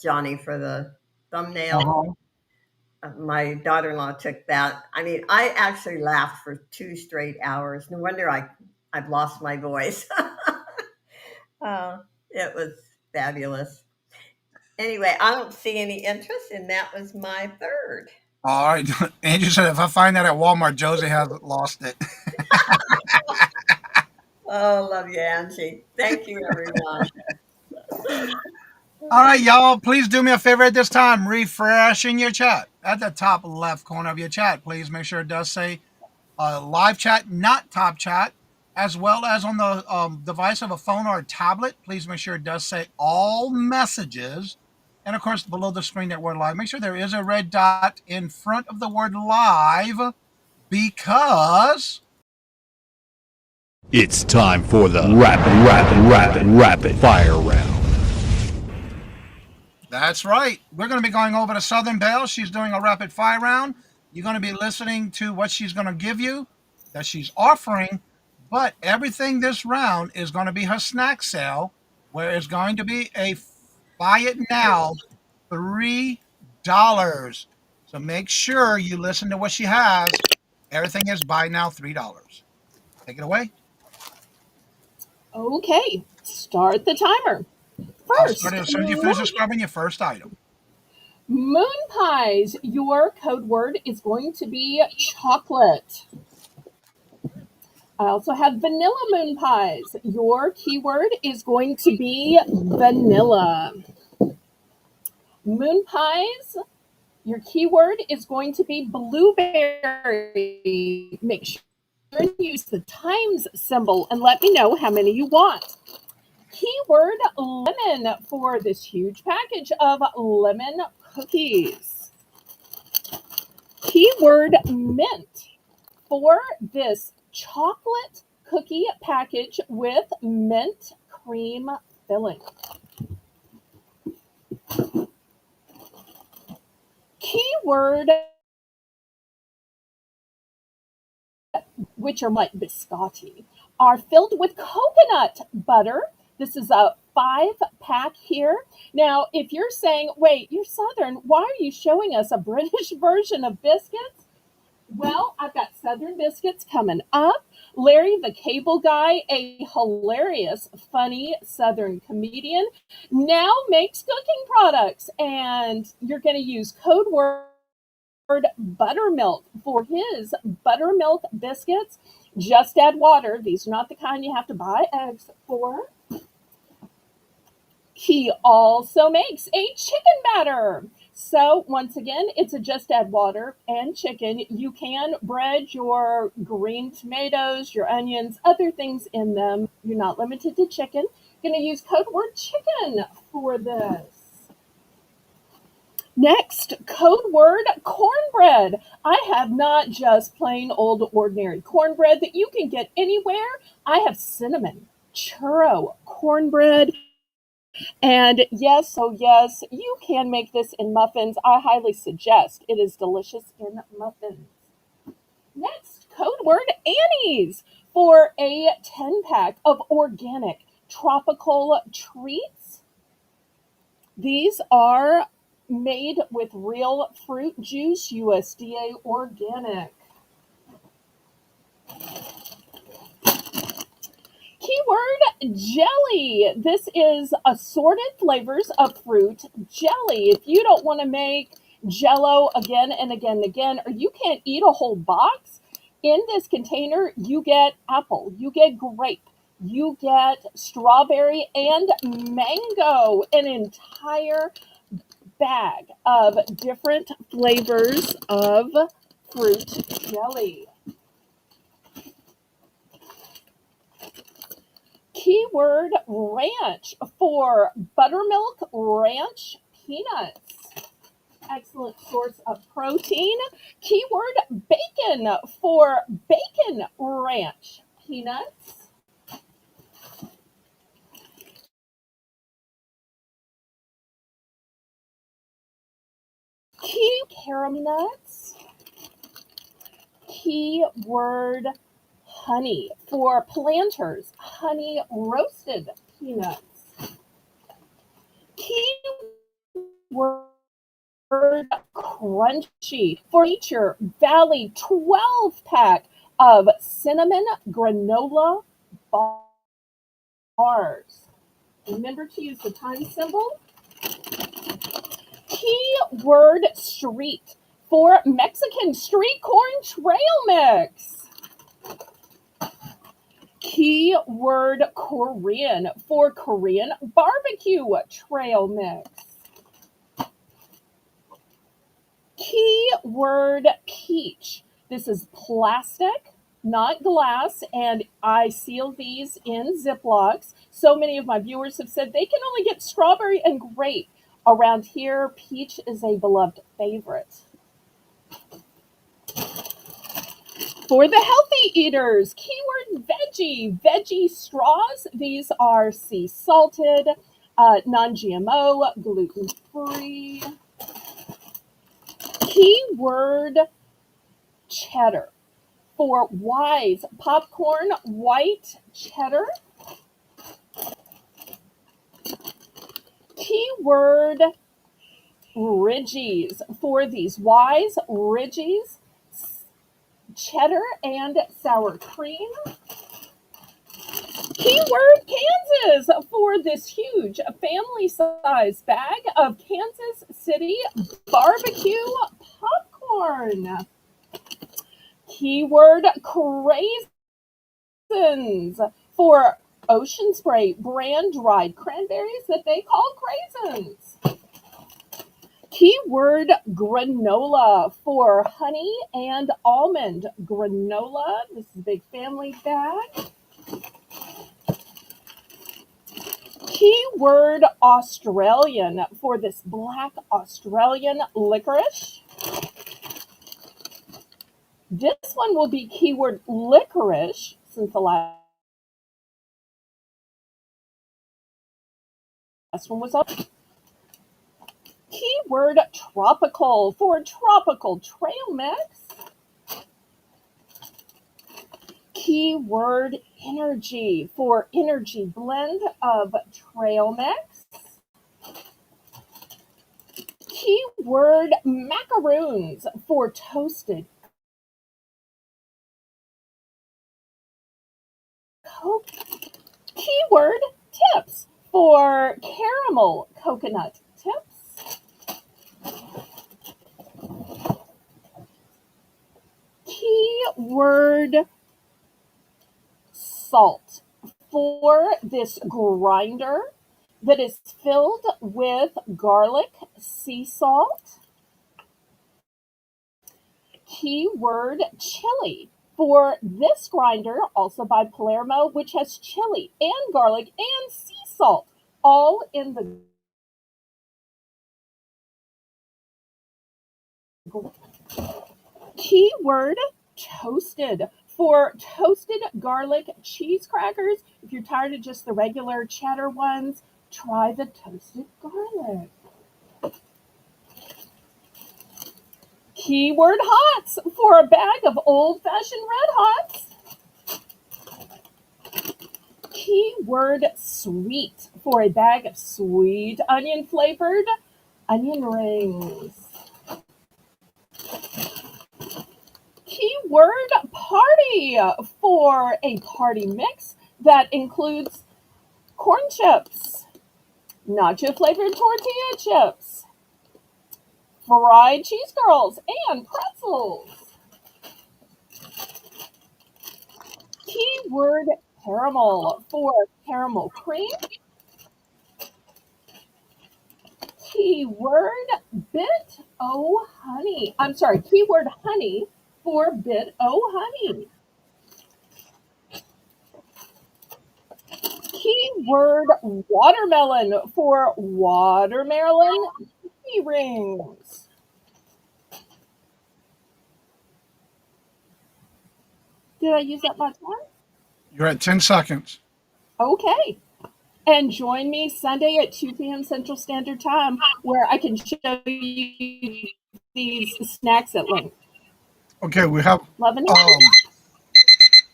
Johnny, for the thumbnail. My daughter-in-law took that. I mean, I actually laughed for 2 straight hours. No wonder I've lost my voice. It was fabulous. Anyway, I don't see any interest, and that was my third. All right. Andrew said if I find that at Walmart, Josie hasn't lost it. Oh, love you, Angie. Thank you, everyone. All right, y'all, please do me a favor at this time, refreshing your chat at the top left corner of your chat. Please make sure it does say live chat, not top chat, as well as on the device of a phone or a tablet. Please make sure it does say all messages. And of course, below the screen that word live, make sure there is a red dot in front of the word live because it's time for the rapid fire round. That's right. We're going to be going over to Southern Belle. She's doing a rapid fire round. You're going to be listening to what she's going to give you, that she's offering, but everything this round is going to be her snack sale. where it's going to be a buy it now $3. So make sure you listen to what she has. Everything is buy now $3. Take it away. Okay, start the timer. I'll start it First, as soon as you finish describing your first item. moon pies. Your code word is going to be chocolate. I also have vanilla moon pies. Your keyword is going to be vanilla. Moon pies, your keyword is going to be blueberry. Make sure and use the times symbol and let me know how many you want. Keyword lemon for this huge package of lemon cookies. Keyword mint for this chocolate cookie package with mint cream filling. Keyword, which are like biscotti, are filled with coconut butter. This is a 5-pack here. Now, if you're saying, wait, you're Southern, why are you showing us a British version of biscuits? Well, I've got Southern biscuits coming up. Larry the Cable Guy, a hilarious, funny Southern comedian, now makes cooking products. And you're going to use code word buttermilk for his buttermilk biscuits. Just add water. These are not the kind you have to buy eggs for. He also makes a chicken batter. So once again, it's a just add water and chicken. You can bread your green tomatoes, your onions, other things in them. You're not limited to chicken. Going to use code word chicken for this. Next, code word cornbread. I have not just plain old ordinary cornbread that you can get anywhere. I have cinnamon, churro, cornbread. And yes, oh yes, you can make this in muffins. I highly suggest. It is delicious in muffins. Next, code word Annie's for a 10-pack of organic tropical treats. These are made with real fruit juice, USDA organic. Keyword jelly. This is assorted flavors of fruit jelly. If you don't want to make Jello again and again and again, or you can't eat a whole box, in this container you get apple, you get grape, you get strawberry and mango, an entire bag of different flavors of fruit jelly. Keyword ranch for buttermilk ranch peanuts. Excellent source of protein. Keyword bacon for bacon ranch peanuts. Key caramel nuts. Keyword honey for planters, honey roasted peanuts. Keyword crunchy for Nature Valley 12-pack of cinnamon granola bars. Remember to use the time symbol. Keyword street for Mexican street corn trail mix. Keyword Korean for Korean barbecue trail mix. Keyword peach. This is plastic, not glass, and I seal these in Ziplocs. So many of my viewers have said they can only get strawberry and grape. Around here, peach is a beloved favorite. For the healthy eaters, keyword veggie. Veggie straws. These are sea salted, non-GMO, gluten-free. Keyword cheddar. For Wise popcorn white cheddar. Keyword Ridgies for these wise Ridgies, cheddar and sour cream. Keyword Kansas for this huge family-size bag of Kansas City barbecue popcorn. Keyword Craisins for Ocean Spray brand dried cranberries that they call craisins. Keyword granola for honey and almond granola. This is a big family bag. Keyword Australian for this black Australian licorice. This one will be keyword licorice since the last one was up. Keyword tropical for tropical trail mix. Keyword energy for energy blend of trail mix. Keyword macaroons for toasted coke. Keyword tips for caramel coconut tips. Keyword salt for this grinder that is filled with garlic sea salt. Keyword chili for this grinder, also by Palermo, which has chili and garlic and sea salt all in the keyword toasted for toasted garlic cheese crackers. If you're tired of just the regular cheddar ones, try the toasted garlic. Keyword hots for a bag of old-fashioned red hots. Keyword sweet for a bag of sweet onion flavored onion rings. Keyword party for a party mix that includes corn chips, nacho flavored tortilla chips, fried cheese curls, and pretzels. Keyword caramel for caramel cream. Keyword bit o honey. I'm sorry, keyword honey for bit o honey. Keyword watermelon for watermelon key rings. Did I use up my time? You're at 10 seconds. Okay. And join me Sunday at 2 p.m. Central Standard Time where I can show you these snacks at length. Okay, we have Love and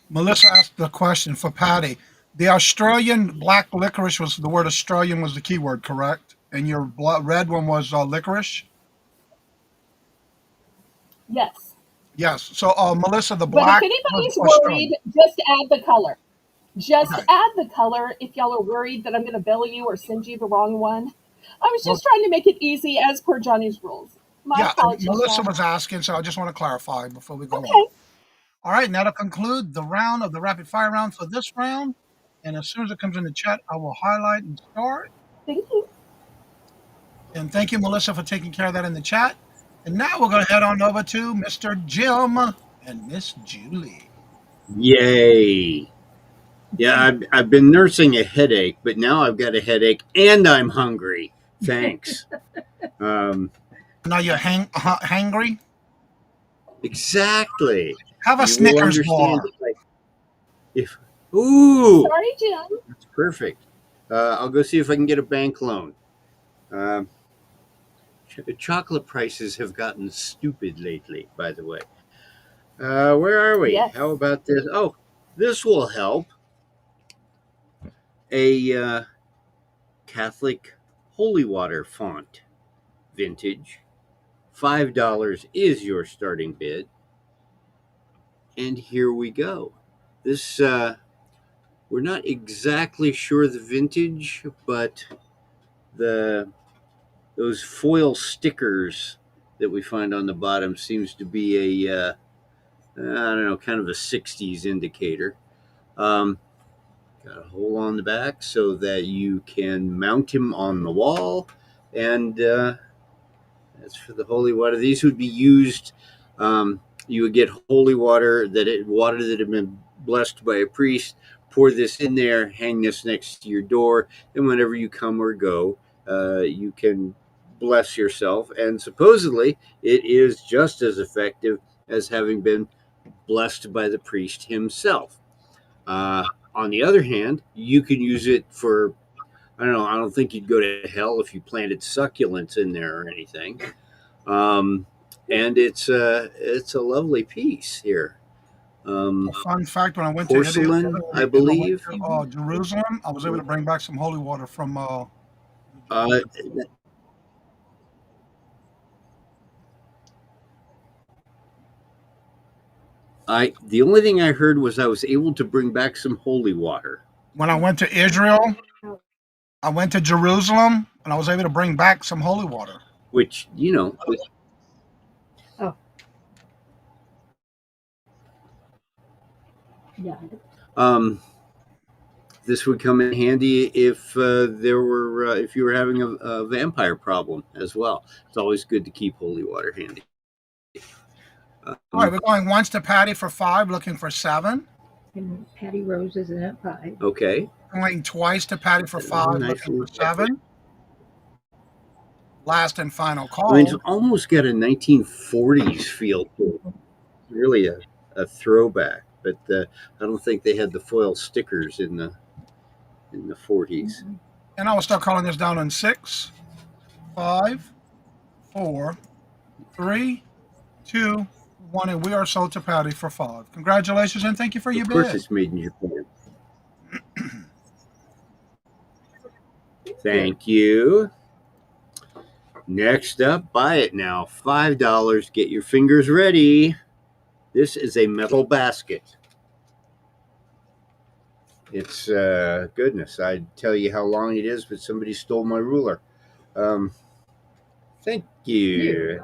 Melissa asked the question for Patty. The Australian black licorice was the word Australian was the keyword, correct? And your red one was licorice? yes. Yes. So, Melissa, the But if black was anybody's worried, Australian. just add the color. Just Okay. add the color if y'all are worried that I'm going to bill you or send you the wrong one. I was Well, just trying to make it easy as per Johnny's rules. My yeah, apologies, Melissa y'all. was asking, so I just want to clarify before we go on. Okay. All right, now to conclude the round of the rapid fire round for this round, and as soon as it comes in the chat, I will highlight and start. Thank you. And thank you, Melissa, for taking care of that in the chat. And now we're going to head on over to Mr. Jim and Miss Julie. Yay. Yeah, I've been nursing a headache, but now I've got a headache and I'm hungry. Thanks. Now you're hangry? Exactly. Have a You will Snickers understand bar. if ooh, Sorry, Jim. that's perfect. I'll go see if I can get a bank loan. Um, chocolate prices have gotten stupid lately, by the way. Where are we? Yes. How about this? Oh, this will help. A Catholic holy water font, vintage. $5 is your starting bid. And here we go. This, we're not exactly sure the vintage, but those foil stickers that we find on the bottom seems to be a, I don't know, kind of a 60s indicator. Got a hole on the back so that you can mount him on the wall. And that's for the holy water. These would be used, you would get holy water that had been blessed by a priest, pour this in there, hang this next to your door, and whenever you come or go, you can bless yourself. And supposedly it is just as effective as having been blessed by the priest himself. On the other hand, you can use it for, I don't know, I don't think you'd go to hell if you planted succulents in there or anything. And it's a lovely piece here. Fun fact: when I went porcelain, to Italy, I believe. and I went to, Jerusalem, I was able to bring back some holy water from. The only thing I heard was I was able to bring back some holy water. When I went to Israel, I went to Jerusalem, and I was able to bring back some holy water. Which, you know. Yeah. This would come in handy if if you were having a vampire problem as well. It's always good to keep holy water handy. All right, we're going once to Patty for 5, looking for 7. And Patty Rose is in at 5. Okay. Going twice to Patty for 5, looking for 7. Last and final call. I mean, it's almost got a 1940s feel to it. Really a throwback, but I don't think they had the foil stickers in the 40s. And I will start calling this down in 6, 5, 4, 3, 2, 1, and we are sold to Patty for 5. Congratulations and thank you for your bid. Of course, it's made in Japan. Thank you. Next up, buy it now. $5. Get your fingers ready. This is a metal basket. It's goodness. I'd tell you how long it is, but somebody stole my ruler. Thank you.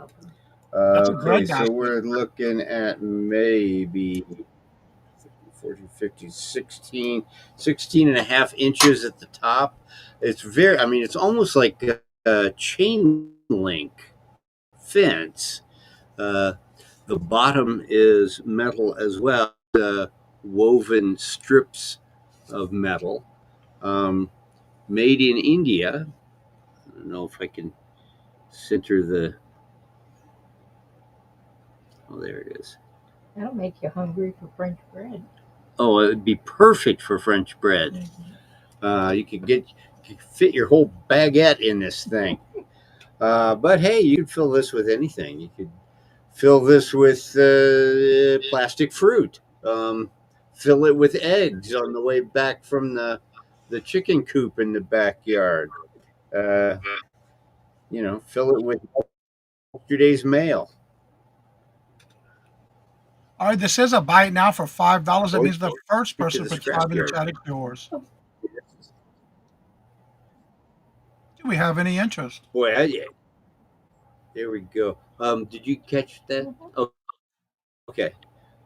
Okay, so we're looking at maybe 14, 15, 16 and a half inches at the top. It's very, I mean, it's almost like a chain link fence. The bottom is metal as well, woven strips of metal, made in India. I don't know if I can center the, oh, there it is. That'll make you hungry for French bread. Oh, it would be perfect for French bread. You could fit your whole baguette in this thing. But hey, you could fill this with anything. You could fill this with plastic fruit. Fill it with eggs on the way back from the chicken coop in the backyard. You know, fill it with yesterday's mail. All right, this is a buy it now for $5. That means the first person puts 5 in the chat is yours. Do we have any interest? Boy, yeah. There we go. Did you catch that? Oh, okay.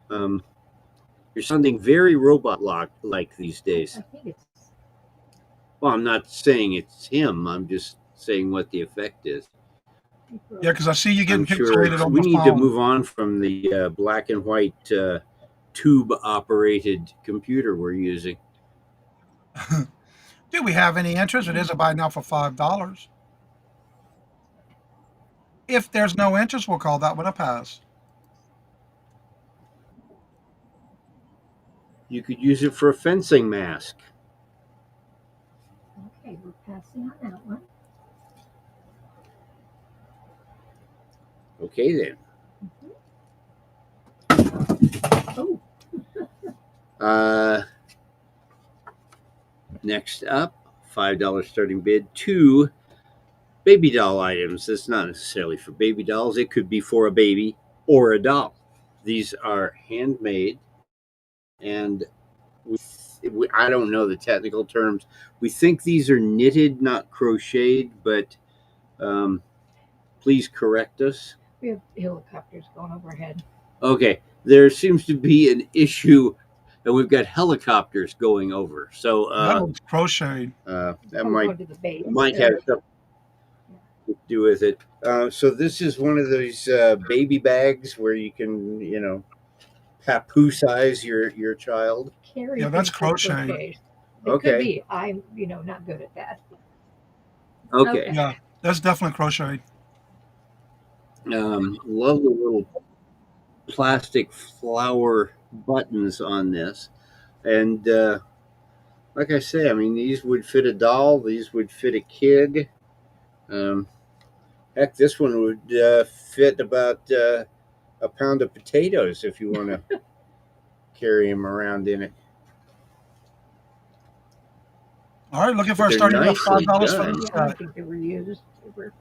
You're sounding very robot-like these days. I think it's. Well, I'm not saying it's him. I'm just saying what the effect is. Yeah, because I see you getting pixelated on we the need phone. to move on from the black and white tube-operated computer we're using. Do we have any interest? It is a buy now for $5. If there's no interest, we'll call that one a pass. You could use it for a fencing mask. Okay, we're passing on that one. Okay, then. Oh. Next up, $5 starting bid, 2 baby doll items. It's not necessarily for baby dolls. It could be for a baby or a doll. These are handmade, and I don't know the technical terms. We think these are knitted, not crocheted, but please correct us. We have helicopters going overhead. Okay, there seems to be an issue, and we've got helicopters going over. So That looks crocheted. that I'm might going to the base. might have something to do with it. So this is one of those baby bags where you can, papoose-size your child. Carrie Yeah, that's thinks it's crocheted. It Okay. could be. I'm, not good at that. Okay. Yeah, that's definitely crocheted. Love the little plastic flower buttons on this, and like I say, I mean, these would fit a doll. These would fit a kid. Heck, this one would fit about a pound of potatoes if you want to carry them around in it. All right, looking for a They're starting bid of nicely $5 for done. the I don't set. think they were used. They were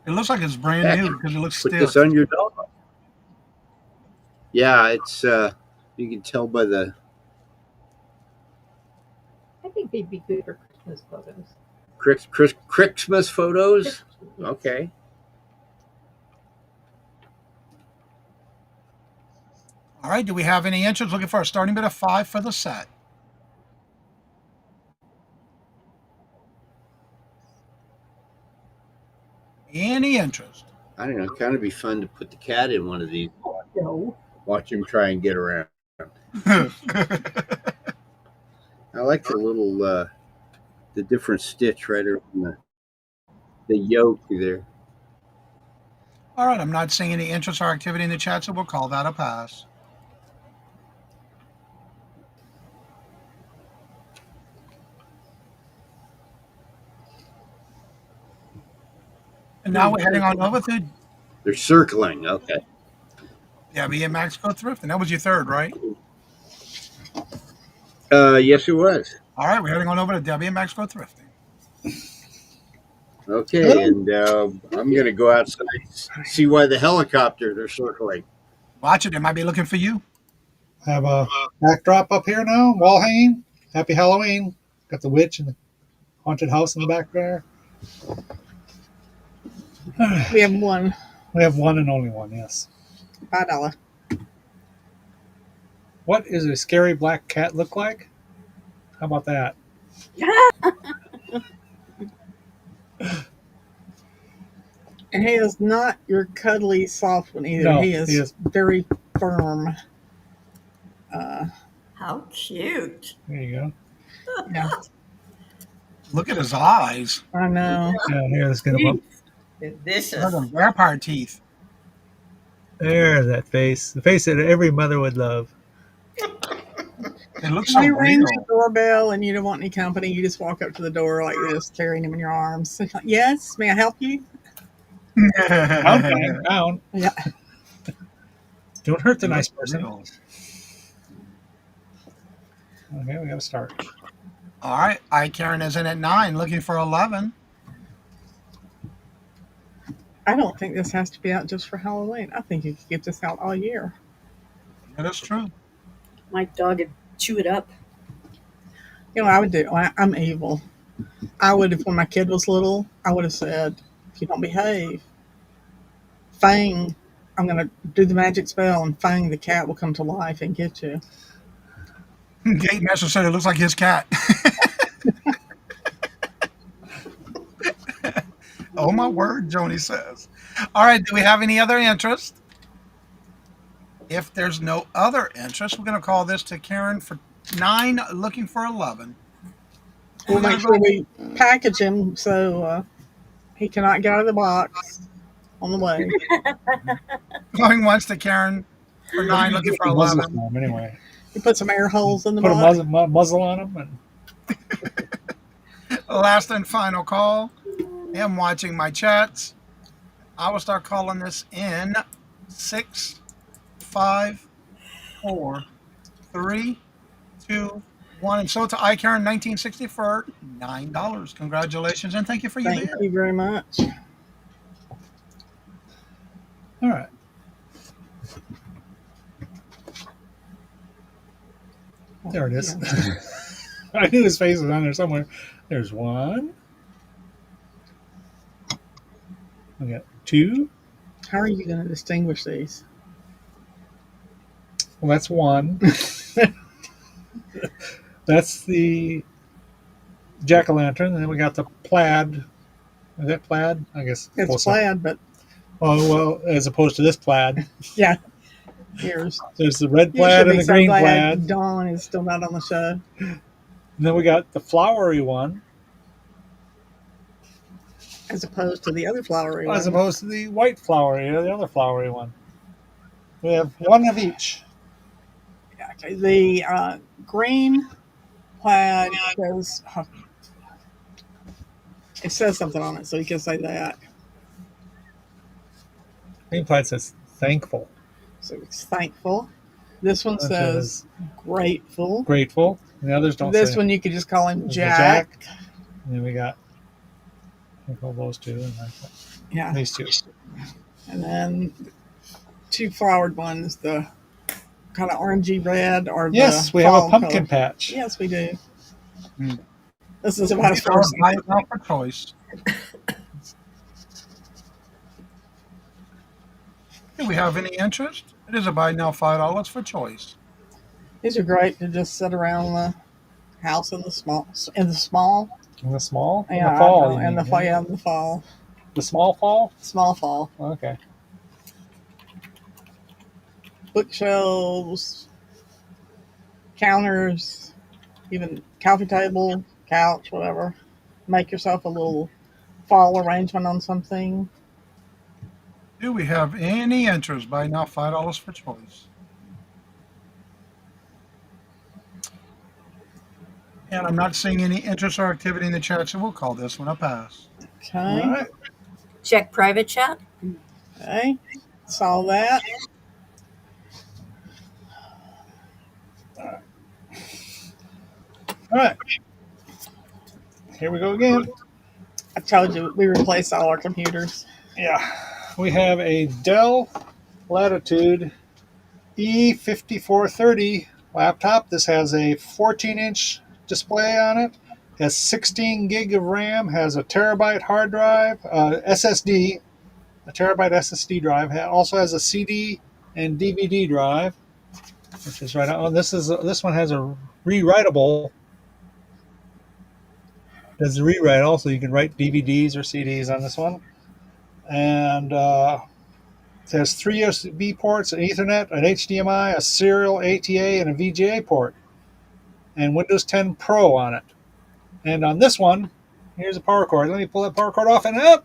It looks like it's brand Heck, new because it looks put stiff. this on your doll. Yeah, it's you can tell by the I think they'd be good for Christmas photos. Christmas photos. Okay. All right, do we have any interest looking for a starting bid of $5 for the set? Any interest? I don't know. Kind of be fun to put the cat in one of these. No. Watch him try and get around. I like the little the different stitch right around the yoke there. All right, I'm not seeing any interest or activity in the chat, so we'll call that a pass. And now we're heading on over to They're circling. Okay. Debbie and Maxx Go Thrifting. That was your third, right? Yes, it was. All right, we're heading on over to Debbie and Maxx Go Thrifting. Okay, and I'm going to go outside and see why the helicopters are circling. Watch it. They might be looking for you. I have a backdrop up here now, wall hanging. Happy Halloween. Got the witch and the haunted house in the back there. We have one. We have one and only one, yes. $5. What does a scary black cat look like? How about that? And he is not your cuddly soft one either. No, he is very firm. How cute. There you go. Yeah, Look at his eyes. I know. Yeah, here, let's get him up. Vicious. Look at the vampire teeth. There's that face. The face that every mother would love. It looks so When you ring real. the doorbell and you don't want any company, you just walk up to the door like this, carrying him in your arms. Like, yes, may I help you? Down. Yeah. Don't hurt the nice person. Real. Okay, we got to start. All right, Karen is in at 9, looking for 11. I don't think this has to be out just for Halloween. I think you could get this out all year. That is true. My dog would chew it up. You know, I would do. I'm evil. I would, if when my kid was little, I would have said, if you don't behave, Fang, I'm going to do the magic spell, and Fang the cat will come to life and get you. Gate Master said it looks like his cat. Oh my word, Joni says. All right, do we have any other interest? If there's no other interest, we're going to call this to Karen for 9, looking for 11. We'll make sure we package him so he cannot get out of the box on the way. Going once to Karen for 9, looking for 11. Anyway, You put some air holes in the put box. a muzzle on him. And Last and final call. I'm watching my chats. I will start calling this in 6, 5, 4, 3, 2, One and sold to iCaren 1960 for $9. Congratulations and thank you for your Thank bid. you very much. All right. There it is. I knew his face was on there somewhere. There's one. We got two. How are you going to distinguish these? Well, that's one. That's the jack-o'-lantern. And then we got the plaid. Is that plaid? I guess It's plaid, but well, as opposed to this plaid. yeah. Here's. There's the red You plaid should and be the so green glad plaid. Dawn is still not on the show. And then we got the flowery one. As opposed to the other flowery one. As opposed to the white flowery, or the other flowery one. We have one of each. Okay, the green plaid says, it says something on it, so you can say that. Green plaid says thankful. So it's thankful. This one says grateful. Grateful. And the others don't This say. one you could just call him Jack. And then we got, I think all those two. And Yeah. these two. And then two flowered ones, the kind of orangey red or Yes, the we have a fall pumpkin color. patch. Yes, we do. Hmm. This is about as far as Buy it now for choice. Do we have any interest? It is a buy now $5 for choice. these are great to just sit around the house in the small. In the small? In Yeah, the fall? I you know, mean, in the fall. Yeah, in the fall. The small fall? Small fall. Okay. Bookshelves, counters, even coffee table, couch, whatever. Make yourself a little fall arrangement on something. Do we have any interest? Buy now $5 for choice. And I'm not seeing any interest or activity in the chat, so we'll call this one a pass. Okay. All right. Check private chat. Okay. Saw that. All right. Here we go again. I told you we replaced all our computers. Yeah. We have a Dell Latitude E5430 laptop. This has a 14-inch display on it. Has 16 gig of RAM. Has a terabyte hard drive, SSD, a terabyte SSD drive. Also has a CD and DVD drive, which is right on. This one has a rewritable. Does the rewrite also? You can write DVDs or CDs on this one, and it has 3 USB ports, an Ethernet, an HDMI, a serial ATA, and a VGA port, and Windows 10 Pro on it. And on this one, here's a power cord. Let me pull that power cord off and up.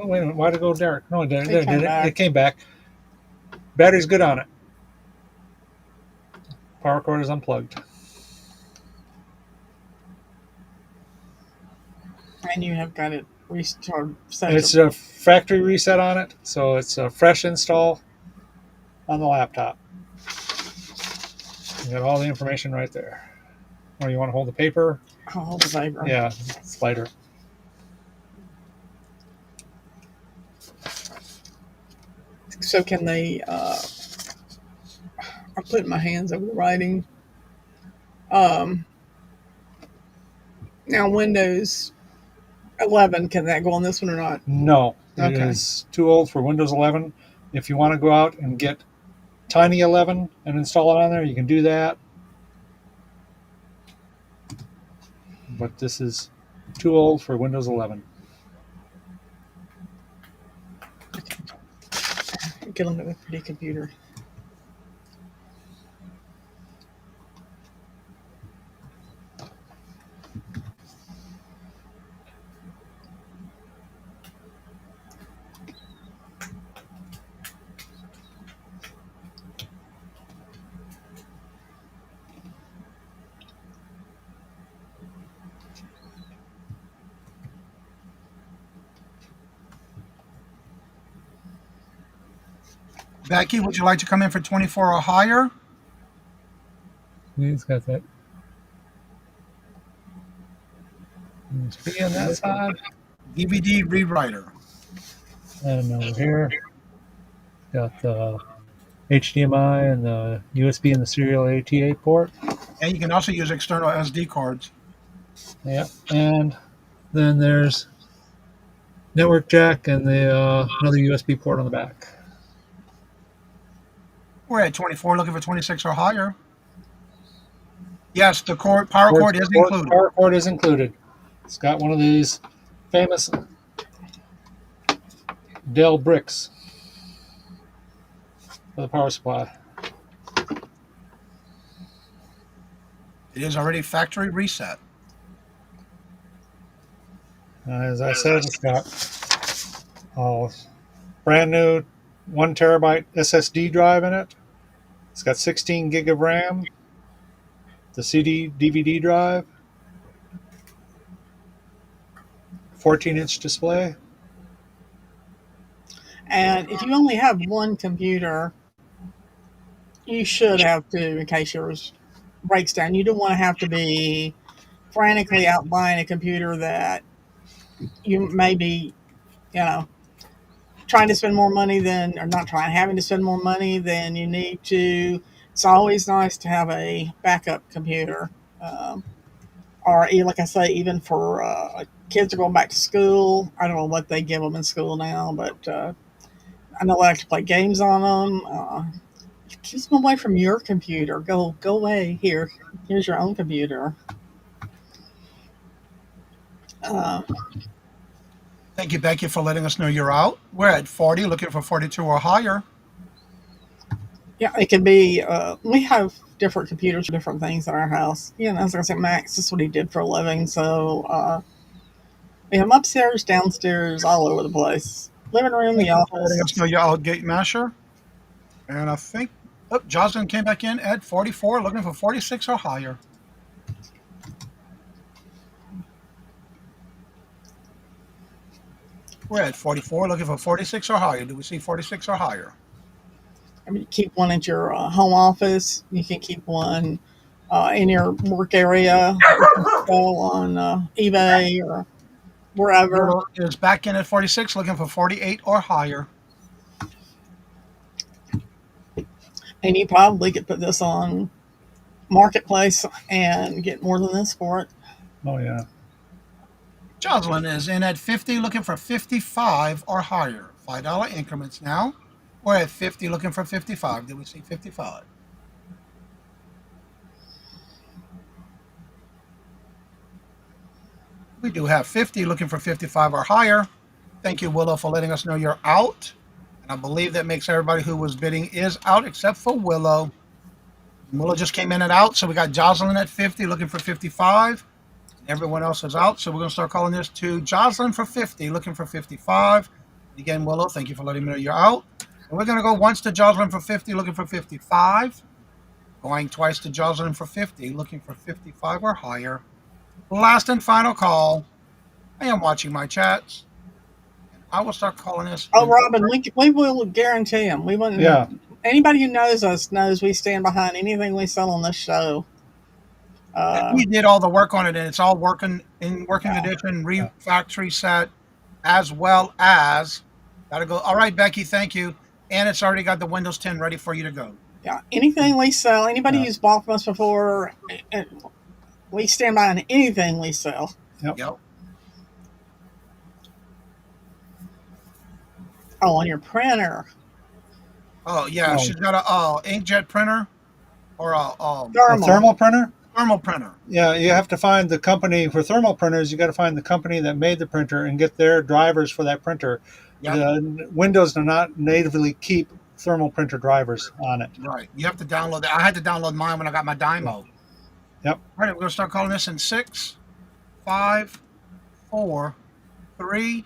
Oh, wait a minute. Why'd it go dark? No, it didn't. It came back. Battery's good on it. Power cord is unplugged. And you have got it restored. It's a factory reset on it, so it's a fresh install on the laptop. You got all the information right there. Or you want to hold the paper? I'll hold the paper. Yeah, slider. So can they, I'm putting my hands over the writing. Now Windows 11, can that go on this one or not? No, it Okay. is too old for Windows 11. If you want to go out and get Tiny 11 and install it on there, you can do that. But this is too old for Windows 11. Get them a pretty computer. Becky, would you like to come in for 24 or higher? He's got that. USB on that side. DVD rewriter. And over here, got the HDMI and the USB and the serial ATA port. And you can also use external SD cards. Yep. And then there's network jack and the another USB port on the back. We're at 24, looking for 26 or higher. Yes, the power cord is included. Power cord is included. It's got one of these famous Dell bricks for the power supply. It is already factory reset. As I said, it's got a brand new 1 terabyte SSD drive in it. It's got 16 gig of RAM, the CD DVD drive, 14-inch display. And if you only have one computer, you should have two in case yours breaks down. You don't want to have to be frantically out buying a computer that you may be, trying to spend more money than, or not trying, having to spend more money than you need to. It's always nice to have a backup computer. Or like I say, even for kids are going back to school. I don't know what they give them in school now, but I know I like to play games on them. Keep them away from your computer. Go away. Here's your own computer. Thank you, Becky, for letting us know you're out. We're at 40, looking for 42 or higher. Yeah, it can be. We have different computers for different things in our house. As I said, Maxx, this is what he did for a living. So we have them upstairs, downstairs, all over the place. Living room, the office. Letting us know you're out, Gate Masher. And I think, Jocelyn came back in at 44, looking for 46 or higher. We're at 44, looking for 46 or higher. Do we see 46 or higher? I mean, keep one at your home office. You can keep one in your work area. Go on eBay or wherever. Is back in at 46, looking for 48 or higher. And you probably could put this on Marketplace and get more than this for it. Oh, yeah. Jocelyn is in at 50, looking for 55 or higher. $5 increments now. We're at 50, looking for 55. Did we see 55? We do have 50, looking for 55 or higher. Thank you, Willow, for letting us know you're out. And I believe that makes everybody who was bidding is out except for Willow. Willow just came in and out, so we got Jocelyn at 50, looking for 55. Everyone else is out, so we're going to start calling this to Jocelyn for 50, looking for 55. Again, Willow, thank you for letting me know you're out. And we're going to go once to Jocelyn for 50, looking for 55. Going twice to Jocelyn for 50, looking for 55 or higher. Last and final call. I am watching my chats. I will start calling this. Oh, Robin, we will guarantee them. We wouldn't. Yeah. Anybody who knows us knows we stand behind anything we sell on this show. We did all the work on it, and it's all working in working condition, factory set, as well as gotta go. All right, Becky, thank you. And it's already got the Windows 10 ready for you to go. Yeah, anything we sell, anybody who's bought from us before, we stand behind anything we sell. Yep. Oh, on your printer. Oh yeah, she's got a inkjet printer or a thermal printer. Thermal printer. Yeah, you have to find the company for thermal printers. You got to find the company that made the printer and get their drivers for that printer. Yep. The Windows do not natively keep thermal printer drivers on it. Right. You have to download that. I had to download mine when I got my Dymo. Yep. All right, we're going to start calling this in 6, 5, 4, 3,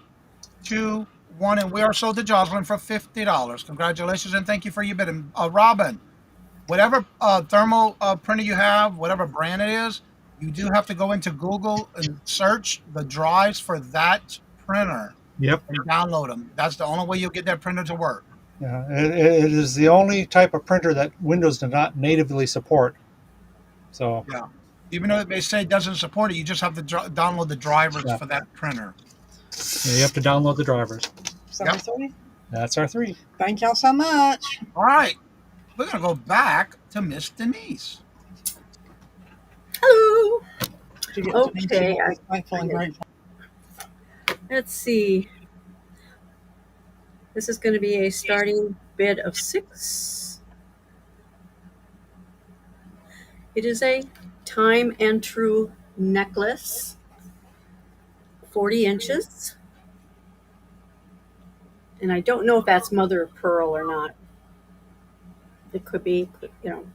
2, 1, and we are sold to Jocelyn for $50. Congratulations, and thank you for your bidding. Robin, whatever thermal printer you have, whatever brand it is, you do have to go into Google and search the drives for that printer. Yep. And download them. That's the only way you'll get that printer to work. Yeah, it is the only type of printer that Windows does not natively support. So yeah. Even though they say it doesn't support it, you just have to download the drivers Yeah. for that printer. Yeah, you have to download the drivers. So Yep. 3. That's our 3. Thank y'all so much. All right. We're going to go back to Miss Denise. Hello. Did you get Okay, Denise? I was thankful and grateful. Let's see. This is going to be a starting bid of 6. It is a time and true necklace, 40 inches. And I don't know if that's mother of pearl or not. It could be,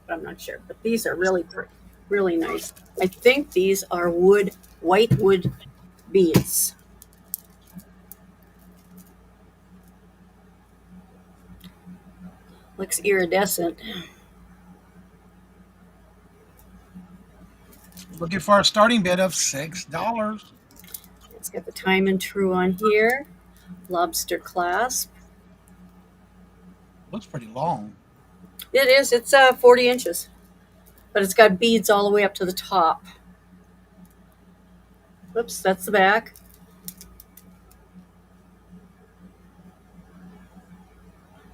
I'm not sure. But these are really, really nice. I think these are white wood beads. Looks iridescent. Looking for a starting bid of $6. It's got the time and true on here. Lobster clasp. Looks pretty long. It is. It's 40 inches. But it's got beads all the way up to the top. Whoops, that's the back.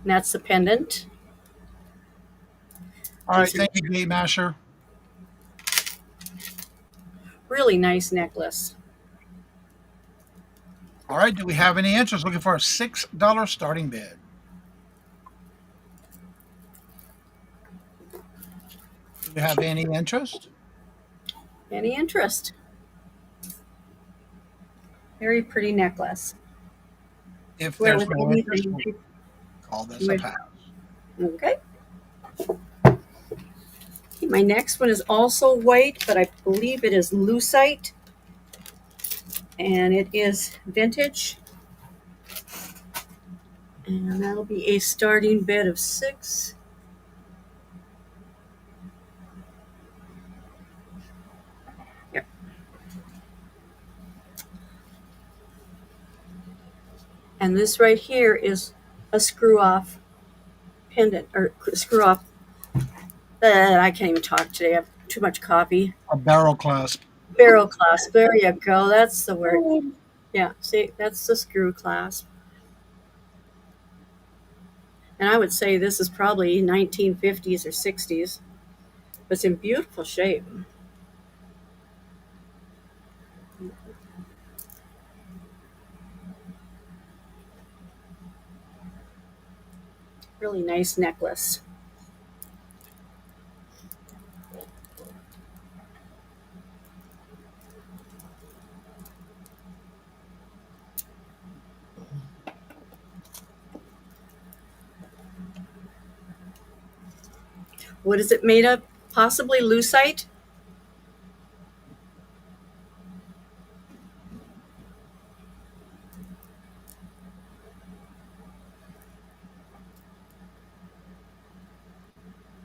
And that's the pendant. All right. Thank you, Gate Masher. Really nice necklace. All right. Do we have any interest? Looking for a $6 starting bid. Do we have any interest? Any interest? Very pretty necklace. If Wear there's with no interest, anything. we'll call this a pass. Okay. My next one is also white, but I believe it is lucite. And it is vintage. And that'll be a starting bid of 6. Yep. And this right here is a screw-off pendant, or screw-off. I can't even talk today. I have too much coffee. A barrel clasp. Barrel clasp. There you go. That's the word. Yeah, see, that's the screw clasp. And I would say this is probably 1950s or 60s. But it's in beautiful shape. Really nice necklace. What is it made of? Possibly lucite?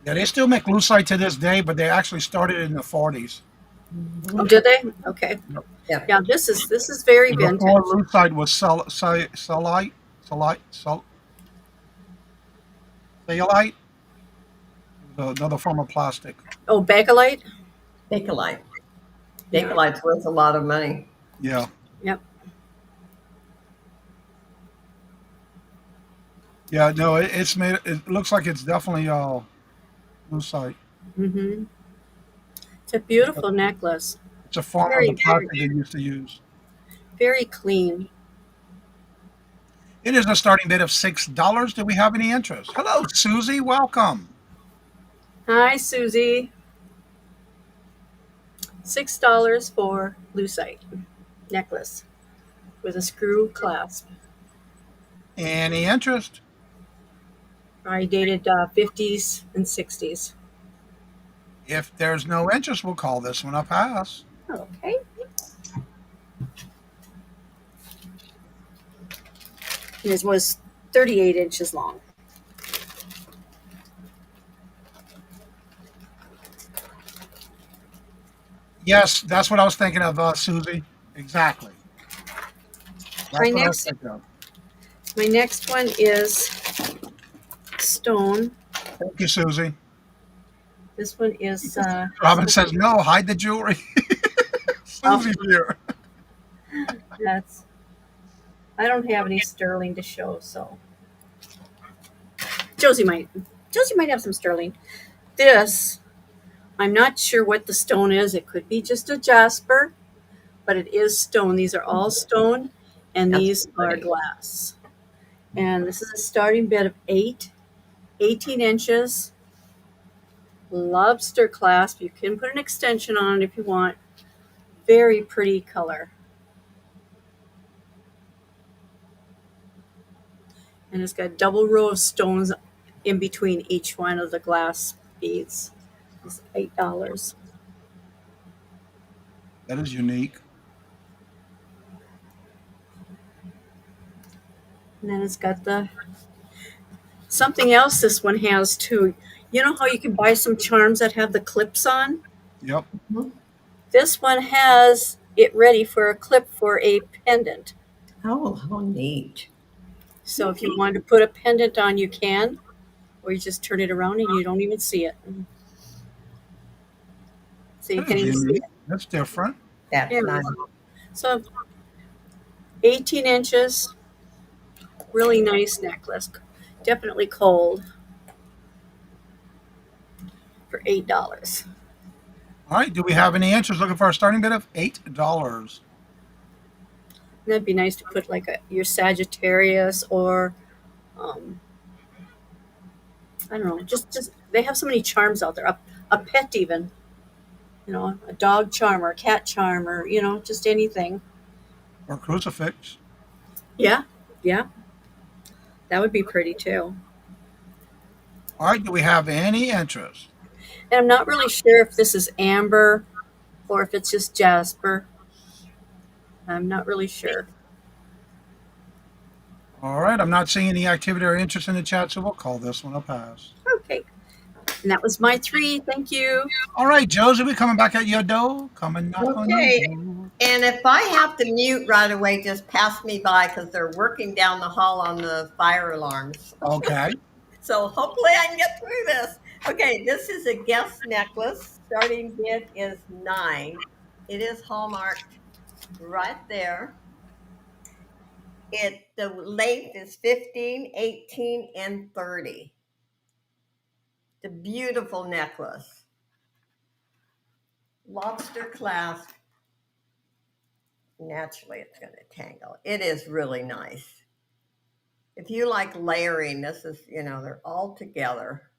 Yeah, they still make lucite to this day, but they actually started in the 40s. Oh, did they? Okay. Yeah. Yeah, this is very vintage. Before lucite was Sayalite, another form of plastic. Oh, Bakelite? Bakelite. Bakelite's worth a lot of money. Yeah. Yep. Yeah, no, it's made. It looks like it's definitely lucite. Mm-hmm. It's a beautiful necklace. It's a form Very, of the plastic they used to use. Very clean. It is a starting bid of $6. Do we have any interest? Hello, Susie. Welcome. Hi, Susie. $6 for lucite necklace with a screw clasp. Any interest? I dated 50s and 60s. If there's no interest, we'll call this one a pass. Okay. This was 38 inches long. Yes, that's what I was thinking of, Susie. Exactly. That's My what I was next- thinking of. My next one is stone. Thank you, Susie. This one is Robin says no. Hide the jewelry. Susie's here. that's. I don't have any sterling to show, so Josie might. Josie might have some sterling. This, I'm not sure what the stone is. It could be just a jasper, but it is stone. These are all stone, and these are glass. And this is a starting bid of 18 inches. Lobster clasp. You can put an extension on it if you want. Very pretty color. And it's got a double row of stones in between each one of the glass beads. It's $8. That is unique. And then it's got the something else this one has too. You know how you can buy some charms that have the clips on? Yep. This one has it ready for a clip for a pendant. Oh, how neat. So if you want to put a pendant on, you can, or you just turn it around and you don't even see it. So you can even see it. That's different. That's nice. So 18 inches, really nice necklace. Definitely cold for $8. All right. Do we have any answers looking for a starting bid of $8? That'd be nice to put like your Sagittarius or, I don't know, just they have so many charms out there. A pet even, a dog charm or a cat charm or, just anything. Or crucifix. Yeah. That would be pretty too. All right. Do we have any interest? And I'm not really sure if this is amber or if it's just jasper. I'm not really sure. All right. I'm not seeing any activity or interest in the chat, so we'll call this one a pass. Okay. And that was my 3. Thank you. All right, Josie, we coming back at your door. Come and knock on your Okay. door. And if I have to mute right away, just pass me by because they're working down the hall on the fire alarms. Okay. So hopefully I can get through this. Okay, this is a guest necklace. Starting bid is $9. It is hallmarked right there. The length is 15, 18, and 30. The beautiful necklace. Lobster clasp. Naturally, it's going to tangle. It is really nice. If you like layering, this is, they're all together.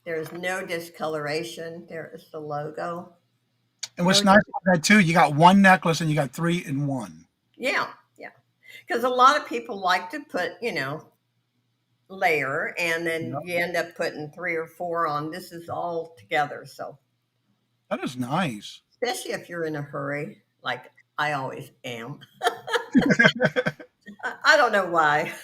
There's no discoloration. There is the logo. And what's nice about that, too, you got one necklace and you got 3 in one. Yeah. Because a lot of people like to put, layer, and then you end up putting 3 or 4 on. This is all together, so. That is nice. Especially if you're in a hurry, like I always am. I don't know why.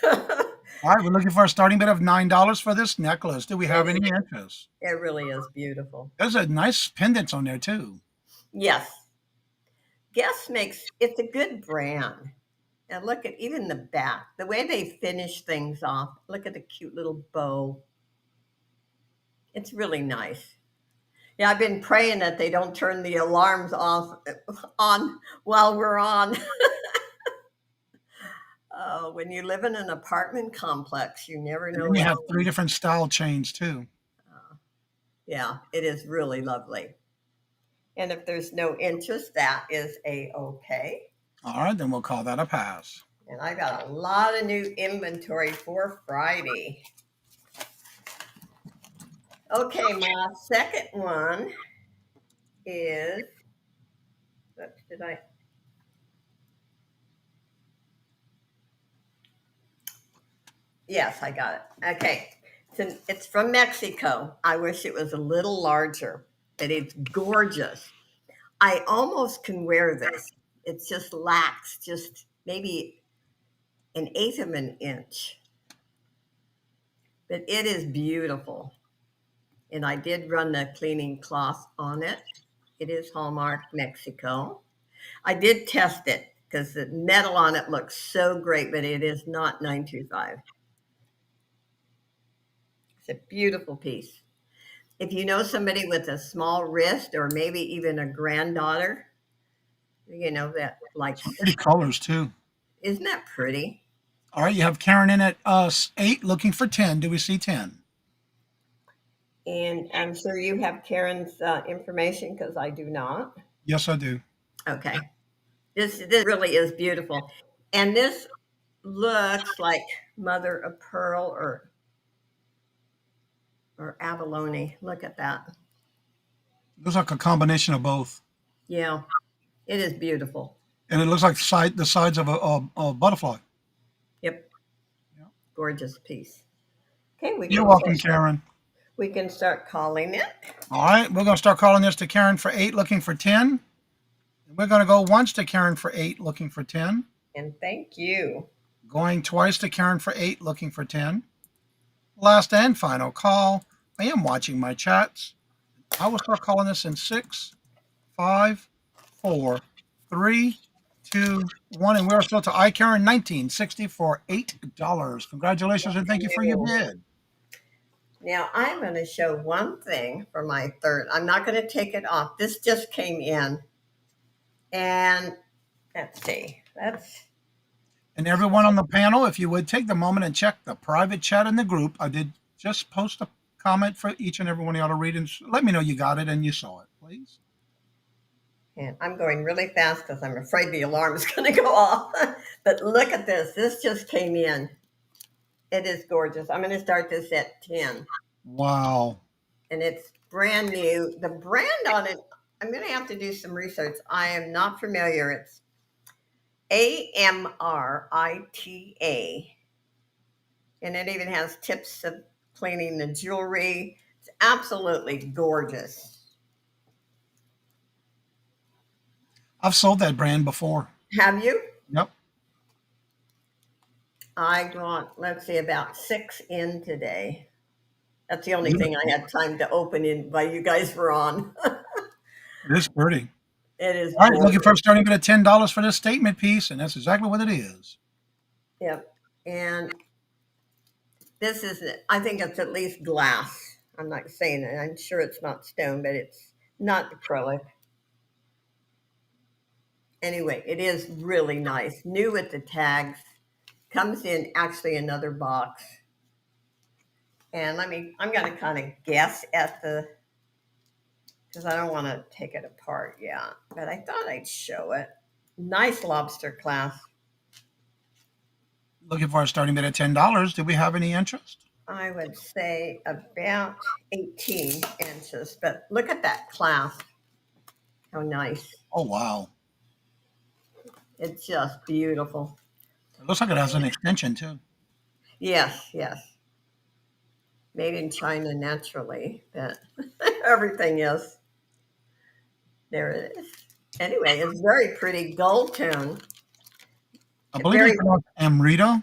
All right, we're looking for a starting bid of $9 for this necklace. Do we have any interest? It really is beautiful. There's a nice pendants on there, too. Yes. Guess it's a good brand. And look at even the back, the way they finish things off. Look at the cute little bow. It's really nice. Yeah, I've been praying that they don't turn the alarms on while we're on. When you live in an apartment complex, you never know. And you have 3 different style chains, too. Yeah, it is really lovely. And if there's no interest, that is A-okay. All right, then we'll call that a pass. And I got a lot of new inventory for Friday. Okay, my second one is, Yes, I got it. Okay. It's from Mexico. I wish it was a little larger, but it's gorgeous. I almost can wear this. It just lacks just maybe 1/8 of an inch. But it is beautiful. And I did run the cleaning cloth on it. It is Hallmark Mexico. I did test it because the metal on it looks so great, but it is not 925. It's a beautiful piece. If you know somebody with a small wrist or maybe even a granddaughter, that likes, Pretty colors too. isn't that pretty? All right, you have Karen in at 8 looking for 10. Do we see 10? And I'm sure you have Karen's information because I do not. Yes, I do. Okay. This really is beautiful. And this looks like mother of pearl or abalone. Look at that. Looks like a combination of both. Yeah, it is beautiful. And it looks like the sides of a butterfly. Yep. Gorgeous piece. Okay, You're welcome, Karen. We can start calling it. All right, we're going to start calling this to Karen for 8 looking for 10. And we're going to go once to Karen for 8 looking for 10. And thank you. Going twice to Karen for 8 looking for 10. Last and final call. I am watching my chats. I will start calling this in 6, 5, 4, 3, 2, 1. And we're still to iKaren 1960 for $8. Congratulations and thank you for your bid. Now I'm going to show one thing for my third. I'm not going to take it off. This just came in. And let's see. And everyone on the panel, if you would take the moment and check the private chat in the group. I did just post a comment for each and every one of y'all to read and let me know you got it and you saw it, please. And I'm going really fast because I'm afraid the alarm is going to go off. But look at this. This just came in. It is gorgeous. I'm going to start this at 10. Wow. And it's brand new. The brand on it, I'm going to have to do some research. I am not familiar. It's AMRITA. And it even has tips of cleaning the jewelry. It's absolutely gorgeous. I've sold that brand before. Have you? Yep. I got, let's see, about 6 in today. That's the only thing I had time to open in while you guys were on. It is pretty. It is. All right, looking for starting at $10 for this statement piece, and that's exactly what it is. Yep. And this is, I think it's at least glass. I'm not saying it. I'm sure it's not stone, but it's not acrylic. Anyway, it is really nice. New with the tags. Comes in actually another box. And I'm going to kind of guess at because I don't want to take it apart yet. But I thought I'd show it. Nice lobster clasp. Looking for a starting bid at $10. Do we have any interest? I would say about 18 inches. But look at that clasp. How nice. Oh, wow. It's just beautiful. It looks like it has an extension, too. Yes, yes. Made in China naturally, but everything is. There it is. Anyway, it's very pretty gold tone. I believe it's pronounced Amrita.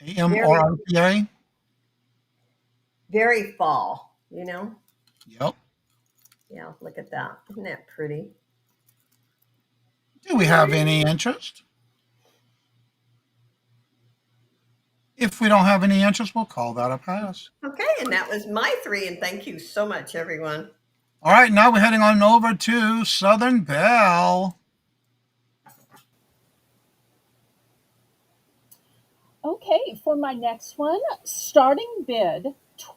AMRITA. Very fall, you know? Yep. Yeah, look at that. Isn't that pretty? Do we have any interest? If we don't have any interest, we'll call that a pass. Okay, and that was my 3, and thank you so much, everyone. All right, now we're heading on over to Southern Belle. Okay, for my next one, starting bid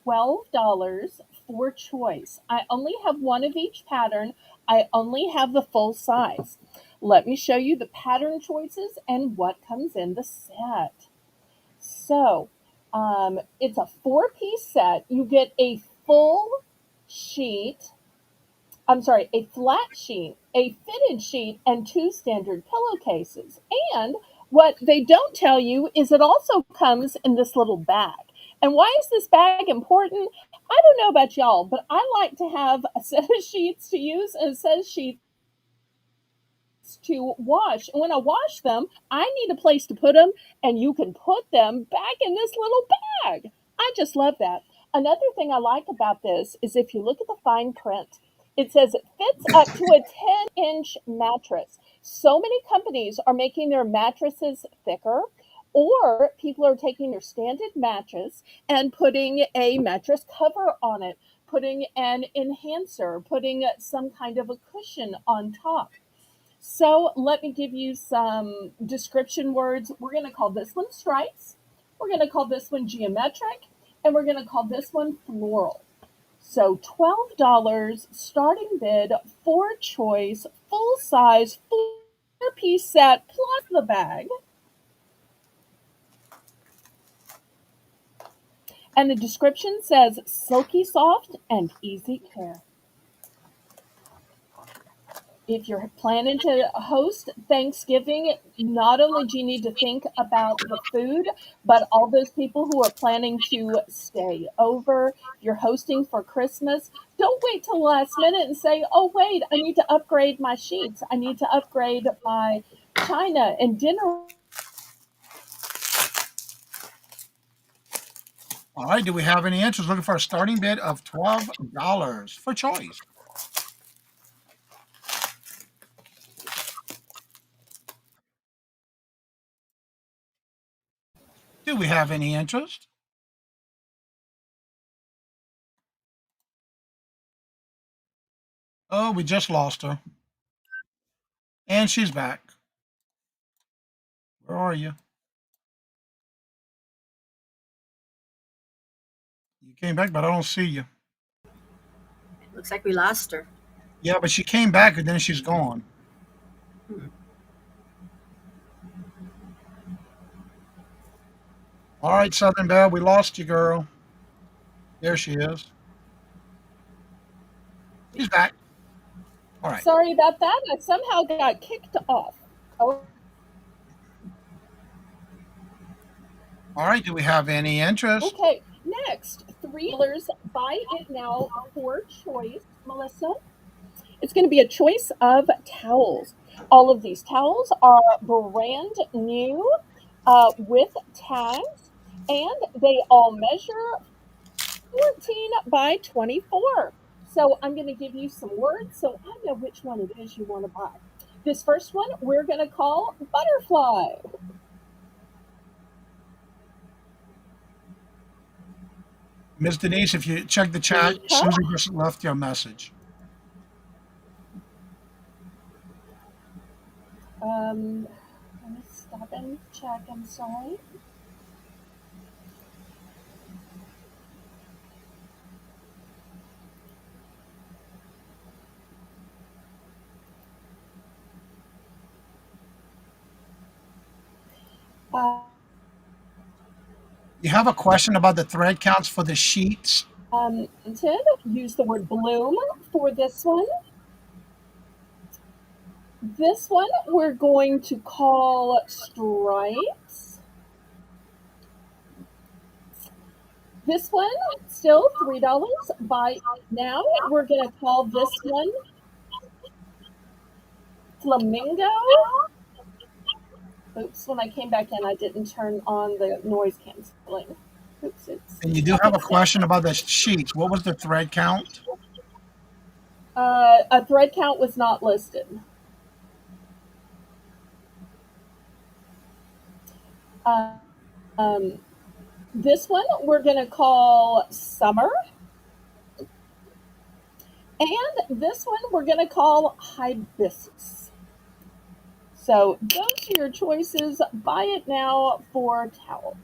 $12 for choice. I only have one of each pattern. I only have the full size. Let me show you the pattern choices and what comes in the set. So, it's a 4-piece set. You get a full sheet. A flat sheet, a fitted sheet, and 2 standard pillowcases. And what they don't tell you is it also comes in this little bag. And why is this bag important? I don't know about y'all, but I like to have a set of sheets to use and a set of sheets to wash. And when I wash them, I need a place to put them, and you can put them back in this little bag. I just love that. Another thing I like about this is if you look at the fine print, it says it fits up to a 10-inch mattress. So many companies are making their mattresses thicker Or people are taking their standard mattress and putting a mattress cover on it, putting an enhancer, putting some kind of a cushion on top. So let me give you some description words. We're going to call this one stripes. We're going to call this one geometric. And we're going to call this one floral. So $12 starting bid, 4 choice, full size, 4-piece set plus the bag. And the description says silky soft and easy care. If you're planning to host Thanksgiving, not only do you need to think about the food, but all those people who are planning to stay over. If you're hosting for Christmas, don't wait till the last minute and say, oh, wait, I need to upgrade my sheets. I need to upgrade my china and dinner. All right, do we have any answers? Looking for a starting bid of $12 for choice. Do we have any interest? Oh, we just lost her. And she's back. Where are you? You came back, but I don't see you. Looks like we lost her. Yeah, but she came back and then she's gone. All right, Southern Belle, we lost you, girl. There she is. She's back. All right. Sorry about that. I somehow got kicked off. Oh. All right, do we have any interest? Okay, next, $3 buy it now for choice, Melissa. It's going to be a choice of towels. All of these towels are brand new with tags, and they all measure 14 by 24. So I'm going to give you some words so I know which one it is you want to buy. This first one we're going to call butterfly. Ms. Denise, if you check the chat, Susie just left you a message. Let me stop and check. I'm sorry. You have a question about the thread counts for the sheets? Ted, use the word bloom for this one. This one we're going to call stripes. This one, still $3 buy now. We're going to call this one flamingo. Oops, when I came back in, I didn't turn on the noise canceling. Oops, And you do have a question about the sheets. What was the thread count? A thread count was not listed. This one we're going to call summer. And this one we're going to call hibiscus. So those are your choices. Buy it now for towels.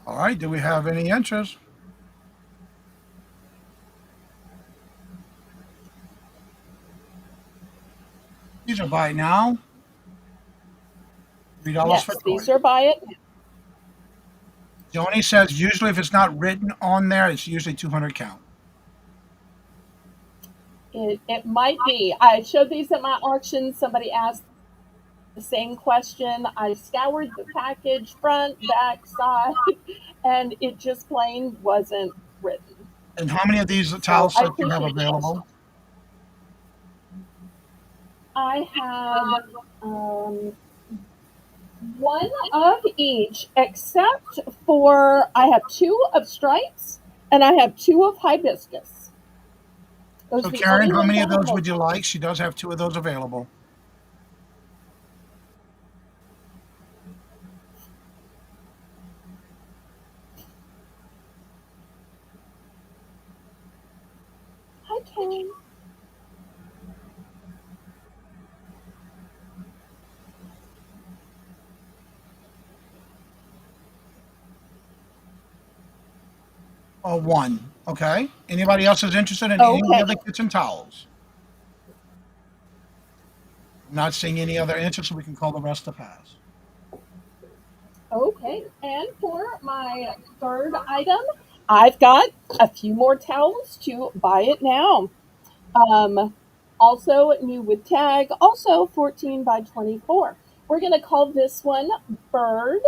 All right, do we have any interest? These are buy it now. $3 yes, for these are buy it. Joni says usually if it's not written on there, it's usually 200 count. It might be. I showed these at my auction. Somebody asked the same question. I scoured the package, front, back, side, and it just plain wasn't written. And how many of these towel sets do you have available? I have one of each, except for I have 2 of stripes and I have 2 of hibiscus. Those So are the Karen, only how ones many I of have those would you available. like? She does have 2 of those available. Okay. Or one. Okay. Anybody else is interested in any Okay. other kitchen towels? Not seeing any other interest, so we can call the rest a pass. Okay. And for my third item, I've got a few more towels to buy it now. Um, Also new with tag, also 14 by 24. We're going to call this one Bird,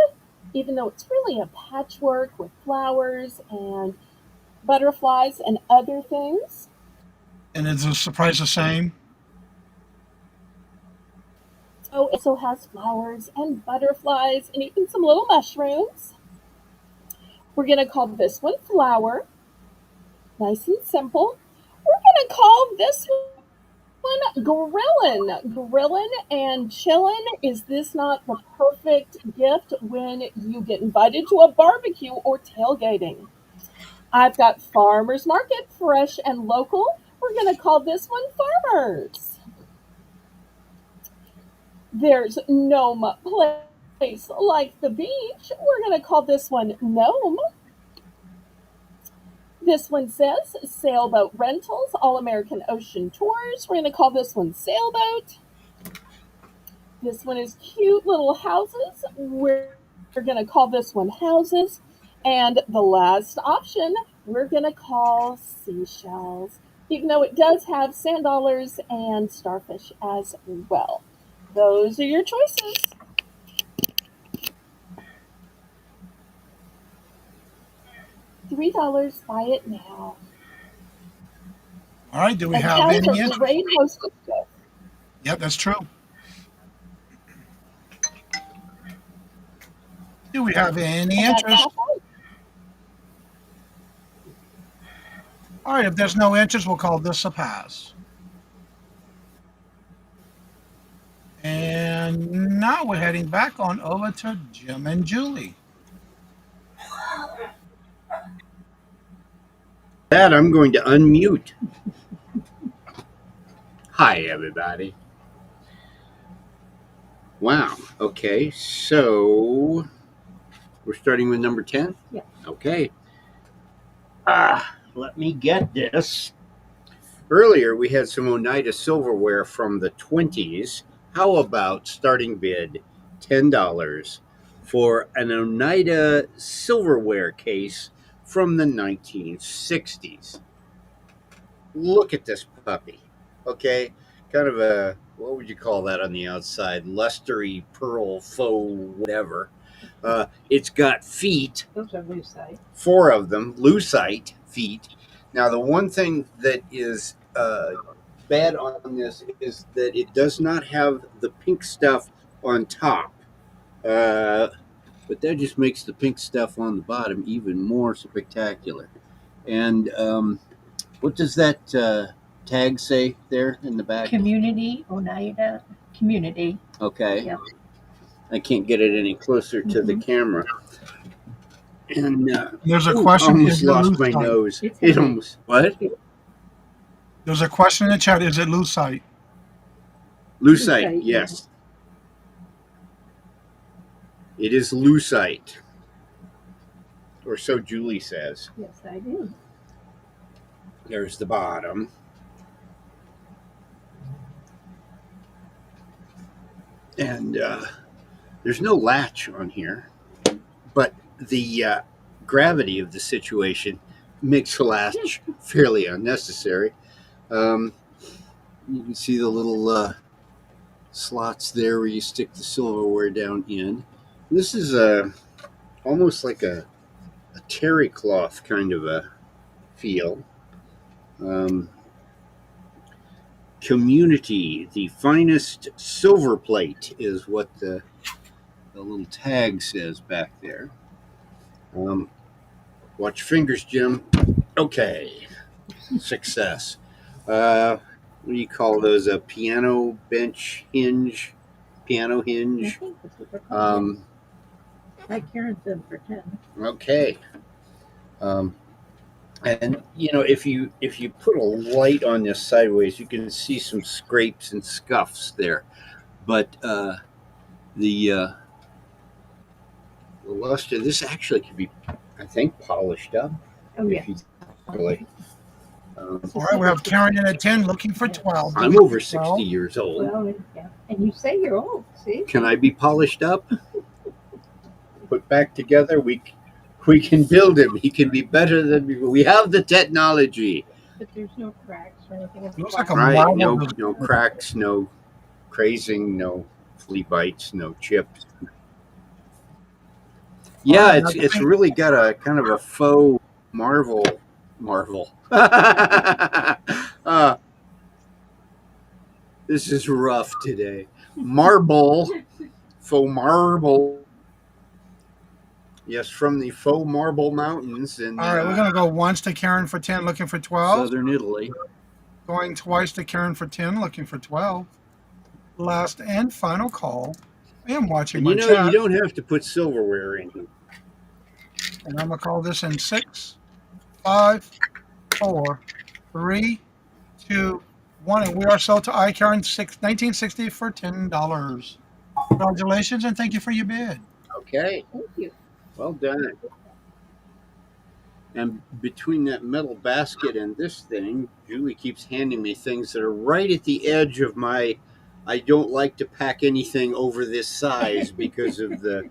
even though it's really a patchwork with flowers and butterflies and other things. And is the surprise the same? Oh, it also has flowers and butterflies and even some little mushrooms. We're going to call this one Flower. Nice and simple. We're going to call this one Grillin'. Grillin' and chillin'. Is this not the perfect gift when you get invited to a barbecue or tailgating? I've got Farmers Market, fresh and local. We're going to call this one Farmers. There's Gnome Place like the beach. We're going to call this one Gnome. This one says Sailboat Rentals, All American Ocean Tours. We're going to call this one Sailboat. This one is Cute Little Houses. We're going to call this one Houses. And the last option, we're going to call Seashells, even though it does have sand dollars and starfish as well. Those are your choices. $3, buy it now. All right. Do we And have towels any are interest? great hostess gifts. Yep, that's true. Do we have any And that's interest? half right. All right. If there's no interest, we'll call this a pass. And now we're heading back on over to Jim and Julie. That I'm going to unmute. Hi, everybody. Wow. Okay, so we're starting with number 10? Yeah. Okay. Let me get this. Earlier, we had some Oneida silverware from the 20s. How about starting bid $10 for an Oneida silverware case from the 1960s? Look at this puppy. Okay, kind of a, what would you call that on the outside? Lustery pearl faux whatever. It's got feet, Those are lucite. 4 of them, lucite feet. Now, the one thing that is bad on this is that it does not have the pink stuff on top. But that just makes the pink stuff on the bottom even more spectacular. And what does that tag say there in the back? Community, Oneida, community. Okay. Yeah. I can't get it any closer to the camera. And There's a ooh, question. almost Is it lost my lucite? nose. It's It heavy. almost, what? There's a question in the chat. Is it lucite? Lucite, Lucite, yes. It is lucite. Or so Julie says. Yes, I do. There's the bottom. And there's no latch on here, but the gravity of the situation makes the latch fairly unnecessary. You can see the little slots there where you stick the silverware down in. This is almost like a terry cloth kind of a feel. Community, the finest silver plate is what the little tag says back there. Watch your fingers, Jim. Okay, success. What do you call those? A piano bench hinge, piano I hinge. think that's what they're called. Um, Like Karen said for 10. okay. And if you put a light on this sideways, you can see some scrapes and scuffs there. But the luster, this actually could be, I think, polished up. Oh, yeah. If you really. All right, we have Karen in at 10 looking for 12. I'm over 60 years old. Well, yeah. And you say you're old, see? Can I be polished up? Put back together? We can build him. He can be better than we have the technology. But there's no cracks or anything. Looks like a Right? marble. No cracks, no crazing, no flea bites, no chips. Yeah, it's really got a kind of a faux marvel. This is rough today. Faux marble. Yes, from the faux marble mountains in All right, we're going to go once to Karen for 10 looking for 12. southern Italy. Going twice to Karen for 10 looking for 12. Last and final call. I am watching And my chat. you don't have to put silverware in. And I'm going to call this in 6, 5, 4, 3, 2, 1. And we are sold to iCaren 1960 for $10. Congratulations and thank you for your bid. Okay. Thank you. Well done. And between that metal basket and this thing, Julie keeps handing me things that are right at the edge of my, I don't like to pack anything over this size because of the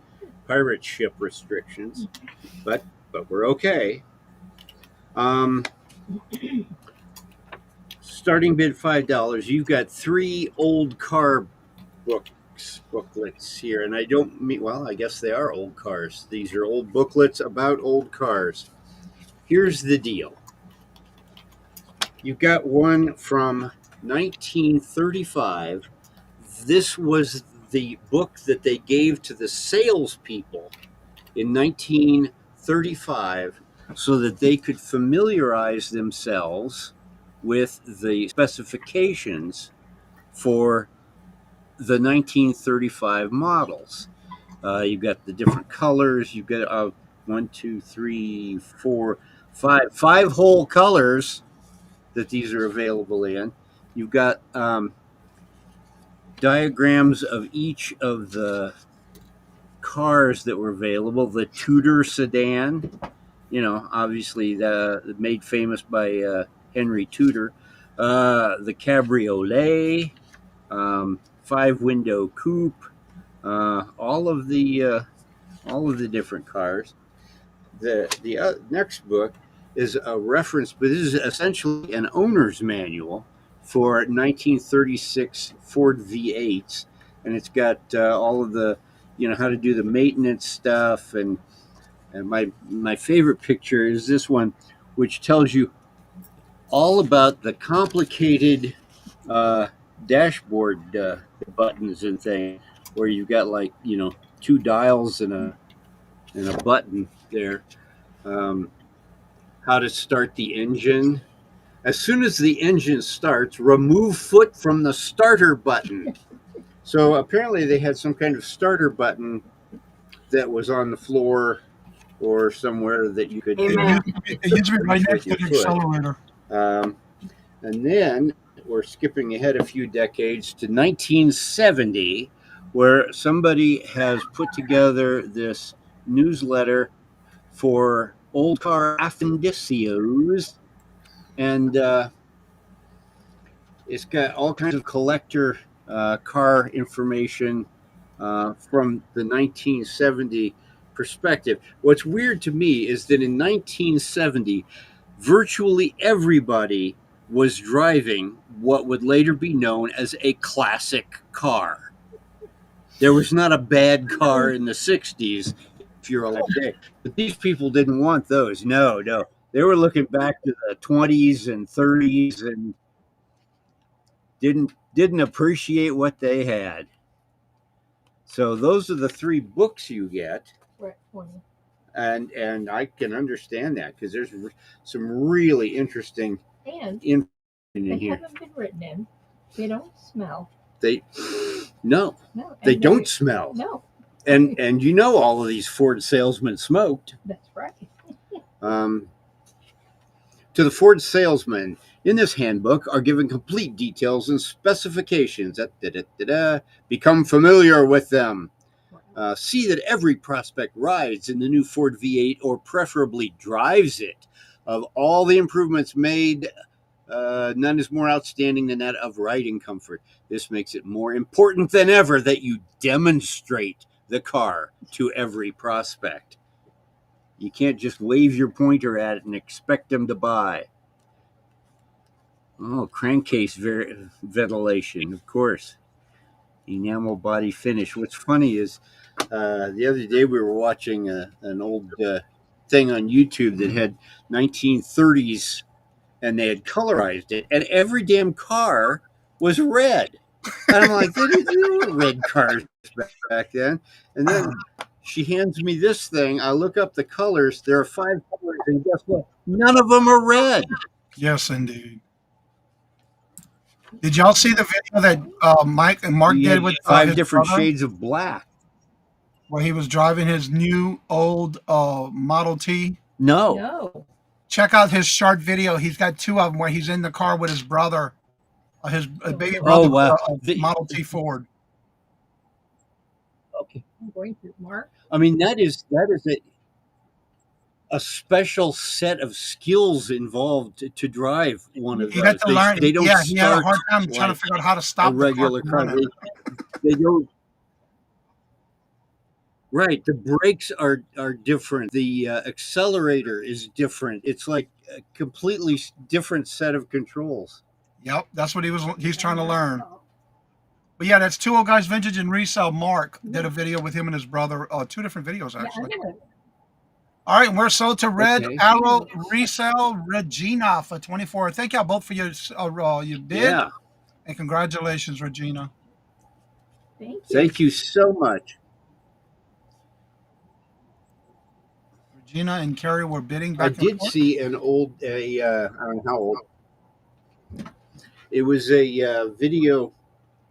pirate ship restrictions. But we're okay. Starting bid $5. You've got 3 old car booklets here, and I don't mean, well, I guess they are old cars. These are old booklets about old cars. Here's the deal. You've got one from 1935. This was the book that they gave to the salespeople in 1935 so that they could familiarize themselves with the specifications for the 1935 models. You've got the different colors. You've got 5 whole colors that these are available in. You've got diagrams of each of the cars that were available. The Tudor sedan, obviously made famous by Henry Tudor. The Cabriolet, 5-window coupe, all of the different cars. The next book is a reference, but this is essentially an owner's manual for 1936 Ford V8s, and it's got all of the how to do the maintenance stuff, and my favorite picture is this one, which tells you all about the complicated dashboard buttons and things, where you've got 2 dials and a button there. How to start the engine. As soon as the engine starts, remove foot from the starter button. So apparently they had some kind of starter button that was on the floor or somewhere that you could. It used to be right next to the accelerator. And then we're skipping ahead a few decades to 1970, where somebody has put together this newsletter for old car aficionados, and it's got all kinds of collector car information from the 1970 perspective. What's weird to me is that in 1970, virtually everybody was driving what would later be known as a classic car. There was not a bad car in the 60s if you're like that. But these people didn't want those. No. They were looking back to the 20s and 30s and didn't appreciate what they had. So those are the 3 books you get. Right, 20. And I can understand that, because there's some really interesting And information in they here. haven't been written in. They don't smell. No, No. they and don't smell. No. And all of these Ford salesmen smoked. That's right. To the Ford salesman, in this handbook are given complete details and specifications. Become familiar with them. See that every prospect rides in the new Ford V8 or preferably drives it. Of all the improvements made, none is more outstanding than that of riding comfort. This makes it more important than ever that you demonstrate the car to every prospect. You can't just wave your pointer at it and expect them to buy. Oh, crankcase ventilation, of course. Enamel body finish. What's funny is the other day we were watching an old thing on YouTube that had 1930s, and they had colorized it, and every damn car was red. And I'm like, there were red cars back then. And then she hands me this thing. I look up the colors. There are 5 colors, and guess what? None of them are red. Yes, indeed. Did y'all see the video that Mike and Mark You did had with 5 his different brother, shades of black. where he was driving his new old Model T? No. No. Check out his short video. He's got 2 of them where he's in the car with his brother, his baby brother, Oh, wow. Model T Ford. Okay. I'm going to Mark. I mean, that is a special set of skills involved to drive one of He had those. to learn. They don't Yeah, he had a start hard time trying to like figure out how to a stop the car regular from car. running. They don't. Right, the brakes are different. The accelerator is different. It's like a completely different set of controls. Yep, that's what he's trying to learn. But yeah, that's 2 Old Guys Vintage and Resale. Mark did a video with him and his brother. 2 different videos actually. All right, and we're sold to Red Okay. Arrow Resale Regina for 24. Thank y'all both for your bid. Yeah. And congratulations, Regina. Thank you. Thank you so much. Regina and Carrie were bidding I back and did forth. see an old, I don't know how old. It was a video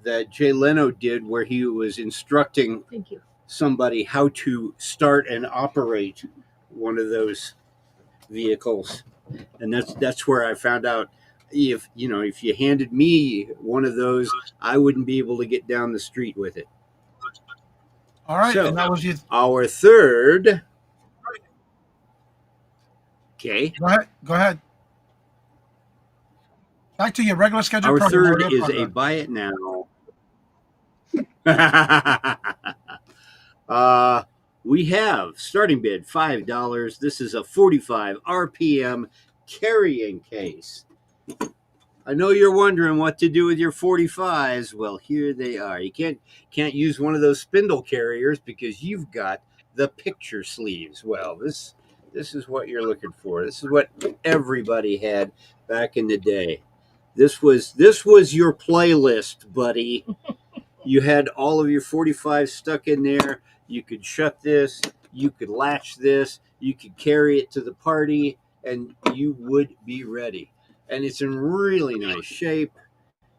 that Jay Leno did where he was instructing Thank you. somebody how to start and operate one of those vehicles, and that's where I found out if you handed me one of those, I wouldn't be able to get down the street with it. All right, So and that was our third. Okay. Go ahead. Back to your regular schedule. Our program. third is a buy it now. We have starting bid $5. This is a 45 RPM carrying case. I know you're wondering what to do with your 45s. Well, here they are. You can't use one of those spindle carriers because you've got the picture sleeves. Well, this is what you're looking for. This is what everybody had back in the day. This was your playlist, buddy. You had all of your 45s stuck in there. You could shut this, you could latch this, you could carry it to the party, and you would be ready. And it's in really nice shape.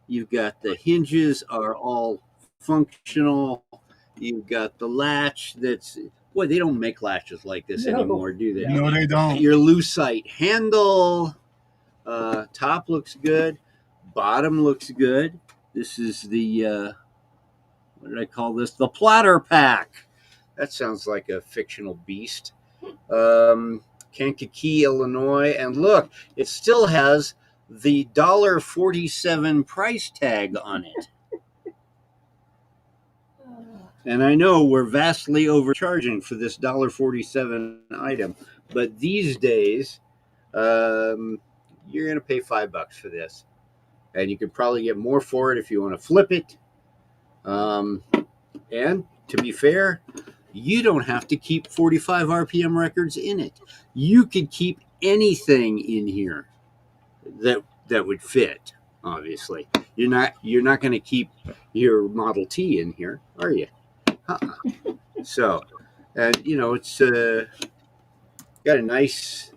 You've got the hinges are all functional. You've got the latch that's, boy, they don't make latches like this anymore, do they? No, they don't. Your lucite handle. Top looks good. Bottom looks good. This is the, what did I call this? The platter pack. That sounds like a fictional beast. Kankakee, Illinois. And look, it still has the $1.47 price tag on it. And I know we're vastly overcharging for this $1.47 item, but these days, you're going to pay $5 for this. And you could probably get more for it if you want to flip it. And to be fair, you don't have to keep 45 RPM records in it. You could keep anything in here that would fit. Obviously, you're not going to keep your Model T in here, are you? So, and it's got a nice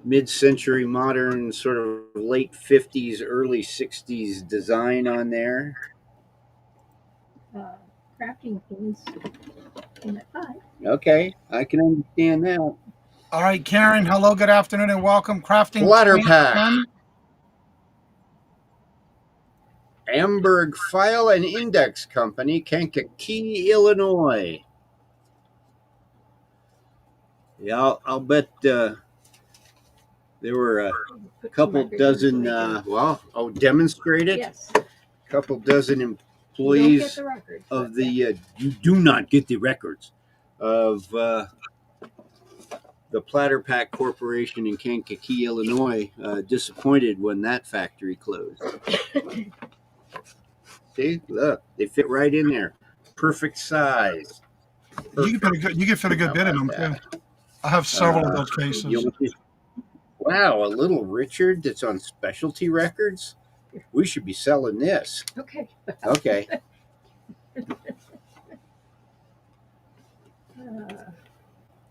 mid-century modern sort of late 50s, early 60s design on there. Crafting things in that 5. Okay, I can understand that. All right, Karen, hello, good afternoon, and welcome. Crafting Platter Queen. pack. Amberg File and Index Company, Kankakee, Illinois. Yeah, I'll bet there were a couple dozen, demonstrate it. Yes. A couple dozen You don't employees get the records. of the, you do not get the records of the Platter Pack Corporation in Kankakee, Illinois, disappointed when that factory closed. See, look, they fit right in there. Perfect size. You can fit a good bit in them too. I have several of those cases. Wow, a little Richard that's on specialty records. We should be selling this. Okay. Okay.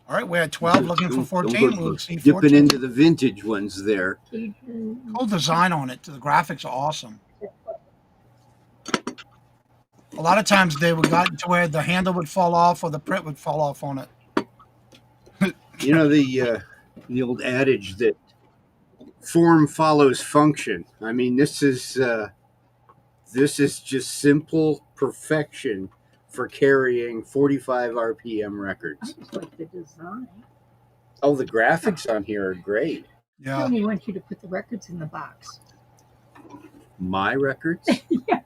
All right, we had 12 looking for 14. We'll see 14. Dipping into the vintage ones there. Cool design on it. The graphics are awesome. A lot of times they would got to where the handle would fall off or the print would fall off on it. You know the old adage that form follows function. I mean, this is just simple perfection for carrying 45 RPM records. I just like the design. Oh, the graphics on here are great. I only want you to put the records in the box. My records? Yes.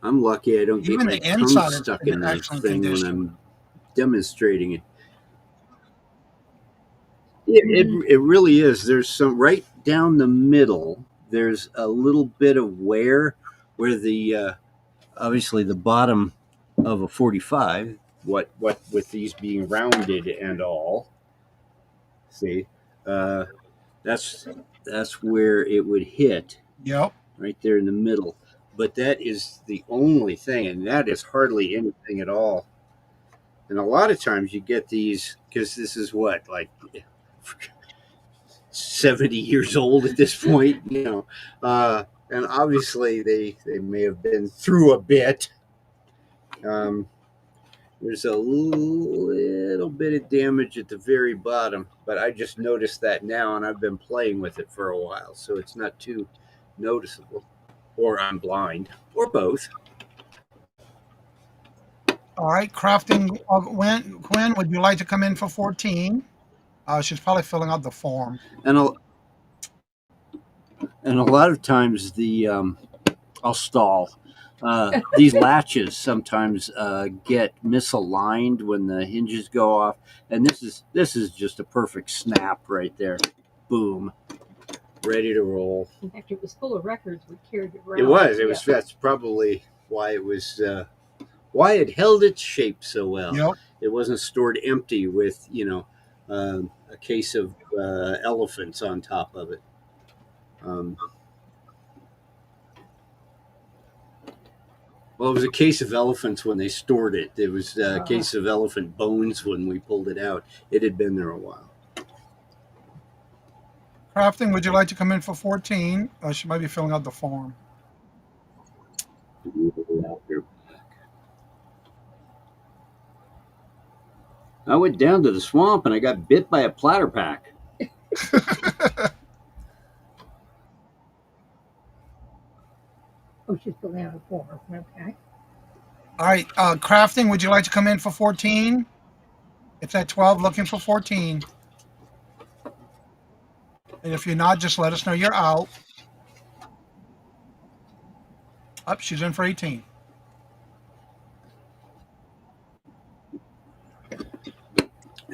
I'm lucky I don't get Even my the tongue inside is stuck in in that excellent thing when condition. I'm demonstrating it. It really is. There's some right down the middle. There's a little bit of wear where the obviously the bottom of a 45. What with these being rounded and all. See, that's where it would hit. Yep. Right there in the middle. But that is the only thing, and that is hardly anything at all. And a lot of times you get these, because this is what, like 70 years old at this point, you know. And obviously they may have been through a bit. There's a little bit of damage at the very bottom, but I just noticed that now, and I've been playing with it for a while, so it's not too noticeable. Or I'm blind, or both. All right, Crafting Quinn, would you like to come in for 14? She's probably filling out the form. And a lot of times I'll stall. These latches sometimes get misaligned when the hinges go off, and this is just a perfect snap right there. Boom. Ready to roll. In fact, it was full of records. We carried it around. It was. That's probably why it was. Why it held its shape so well. Yep. It wasn't stored empty with a case of elephants on top of it. Well, it was a case of elephants when they stored it. It was a case of elephant bones when we pulled it out. It had been there a while. Crafting, would you like to come in for 14? She might be filling out the form. I went down to the swamp and I got bit by a platter pack. Oh, she's filling out a form. Okay. All right, Crafting, would you like to come in for 14? It's at 12, looking for 14. And if you're not, just let us know you're out. Up, she's in for 18.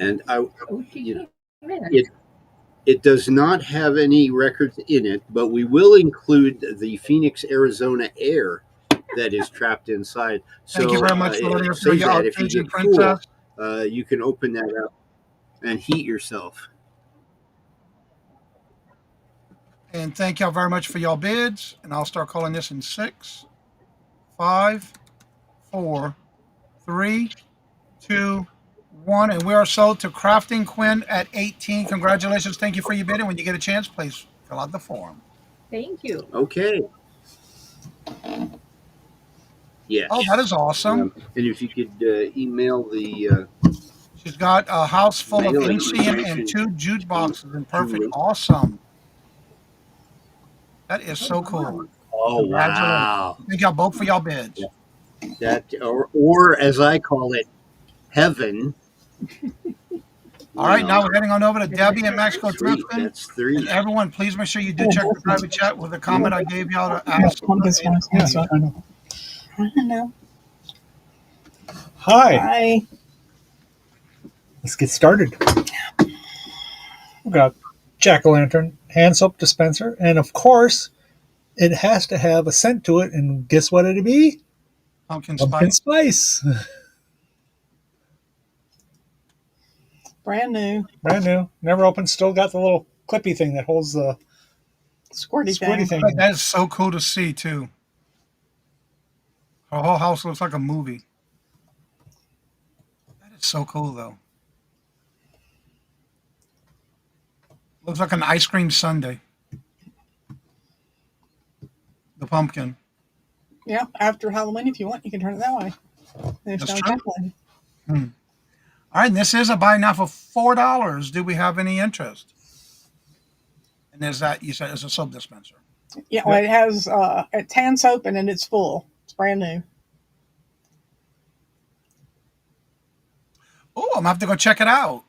And it does not have any records in it, but we will include the Phoenix, Arizona air that is trapped inside. So, thank you very much for letting us know you're out, if you get Princess. cool, you can open that up and heat yourself. And thank y'all very much for y'all bids. And I'll start calling this in 6, 5, 4, 3, 2, 1. And we are sold to Crafting Quinn at 18. Congratulations. Thank you for your bid. And when you get a chance, please fill out the form. Thank you. Okay. Yes. Oh, that is awesome. And if you could email the She's got a house full of mailing ancient and information 2 jute boxes in perfect. to. Awesome. That is so cool. Oh Congratulations. wow! Thank y'all both for y'all bids. That or as I call it, heaven. All right, now we're heading on over to Debbie and Maxx Go Three. Thrifting. That's three. And everyone, please make sure you do check the private chat with the comment I gave y'all to ask. Hello. Hi. Hi. Let's get started. We've got jack-o'-lantern, hand soap dispenser, and of course, it has to have a scent to it. And guess what it'd be? Pumpkin spice. Brand new. Brand new. Never opened. Still got the little clippy thing that holds the Squirty thing. That is so cool to see, too. Her whole house looks like a movie. That is so cool, though. Looks like an ice cream sundae. The pumpkin. Yeah, after Halloween, if you want, you can turn it that way. There's That's no true. complaint. All right, and this is a buy now for $4. Do we have any interest? And there's that, you said, it's a soap dispenser. Yeah, well, it has it's hand soap and then it's full. It's brand new. Oh, I'm going to have to go check it out.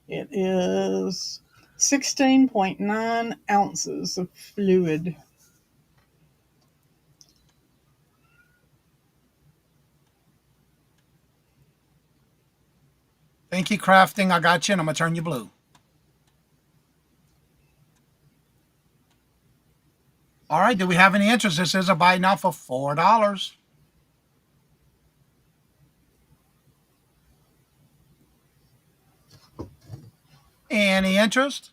It is 16.9 ounces of fluid. Thank you, Crafting. I got you, and I'm going to turn you blue. All right, do we have any interest? This is a buy now for $4. Any interest?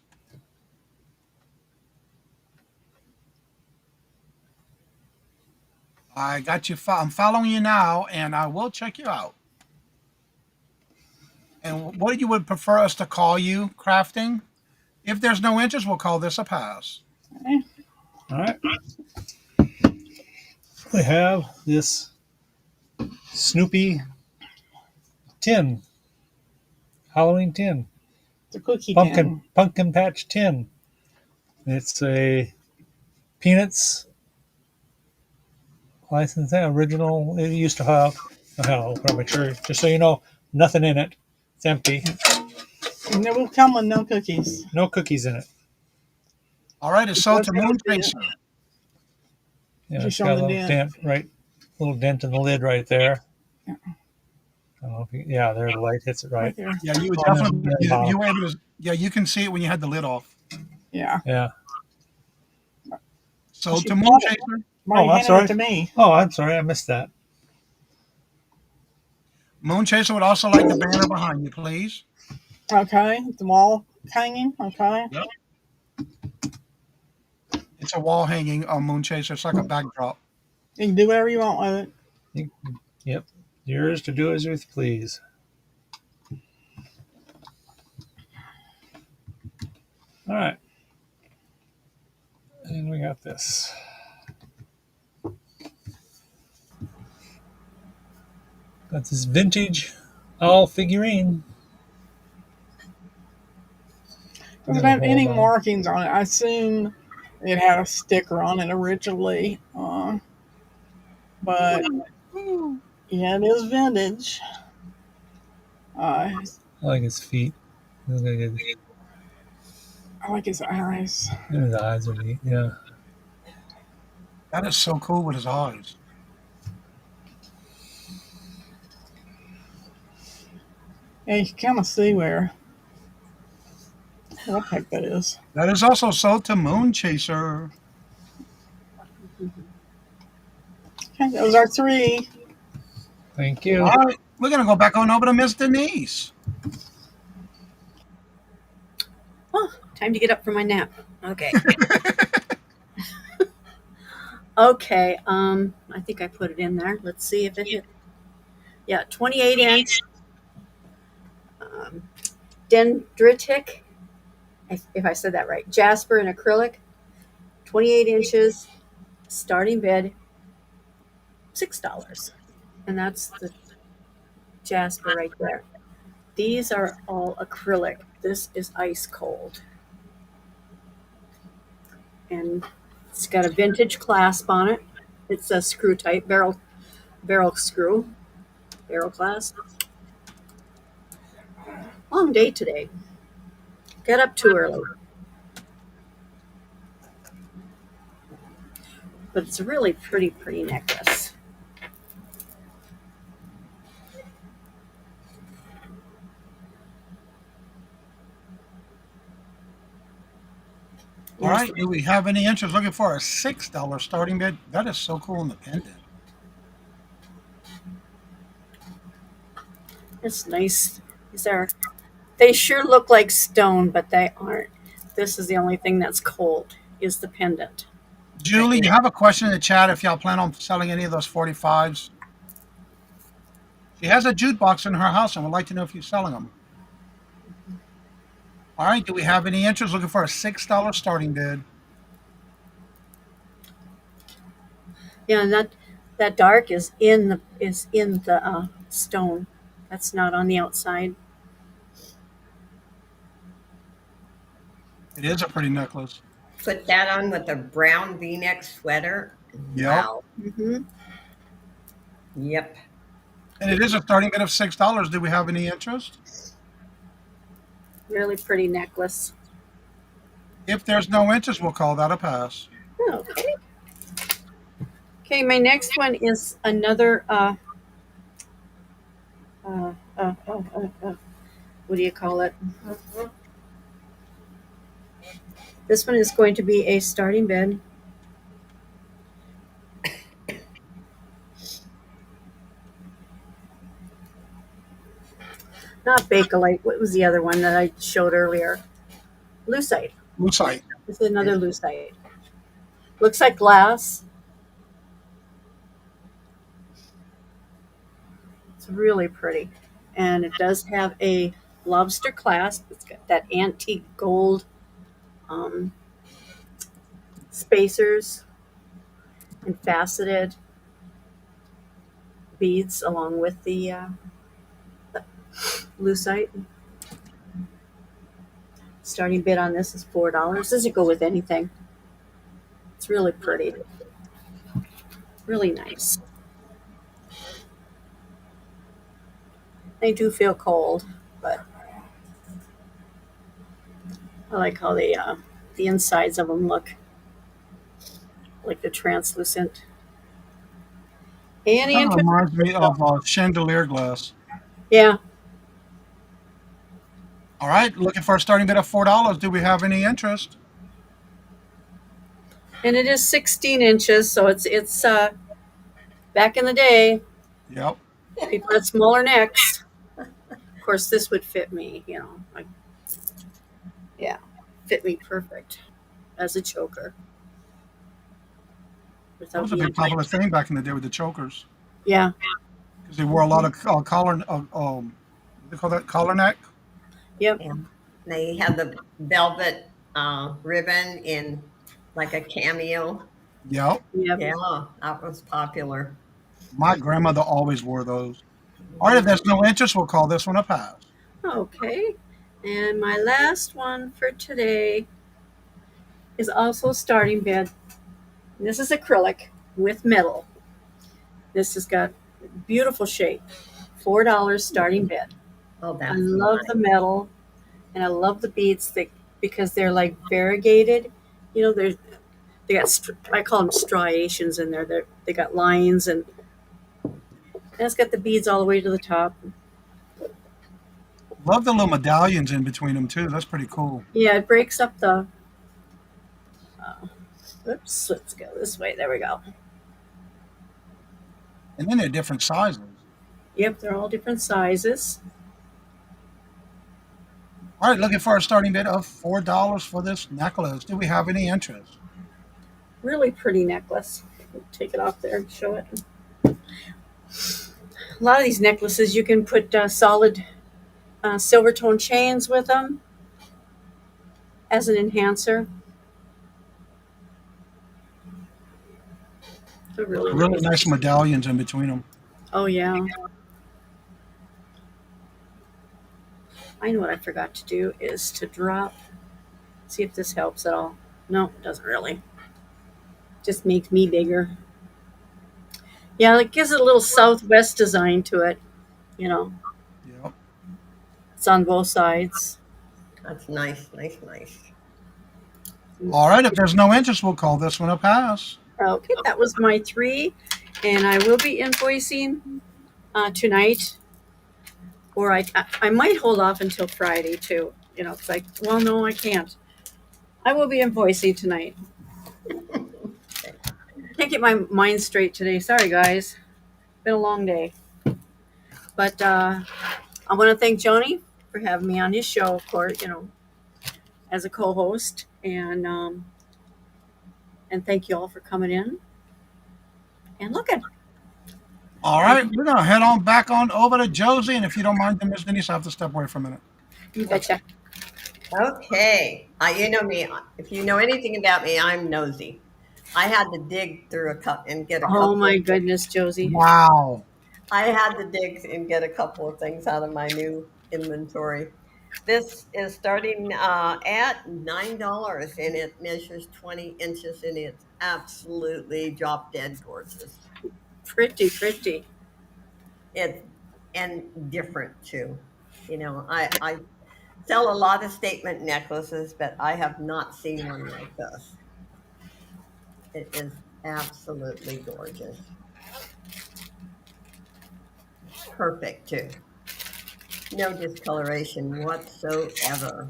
I got you. I'm following you now, and I will check you out. And what you would prefer us to call you, Crafting? If there's no interest, we'll call this a pass. All right. We have this Snoopy tin, Halloween tin. It's a cookie tin. Pumpkin patch tin. It's a Peanuts license, original. It used to have, I'll make sure, just so you know, nothing in it. It's empty. And it will come with no cookies. No cookies in it. All right, it's sold to Moon Chaser. Yeah, it's got a little dent, right? Little dent in the lid right there. Yeah. I don't know if there the light hits it right. Yeah, you would definitely. You were able to. Yeah, you can see it when you had the lid off. Yeah. Yeah. Sold to Moon Chaser. Oh, I'm sorry. It to me. Oh, I'm sorry. I missed that. Moon Chaser would also like the banner behind you, please. Okay, the wall hanging. Okay. Yep. It's a wall hanging on Moon Chaser. It's like a backdrop. You can do whatever you want with it. Yep. Yours to do as you please. All right. And we got this. Got this vintage owl figurine. Doesn't have any markings on it. I assume it had a sticker on it originally. But yeah, it is vintage. I like his feet. I like his eyes. And his eyes are neat, yeah. That is so cool with his eyes. Yeah, you can kind of see what the heck that is. That is also sold to Moon Chaser. Okay, those are 3. Thank you. All right, we're going to go back on over to Miss Denise. Oh, time to get up from my nap. Okay. Okay, I think I put it in there. Let's see if it hit. Yeah, 28 inch dendritic, if I said that right, jasper and acrylic, 28 inches, starting bid $6. And that's the jasper right there. These are all acrylic. This is ice cold. And it's got a vintage clasp on it. It's a screw type barrel screw, barrel clasp. Long day today. Get up too early. But it's a really pretty necklace. All right. Do we have any interest looking for a $6 starting bid? That is so cool in the pendant. It's nice. They sure look like stone, but they aren't. This is the only thing that's cold, is the pendant. Julie, you have a question in the chat if y'all plan on selling any of those 45s. She has a jukebox in her house and would like to know if you're selling them. All right. Do we have any interest looking for a $6 starting bid? Yeah, and that dark is in the stone. That's not on the outside. It is a pretty necklace. Put that on with a brown V-neck sweater. Yep. Wow. Mm-hmm. Yep. And it is a starting bid of $6. Do we have any interest? Really pretty necklace. If there's no interest, we'll call that a pass. Okay. Okay, my next one is another what do you call it? This one is going to be a starting bid. Not Bakelite. What was the other one that I showed earlier? Lucite. Lucite. This is another lucite. Looks like glass. It's really pretty. And it does have a lobster clasp. It's got that antique gold spacers and faceted beads along with the lucite. Starting bid on this is $4. Doesn't go with anything. It's really pretty. Really nice. They do feel cold, but I like how the insides of them look like the translucent. Any That interest? reminds me of chandelier glass. Yeah. All right, looking for a starting bid of $4. Do we have any interest? And it is 16 inches, so it's back in the day. Yep. People had smaller necks. Of course, this would fit me, fit me perfect as a choker. That was a big popular thing back in the day with the chokers. Yeah. Because they wore a lot of collar, what they call that, collar neck? Yep. And they had the velvet ribbon in like a cameo. Yep. Yep. Yeah, that was popular. My grandmother always wore those. All right, if there's no interest, we'll call this one a pass. Okay. And my last one for today is also starting bid. This is acrylic with metal. This has got beautiful shape. $4 starting bid. Oh, that's I love nice. the metal, and I love the beads because they're like variegated. They got I call them striations in there. They got lines, and it's got the beads all the way to the top. Love the little medallions in between them too. That's pretty cool. Yeah, it breaks up the. Oops, let's go this way. There we go. And then they're different sizes. Yep, they're all different sizes. All right, looking for a starting bid of $4 for this necklace. Do we have any interest? Really pretty necklace. Take it off there and show it. A lot of these necklaces, you can put solid silver tone chains with them as an enhancer. They're really Really nice. nice medallions in between them. Oh yeah. I know what I forgot to do is to drop. See if this helps at all. No, it doesn't really. Just makes me bigger. Yeah, it gives it a little southwest design to it. You know, Yep. it's on both sides. That's nice, nice, nice. All right, if there's no interest, we'll call this one a pass. Okay, that was my 3, and I will be invoicing tonight, or I might hold off until Friday too. You know, because well, no, I can't. I will be invoicing tonight. Can't get my mind straight today. Sorry, guys. Been a long day. But I want to thank Johnny for having me on his show, of course, you know, as a co-host, and thank you all for coming in and looking. All right, we're gonna head on back on over to Josie, and if you don't mind, then Miss Denise, I have to step away for a minute. You betcha. Okay. You know me. If you know anything about me, I'm nosy. I had to dig through a cup and get a couple. Oh my goodness, Josie. Wow. I had to dig and get a couple of things out of my new inventory. This is starting at $9 and it measures 20 inches and it's absolutely drop dead gorgeous. Pretty, pretty. It's and different too. You know, I sell a lot of statement necklaces, but I have not seen one like this. It is absolutely gorgeous. Perfect too. No discoloration whatsoever.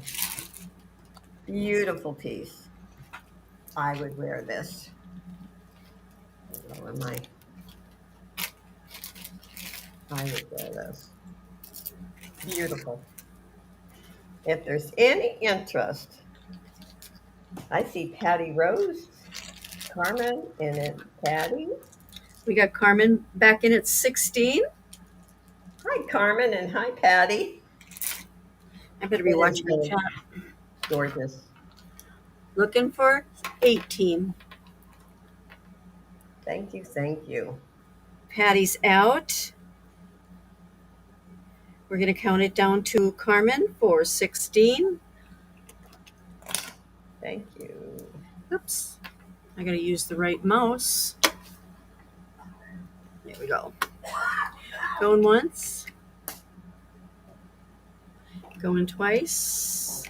Beautiful piece. I would wear this. Lower my. I would wear this. Beautiful. If there's any interest, I see Patty Rose, Carmen, and then Patty. We got Carmen back in at 16. Hi, Carmen, and hi, Patty. I better be watching the chat. Gorgeous. Looking for 18. Thank you, thank you. Patty's out. We're going to count it down to Carmen for 16. Thank you. Oops. I got to use the right mouse. There we go. Going once. Going twice.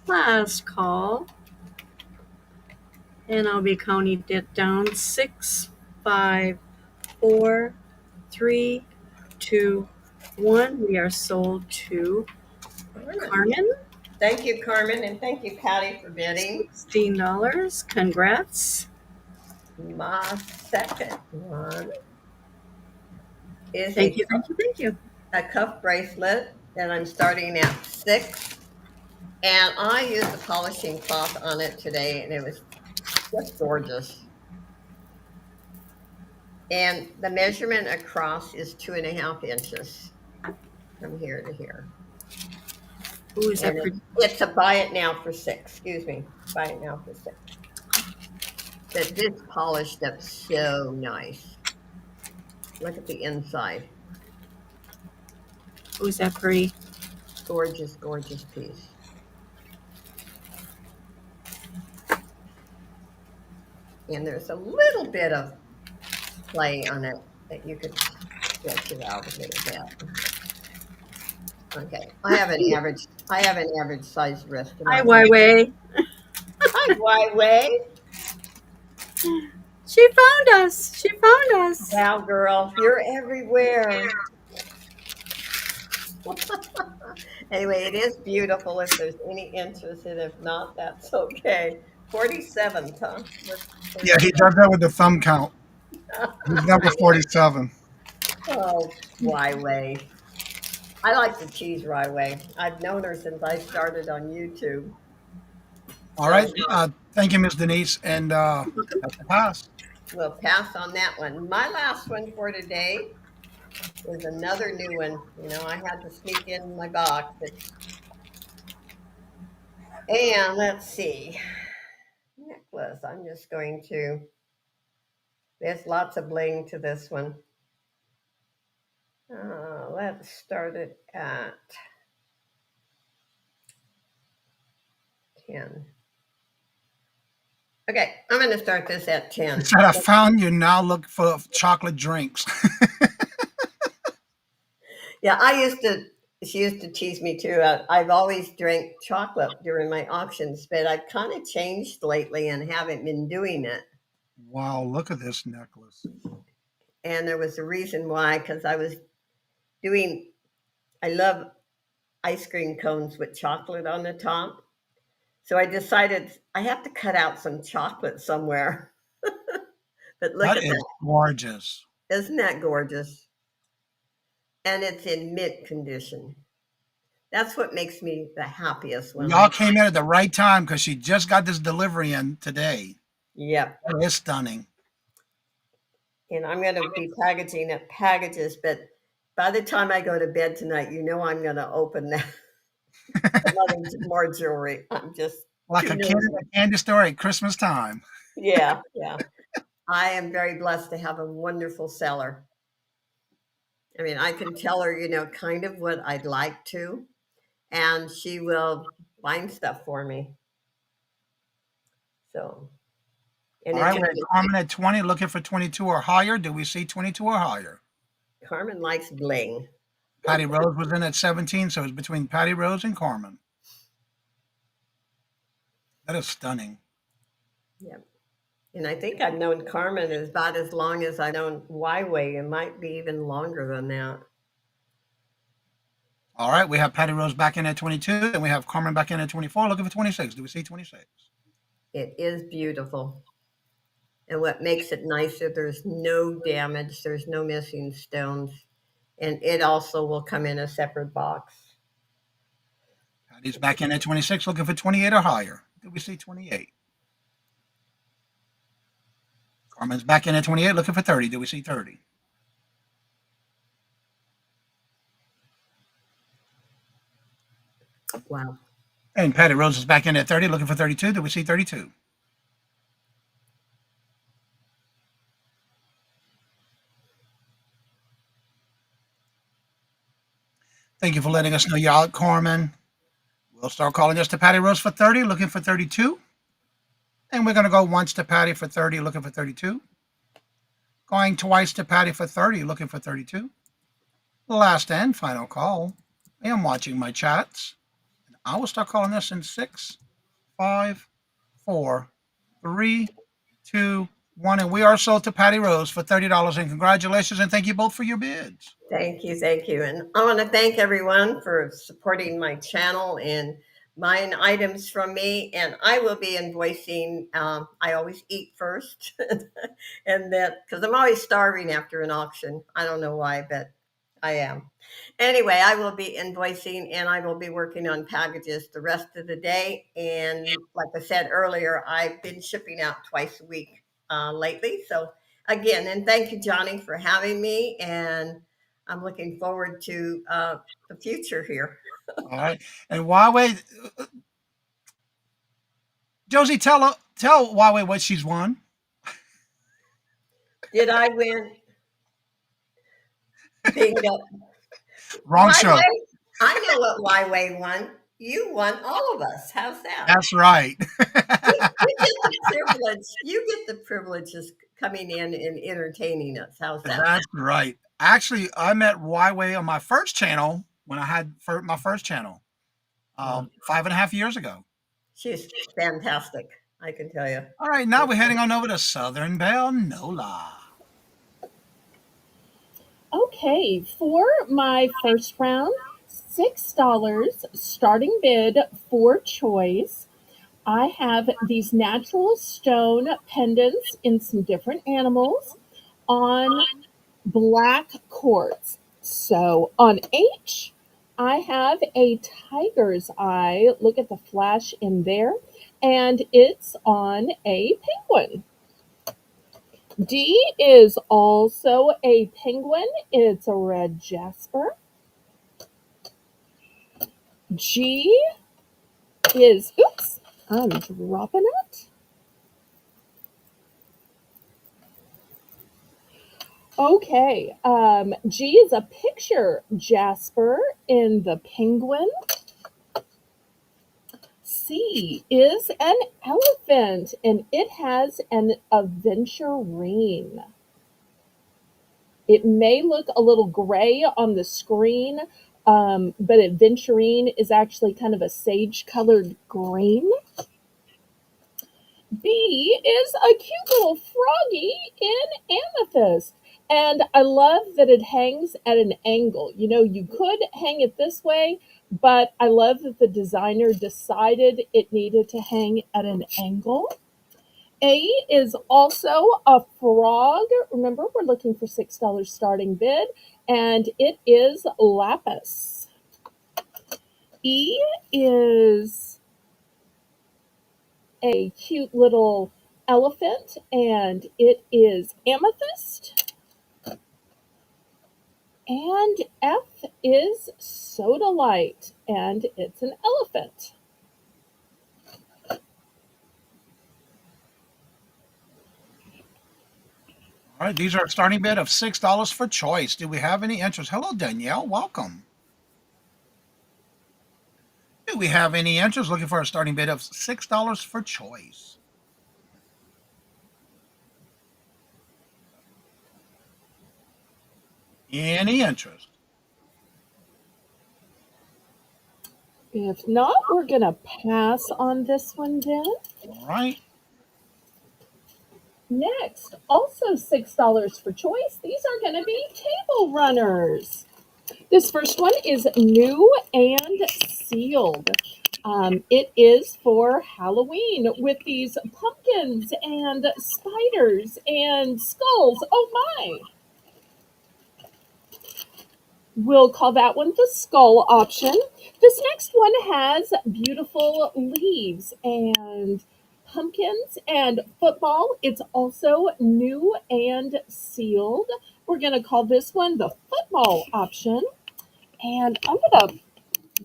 Last call. And I'll be counting it down. 6, 5, 4, 3, 2, 1. We are sold to Carmen. Thank you, Carmen, and thank you, Patty, for bidding. $16. Congrats. My second one is Thank you. A cuff bracelet that I'm starting at 6. And I used a polishing cloth on it today, and it was just gorgeous. And the measurement across is 2.5 inches from here to here. Ooh, is that It's a buy it now for 6. Excuse me. Buy it now for 6. But this polished up so nice. Look at the inside. Ooh, is that pretty? Gorgeous, gorgeous piece. And there's a little bit of play on it that you could stretch it out a little bit. Okay, I have an average size wrist. Hi, Wai. Hi, Wai. She found us. Wow, girl, you're everywhere. Anyway, it is beautiful if there's any interest, and if not, that's okay. 47th, huh? Yeah, he does that with the thumb count. He's number 47. Oh, Wai. I like to tease Wai. I've known her since I started on YouTube. All right. Thank you, Miss Denise. And that's a pass. We'll pass on that one. My last one for today is another new one. You know, I had to sneak in my box. And let's see. Necklace. I'm just going to There's lots of bling to this one. Let's start it at 10. Okay, I'm going to start this at 10. It said, I found you, now look for chocolate drinks. Yeah, she used to tease me too. I've always drank chocolate during my auctions, but I've kind of changed lately and haven't been doing it. Wow, look at this necklace. And there was a reason why, because I love ice cream cones with chocolate on the top. So I decided I have to cut out some chocolate somewhere. But look That at is that. gorgeous. Isn't that gorgeous? And it's in mint condition. That's what makes me the happiest when Y'all came in at the right time because she just got this delivery in today. Yep. That is stunning. And I'm going to be packaging up packages, but by the time I go to bed tonight, I'm going to open that more jewelry. I'm just Like a kid in a candy store at Christmas time. Yeah. I am very blessed to have a wonderful seller. I mean, I can tell her, kind of what I'd like to, and she will find stuff for me. So, all right, we're Carmen at 20, looking for 22 or higher. Do we see 22 or higher? Carmen likes bling. Patty Rose was in at 17, so it's between Patty Rose and Carmen. That is stunning. Yep. And I think I've known Carmen is about as long as I've known Wyway. It might be even longer than that. All right, we have Patty Rose back in at 22, and we have Carmen back in at 24, looking for 26. Do we see 26? It is beautiful. And what makes it nicer, there's no damage, there's no missing stones. And it also will come in a separate box. Patty's back in at 26, looking for 28 or higher. Do we see 28? Carmen's back in at 28, looking for 30. Do we see 30? Wow. And Patty Rose is back in at 30, looking for 32. Do we see 32? Thank you for letting us know you're out, Carmen. We'll start calling us to Patty Rose for 30, looking for 32. And we're going to go once to Patty for 30, looking for 32. Going twice to Patty for 30, looking for 32. Last and final call. I am watching my chats. I will start calling this in 6, 5, 4, 3, 2, 1. And we are sold to Patty Rose for $30. And congratulations, and thank you both for your bids. Thank you. And I want to thank everyone for supporting my channel and buying items from me. And I will be invoicing. I always eat first, and that because I'm always starving after an auction. I don't know why, but I am. Anyway, I will be invoicing, and I will be working on packages the rest of the day. And like I said earlier, I've been shipping out twice a week lately. So again, and thank you, Johnny, for having me. And I'm looking forward to the future here. All right. And Huawei, Josie, tell Huawei what she's won. Did I win? Bingo. Wrong show. I know what Wyway won. You won all of us. How's that? That's right. You get the privilege of coming in and entertaining us. How's that? That's right. Actually, I met Wyway on my first channel when I had my first channel 5.5 years ago. She's fantastic, I can tell you. All right, now we're heading on over to Southern Belle Nola. Okay, for my first round, $6 starting bid for choice. I have these natural stone pendants in some different animals on black quartz. So on H, I have a tiger's eye. Look at the flash in there. And it's on a penguin. D is also a penguin. It's a red jasper. G is, oops, I'm dropping it. Okay. G is a picture Jasper in the penguin. C is an elephant and it has an aventurine. It may look a little gray on the screen, but aventurine is actually kind of a sage colored green. B is a cute little froggy in amethyst. And I love that it hangs at an angle. You know, you could hang it this way, but I love that the designer decided it needed to hang at an angle. A is also a frog. Remember, we're looking for $6 starting bid, and it is lapis. E is a cute little elephant, and it is amethyst. And F is sodalite, and it's an elephant. All right, these are a starting bid of $6 for choice. Do we have any interest? Hello, Danielle. Welcome. Do we have any interest looking for a starting bid of $6 for choice? Any interest? If not, we're going to pass on this one then. All right. Next, also $6 for choice. These are going to be table runners. This first one is new and sealed. It is for Halloween with these pumpkins and spiders and skulls. Oh my! We'll call that one the skull option. This next one has beautiful leaves and pumpkins and football. It's also new and sealed. We're going to call this one the football option. And I'm going to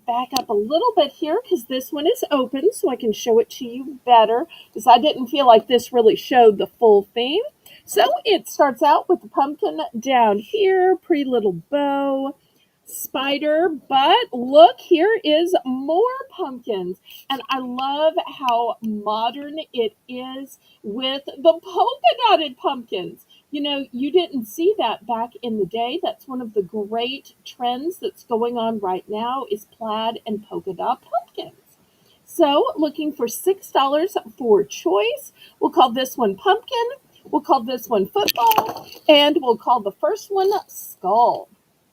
back up a little bit here because this one is open so I can show it to you better because I didn't feel like this really showed the full theme. So it starts out with the pumpkin down here, pretty little bow, spider, but look, here is more pumpkins. And I love how modern it is with the polka dotted pumpkins. You know, you didn't see that back in the day. That's one of the great trends that's going on right now is plaid and polka dot pumpkins. So looking for $6 for choice. We'll call this one pumpkin. We'll call this one football. And we'll call the first one skull.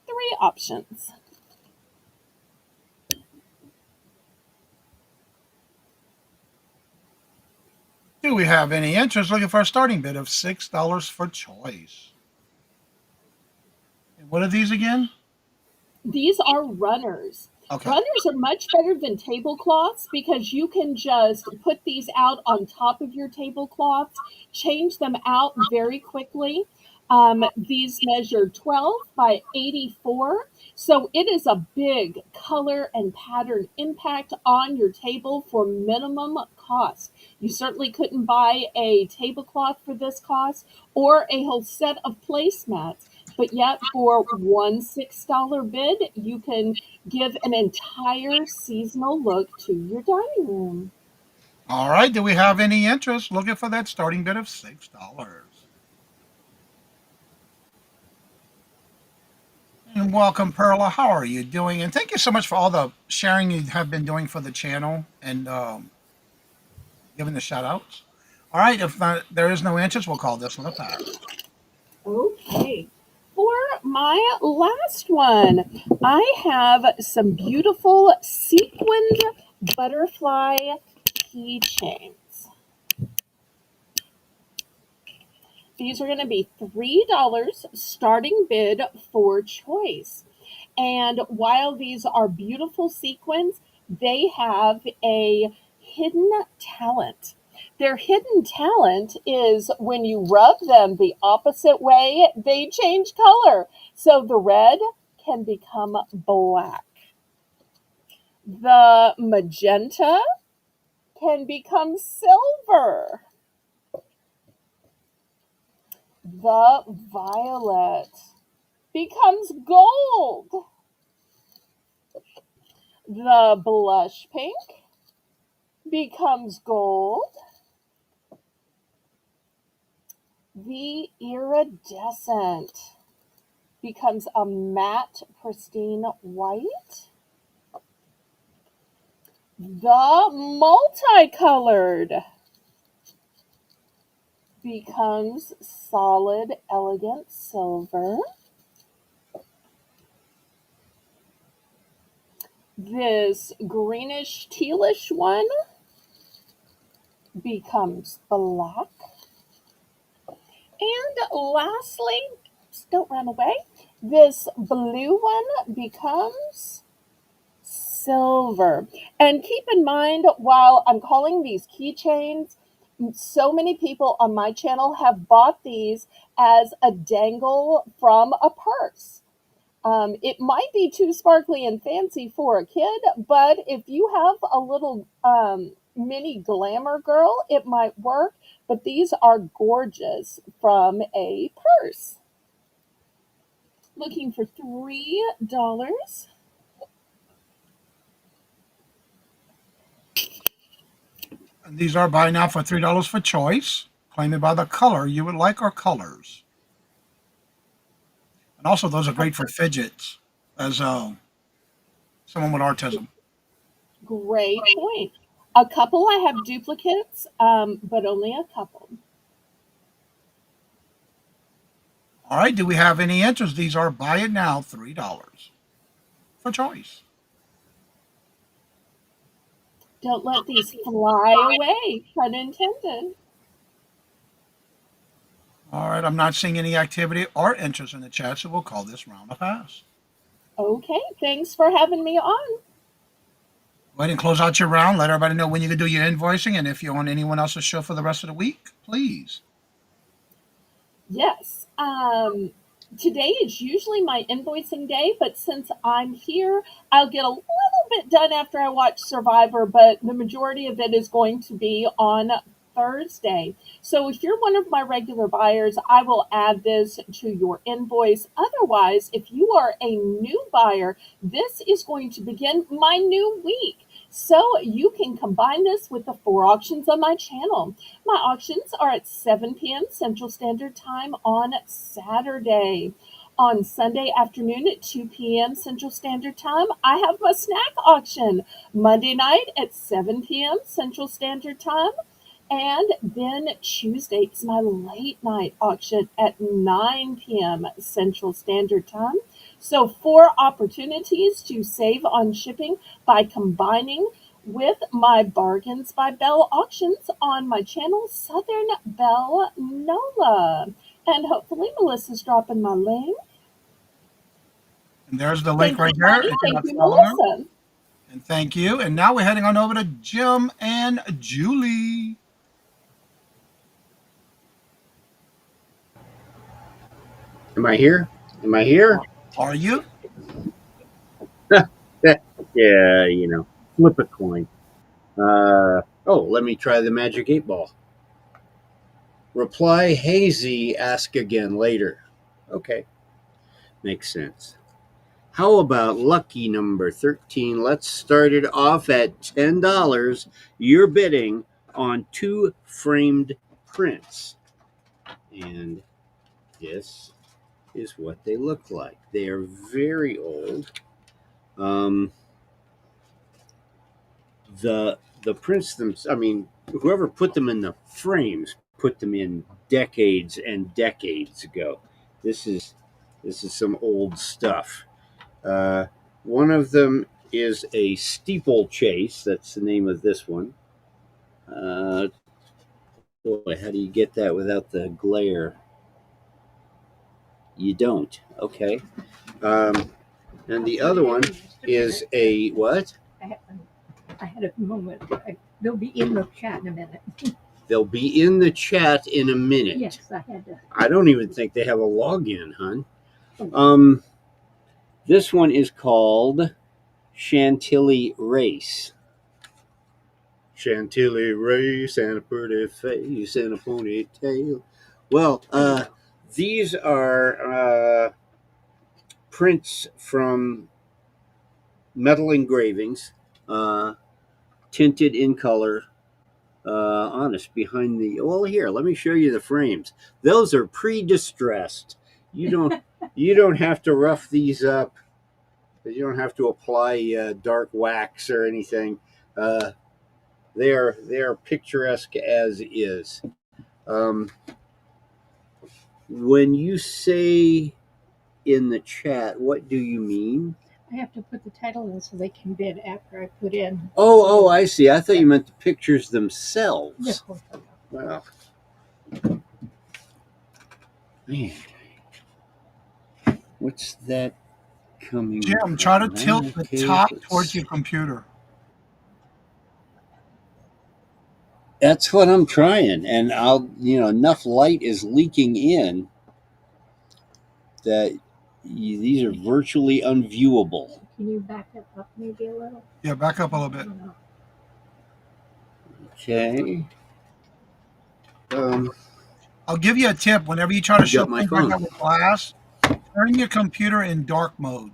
3 options. Do we have any interest looking for a starting bid of $6 for choice? And what are these again? These are runners. Okay. Runners are much better than tablecloths because you can just put these out on top of your tablecloths, change them out very quickly. These measure 12 by 84, so it is a big color and pattern impact on your table for minimum cost. You certainly couldn't buy a tablecloth for this cost or a whole set of placemats. But yet, for one $6 bid, you can give an entire seasonal look to your dining room. All right. Do we have any interest looking for that starting bid of $6? And welcome, Perla. How are you doing? And thank you so much for all the sharing you have been doing for the channel and giving the shout outs. All right. If not, there is no interest, we'll call this one a pass. Okay. For my last one, I have some beautiful sequined butterfly keychains. These are going to be $3 starting bid for choice. And while these are beautiful sequins, they have a hidden talent. Their hidden talent is when you rub them the opposite way, they change color. So the red can become black. The magenta can become silver. The violet becomes gold. The blush pink becomes gold. The iridescent becomes a matte, pristine white. The multicolored becomes solid, elegant silver. This greenish, tealish one becomes black. And lastly, don't run away, this blue one becomes silver. And keep in mind, while I'm calling these keychains, so many people on my channel have bought these as a dangle from a purse. It might be too sparkly and fancy for a kid, but if you have a little mini glamour girl, it might work. But these are gorgeous from a purse. Looking for $3. And these are buy now for $3 for choice. Claim it by the color you would like or colors. And also, those are great for fidgets as someone with autism. Great point. A couple I have duplicates, but only a couple. All right, do we have any interest? These are buy it now, $3 for choice. Don't let these fly away, pun intended. All right, I'm not seeing any activity or interest in the chat, so we'll call this round a pass. Okay, thanks for having me on. Go ahead and close out your round. Let everybody know when you can do your invoicing, and if you're on anyone else's show for the rest of the week, please. Yes. Today is usually my invoicing day, but since I'm here, I'll get a little bit done after I watch Survivor, but the majority of it is going to be on Thursday. So if you're one of my regular buyers, I will add this to your invoice. Otherwise, if you are a new buyer, this is going to begin my new week. So you can combine this with the 4 auctions on my channel. My auctions are at 7 p.m. Central Standard Time on Saturday. On Sunday afternoon at 2 p.m. Central Standard Time, I have my snack auction. Monday night at 7 p.m. Central Standard Time. And then Tuesday is my late night auction at 9 p.m. Central Standard Time. So 4 opportunities to save on shipping by combining with my Bargains by Belle auctions on my channel, Southern Belle Nola. And hopefully Melissa's dropping my link. And there's the link Thank right you, there. Bonnie. If you're Thank not you, following her. Melissa. And thank you. And now we're heading on over to Jim and Julie. Am I here? Am I here? Are you? Yeah, flip a coin. Let me try the magic 8 ball. Reply hazy, ask again later. Okay, makes sense. How about lucky number 13? Let's start it off at $10. You're bidding on 2 framed prints. And this is what they look like. They are very old. The prints whoever put them in the frames put them in decades and decades ago. This is some old stuff. One of them is a steeplechase. That's the name of this one. Boy, how do you get that without the glare? You don't. Okay. And the other one is a what? I had a moment. They'll be in the chat in a minute. They'll be in the chat in a minute. Yes, I had to. I don't even think they have a login, hon. This one is called Chantilly Race. Chantilly Race and a pretty face and a ponytail. Well, These are prints from metal engravings, tinted in color. Honest behind the. Well, here, let me show you the frames. Those are pre-distressed. You don't have to rough these up. You don't have to apply dark wax or anything. They are picturesque as is. When you say in the chat, what do you mean? I have to put the title in so they can bid after I put in. Oh, I see. I thought you meant the pictures themselves. No. Well, man, what's that coming? Jim, try to tilt the Okay, top let's towards see. your computer. That's what I'm trying, and enough light is leaking in that these are virtually unviewable. Can you back it up maybe a little? Yeah, back up a little bit. Okay. I'll give you a tip. Whenever you try to show got my things like phone. that with glass, turn your computer in dark mode.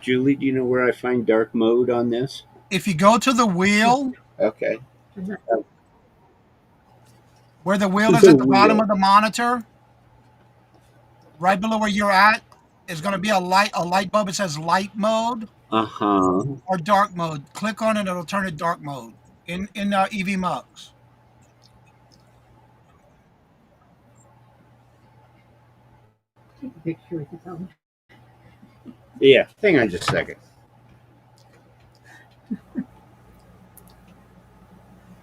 Julie, do you know where I find dark mode on this? If you go to the wheel, Okay. where the wheel is at the bottom of the monitor, right below where you're at, is going to be a light bulb. It says light mode or dark mode. Click on it, it'll turn to dark mode in EV Mux. Take a picture with your phone. Yeah, hang on just a second.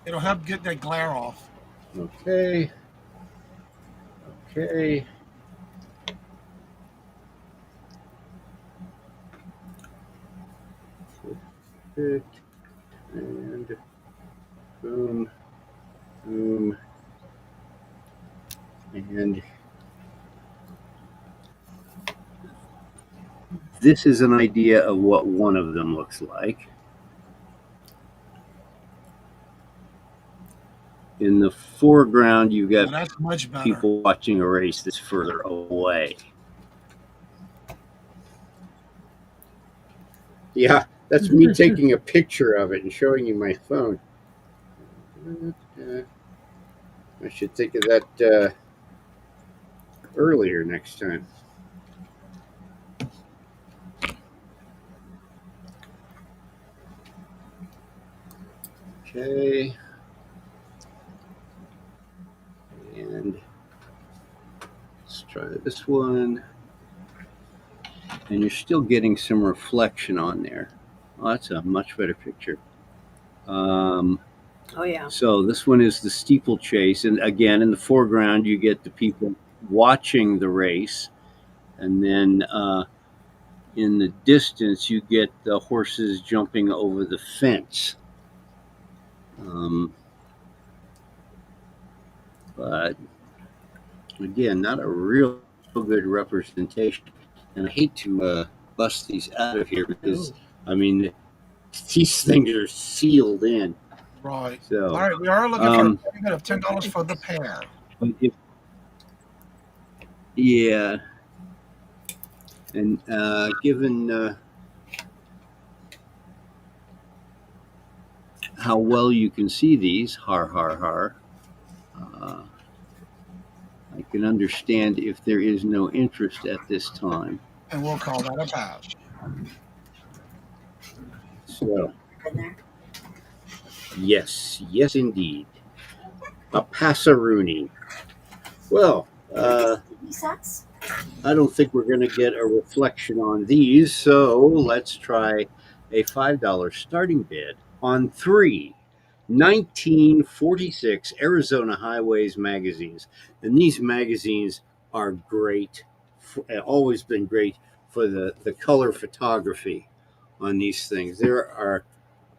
It'll help get that glare off. Okay. Perfect. And boom. And this is an idea of what one of them looks like. In the foreground, you've got that's much better. people watching a race that's further away. Yeah, that's me taking a picture of it and showing you my phone. I should think of that earlier next time. Okay. And let's try this one. And you're still getting some reflection on there. Oh, that's a much better picture. Oh, yeah. So this one is the steeplechase. And again, in the foreground, you get the people watching the race. And then in the distance, you get the horses jumping over the fence. But again, not a real good representation. And I hate to bust these out of here because, I mean, these things are sealed in. Right. So, all right, we are looking for a payment of $10 for the pair. Yeah. And given how well you can see these, I can understand if there is no interest at this time. And we'll call that a pass. So, yes, indeed. A passaroony. Well, I don't think we're going to get a reflection on these, so let's try a $5 starting bid on 3 1946 Arizona Highways magazines. And these magazines are great, always been great for the color photography on these things. There are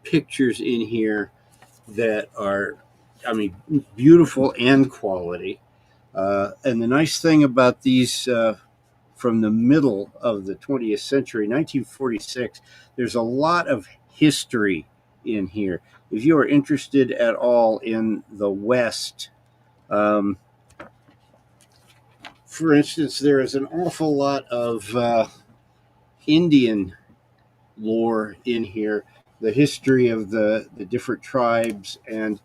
pictures in here that are, I mean, beautiful and quality. And the nice thing about these from the middle of the 20th century, 1946, there's a lot of history in here. If you are interested at all in the West, for instance, there is an awful lot of Indian lore in here, the history of the different tribes. And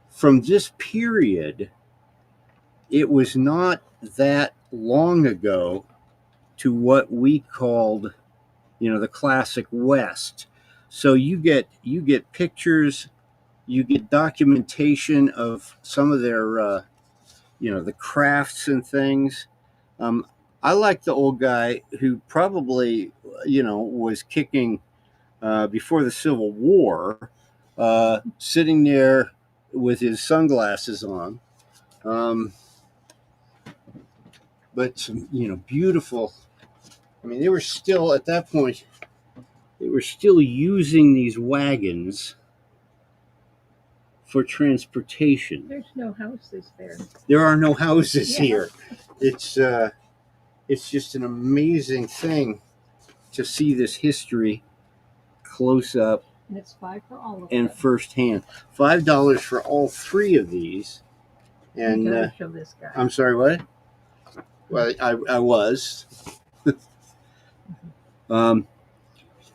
from this period, it was not that long ago to what we called, the classic West. So you get pictures, you get documentation of some of their, the crafts and things. I like the old guy who probably, was kicking before the Civil War, sitting there with his sunglasses on. But some, beautiful. I mean, they were still at that point. They were still using these wagons for transportation. There's no houses there. There are no houses Yeah. here. It's just an amazing thing to see this history close up And it's $5 for all of and them. firsthand. $5 for all three of these. And You gotta show this guy. I'm sorry, what? Well, I was.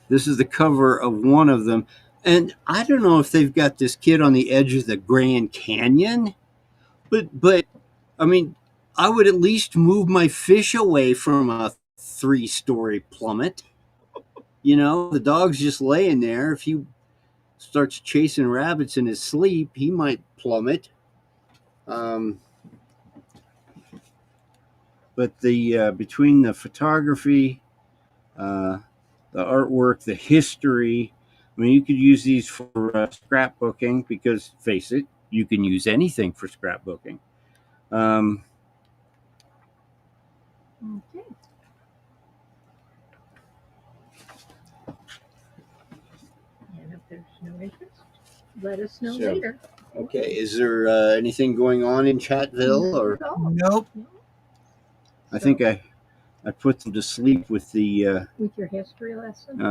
This is the cover of one of them. And I don't know if they've got this kid on the edge of the Grand Canyon, but I mean, I would at least move my fish away from a 3-story plummet. The dog's just laying there. If he starts chasing rabbits in his sleep, he might plummet. But the between the photography, the artwork, the history, I mean, you could use these for scrapbooking because, face it, you can use anything for scrapbooking. Okay. And if there's no interest, let us know So, later. Okay, is there anything going on in Chatville? Or Nope. I think I put them to sleep with the. With your history lesson?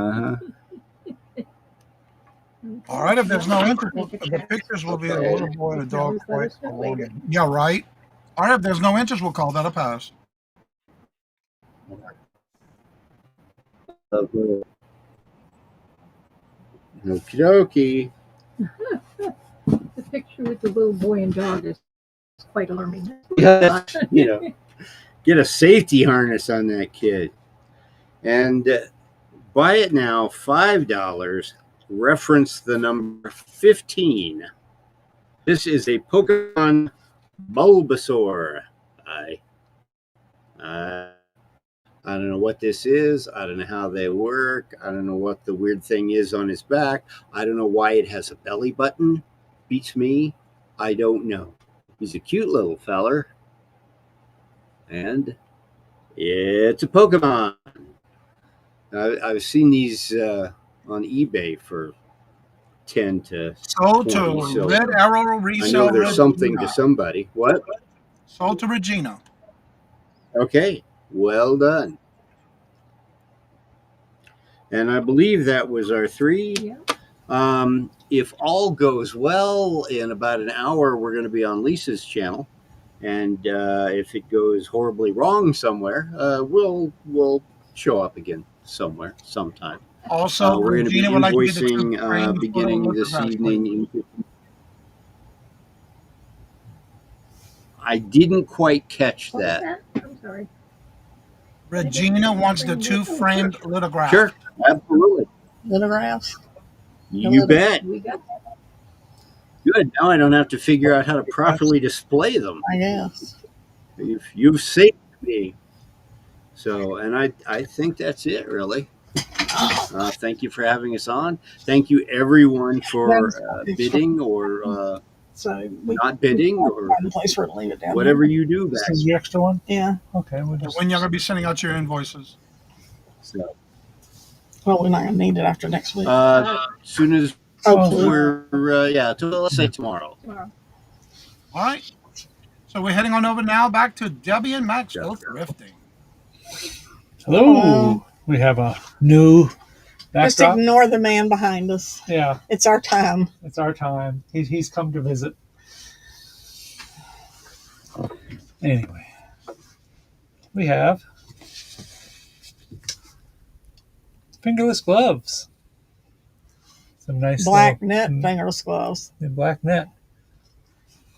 All right, if there's no interest, the pictures will be a little boy and a dog quite alone. Yeah, right. All right, if there's no interest, we'll call that a pass. Okie dokie. The picture with the little boy and dog is quite alarming. Get a safety harness on that kid. And buy it now, $5. Reference the number 15. This is a Pokemon Bulbasaur. I don't know what this is. I don't know how they work. I don't know what the weird thing is on his back. I don't know why it has a belly button. Beats me. I don't know. He's a cute little feller. And it's a Pokemon. I've seen these on eBay for 10 to Sold 20. to So Red Arrow I Resale. know there's something to somebody. What? Sold to Regina. Okay. Well done. And I believe that was our 3. Yeah. If all goes well, in about an hour, we're going to be on Lisa's channel. And if it goes horribly wrong somewhere, we'll show up again somewhere, sometime. Also, we're going to be Regina would like to get the two invoicing framed beginning photo this lithographs, evening. I didn't quite catch What was that. that? I'm sorry. Regina wants the 2 framed lithographs. Sure, absolutely. Lithographs. You bet. We got that. Good. Now I don't have to figure out how to properly display them. I guess. You've saved me. So, and I think that's it, really. Thank you for having us on. Thank you, everyone, for bidding or So we not bidding or find a place for it to leave it down. whatever you do This back. is the extra one? Yeah. Okay. We'll just... When you're going to be sending out your invoices. So, Well, we're not going to need it after next week. as soon as Hopefully. let's say tomorrow. Tomorrow. All right. So we're heading on over now back to Debbie and Max go thrifting. Hello. We have a new Just backdrop. ignore the man behind us. Yeah, It's our time. it's our time. He's come to visit. Anyway, we have fingerless gloves. Some nice Black little, net fingerless gloves. in black net.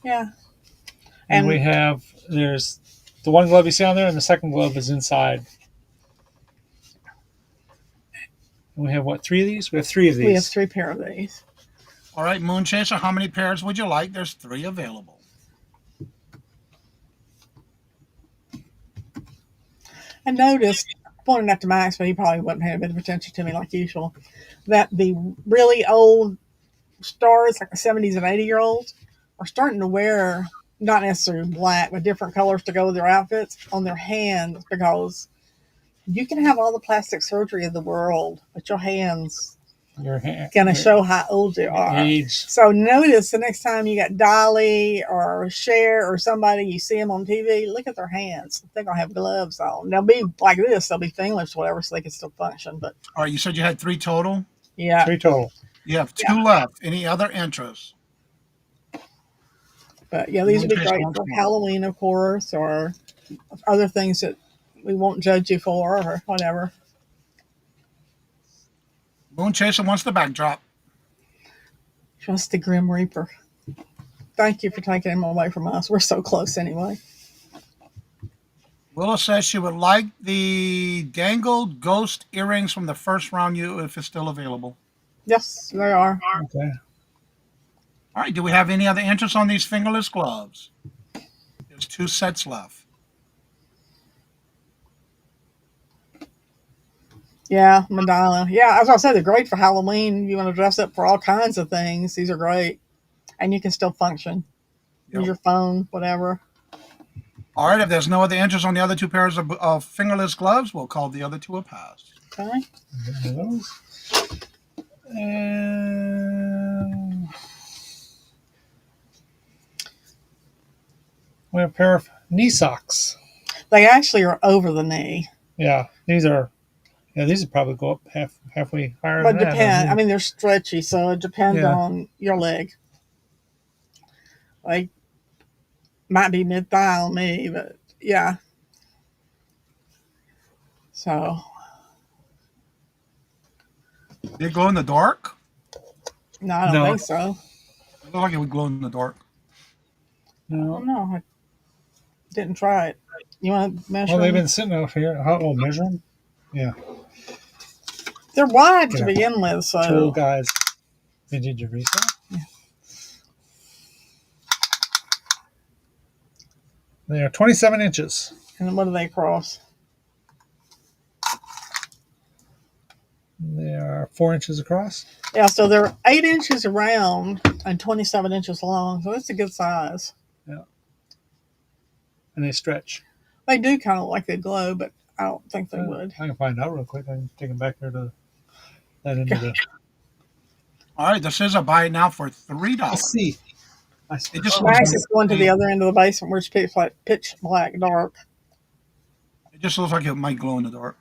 Yeah. And we have, there's the one glove you see on there, and the second glove is inside. And we have what, 3 of these? We have 3 of these. We have 3 pair of these. All right, Moon Chaser, how many pairs would you like? There's 3 available. I noticed, pointing that to Max, but he probably wasn't paying a bit of attention to me like usual, that the really old stars, like the 70s and 80-year-olds, are starting to wear, not necessarily black, but different colors to go with their outfits on their hands, because you can have all the plastic surgery in the world, but your hands going to show how old you are. Age. So notice the next time you got Dolly or Cher or somebody, you see them on TV, look at their hands. They're going to have gloves on. They'll be like this. They'll be fingerless or whatever, so they can still function. But All right, you said you had 3 total? yeah. 3 total. You have 2 left. Any other interests? But yeah, these would be Moon Chaser great wants for more. Halloween, of course, or other things that we won't judge you for or whatever. Moon Chaser wants the backdrop. Just the Grim Reaper. Thank you for taking him away from us. We're so close anyway. Willow says she would like the dangled ghost earrings from the first round, if it's still available. Yes, they are. Okay. All right, do we have any other interest on these fingerless gloves? There's 2 sets left. Yeah, Madonna. Yeah, as I said, they're great for Halloween. You want to dress up for all kinds of things. These are great. And you can still function. Yep. Use your phone, whatever. All right, if there's no other interest on the other 2 pairs of fingerless gloves, we'll call the other 2 a pass. Okay. Those. And we have a pair of knee socks. They actually are over the knee. Yeah, these would probably go up halfway higher But than that. depend. I mean, they're stretchy, so it depends Yeah. on your leg. Like, might be mid-thigh on me, but yeah. So, They glow in the dark? no, I don't No. think so. It looked like it would glow in the dark. I No. don't know. I didn't try it. You want to measure Well, they've them? been sitting out here. How measure them? Yeah. They're wide Yeah. to begin with, Tool so guys. Vintage Reseller. They are 27 inches. and what do they cross? They are 4 inches across. Yeah, so they're 8 inches around and 27 inches long, so it's a good size. Yeah. And they stretch. They do kind of like they glow, but I don't think they would. I can find out real quick. I can take them back there to that into the. All right, this is a buy now for $3. I see. It just Max is going to the other end of the basement where it's pitch black dark. It just looks like it might glow in the dark.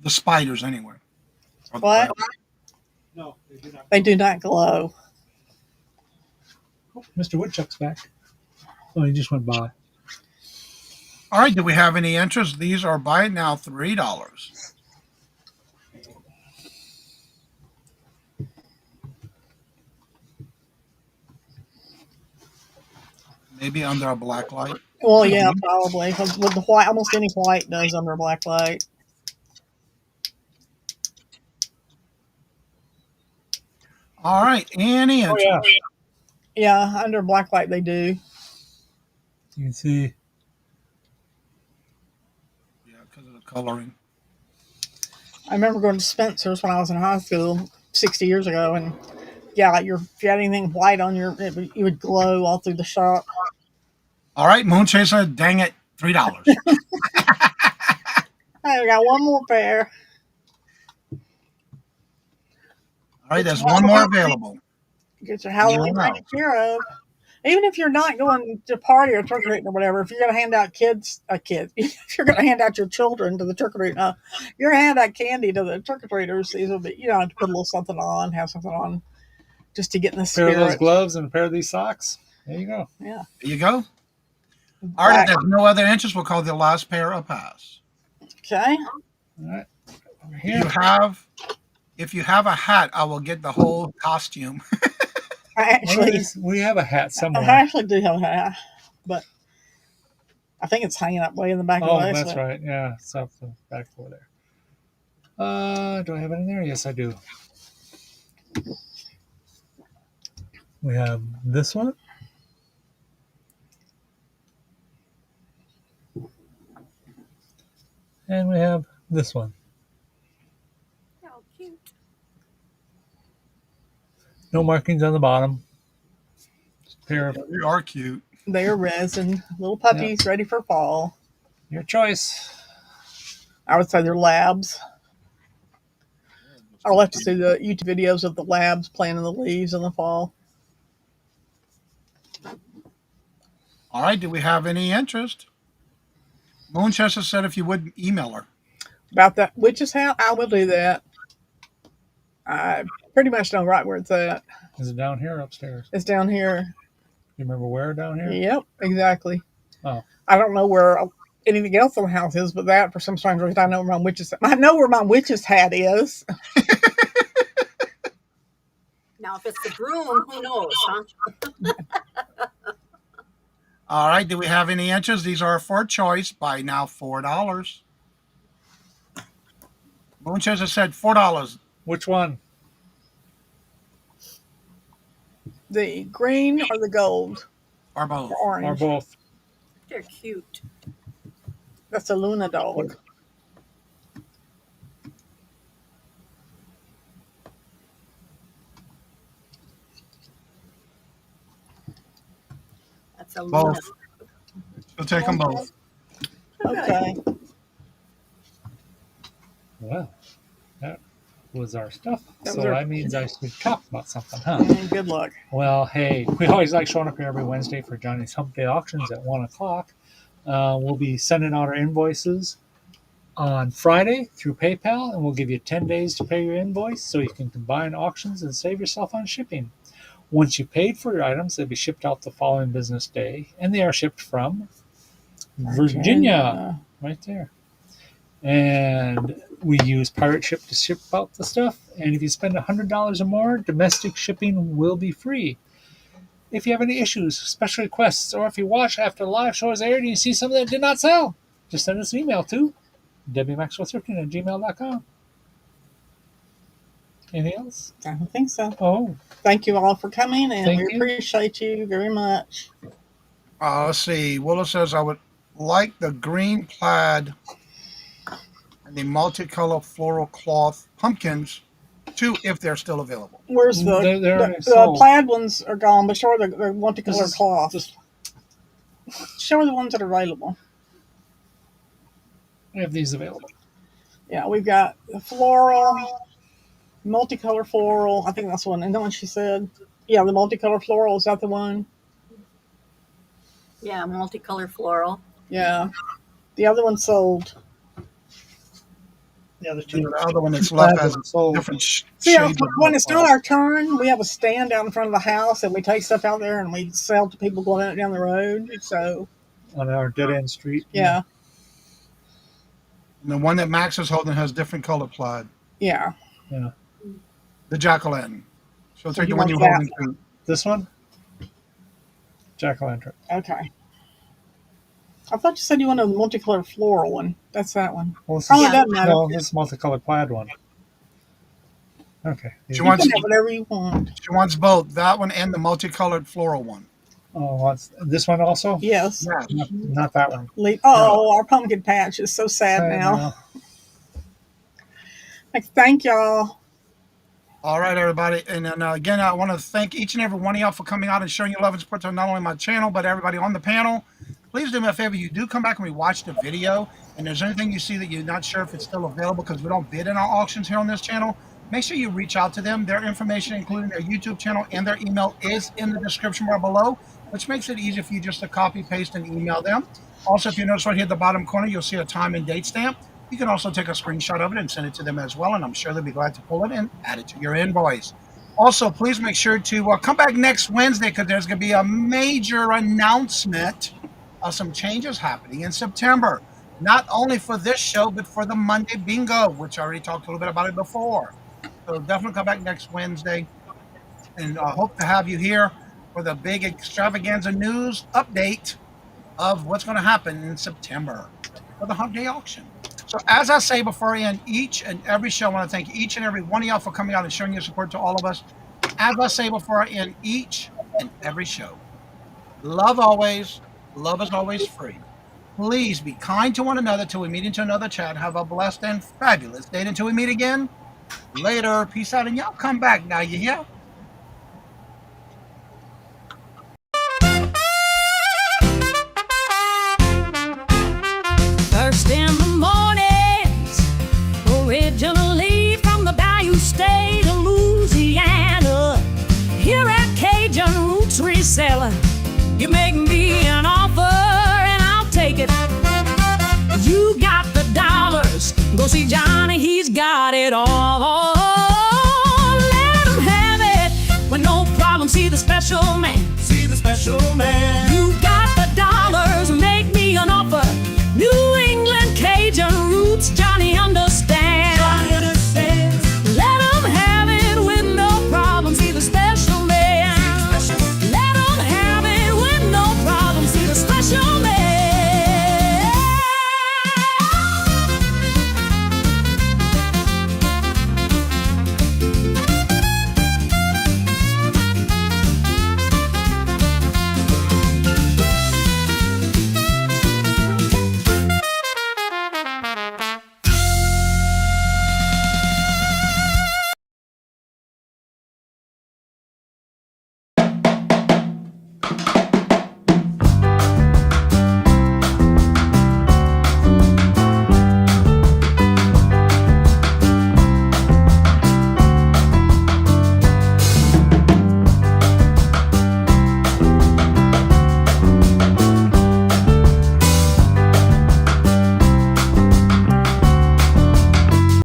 The spiders, anyway. Or the What? spiders. No, they do not. They do not glow. Oh, Mr. Woodchuck's back. Oh, he just went by. All right, do we have any interest? These are buy now $3. Maybe under a black light. Well, yeah, probably. 'Cause with the white, almost any white does under a black light. All right, any Oh, interest? yeah. Yeah, under a black light they do. You can see. Yeah, because of the coloring. I remember going to Spencer's when I was in high school 60 years ago, and yeah, like if you had anything white on it would glow all through the shop. All right, Moon Chaser, dang it, $3. I got one more pair. All right, there's one more available. Get your Halloween Yeah. taken care of. Even if you're not going to party or trick or treating or whatever, if you're going to hand out if you're going to hand out your children to the trick or treat, you're going to hand out candy to the trick or treaters. These will be, have to put a little something on, have something on, just to get in the Pair spirit. of those gloves and a pair of these socks. There you go. Yeah. There you go. All right, if there's no other interest, we'll call the last pair a pass. Okay. All right. Over If here. if you have a hat, I will get the whole costume. We have a hat somewhere. I actually do have a hat, but I think it's hanging up way in the back of the basement. That's right. Yeah, it's up the back over there. Do I have it in there? Yes, I do. We have this one. And we have this one. How cute. No markings on the bottom. Pair of They are cute. They are resin, little puppies ready for fall. Your choice. I would say they're labs. I'll have to see the YouTube videos of the labs playing in the leaves in the fall. All right, do we have any interest? Moonchester said if you would email her. About that witch's hat, I will do that. I pretty much know right where it's at. Is it down here or upstairs? It's down here. You remember where down here? Yep, exactly. Oh. I don't know where anything else in the house is, but that for some strange reason I know where my witch's hat is. Now, if it's the broom, who knows, huh? All right, do we have any interest? These are for choice by now $4. Moonchester said $4. Which one? The green or the gold? Or both. Or orange. Or both. They're cute. That's a Luna dog. That's a Both. Luna. We'll take them both. Okay. Well, that was our stuff. That So was our- that means I should talk about something, huh? Good luck. Well, hey, we always like showing up here every Wednesday for Johnny's Hump-Day Auctions at 1 o'clock. We'll be sending out our invoices on Friday through PayPal, and we'll give you 10 days to pay your invoice so you can combine auctions and save yourself on shipping. Once you paid for your items, they'll be shipped out the following business day, and they are shipped from Virginia. Right there. And we use pirate ship to ship out the stuff, and if you spend $100 or more, domestic shipping will be free. If you have any issues, special requests, or if you watch after the live show is aired and you see something that did not sell, just send us an email to DebbieMaxwellThrifting@gmail.com. Anything else? I don't think so. Oh. Thank you all for coming, and Thank we you. appreciate you very much. Let's see. Willa says I would like the green plaid and the multicolor floral cloth pumpkins too, if they're still available. Where's the the plaid ones are gone, but show the multicolored cloth. Show the ones that are available. We have these available. Yeah, we've got the floral, multicolor floral. I think that's the one. And the one she said, yeah, the multicolor floral, is that the one? Yeah, multicolored floral. Yeah. The other one sold. Yeah, The other one that's left has different See, shades. when it's not our turn, we have a stand out in front of the house, and we take stuff out there and we sell to people going out down the road. So On our dead end street. yeah, And the one that Max is holding has different color plaid. yeah. Yeah. The jack-o'-lantern. So take you the one want you're that? holding too. This one? Jack-o'-lantern. Okay. I thought you said you wanted a multicolored floral one. That's that one. Well, this Probably is, doesn't matter. no, this is multicolored plaid one. Okay. She You wants can have whatever you want. she wants both that one and the multicolored floral one. Oh, what's this one also? Yes. Not that one. Our pumpkin patch is so sad now. Like, thank y'all. All right, everybody. And then again, I want to thank each and every one of y'all for coming out and showing your love and support to not only my channel, but everybody on the panel. Please do me a favor. You do come back and rewatch the video. And there's anything you see that you're not sure if it's still available because we don't bid in our auctions here on this channel, make sure you reach out to them. Their information, including their YouTube channel and their email, is in the description bar below. which makes it easy for you just to copy, paste, and email them. Also, if you notice right here at the bottom corner, you'll see a time and date stamp. You can also take a screenshot of it and send it to them as well, and I'm sure they'll be glad to pull it and add it to your invoice. Also, please make sure to come back next Wednesday because there's going to be a major announcement of some changes happening in September. Not only for this show, but for the Monday Bingo, which I already talked a little bit about it before. So definitely come back next Wednesday, and I hope to have you here for the big extravaganza news update of what's going to happen in September for the Hump-Day Auction. So as I say before I end each and every show, I want to thank each and every one of y'all for coming out and showing your support to all of us. As I say before I end each and every show, love always, love is always free. Please be kind to one another till we meet into another chat. Have a blessed and fabulous day until we meet again. Later. Peace out, and y'all come back now, you hear? First in the mornings, originally from the Bayou State of Louisiana. Here at Kajun Roots Reseller, you make me an offer and I'll take it. You got the dollars, go see Johnny, he's got it all.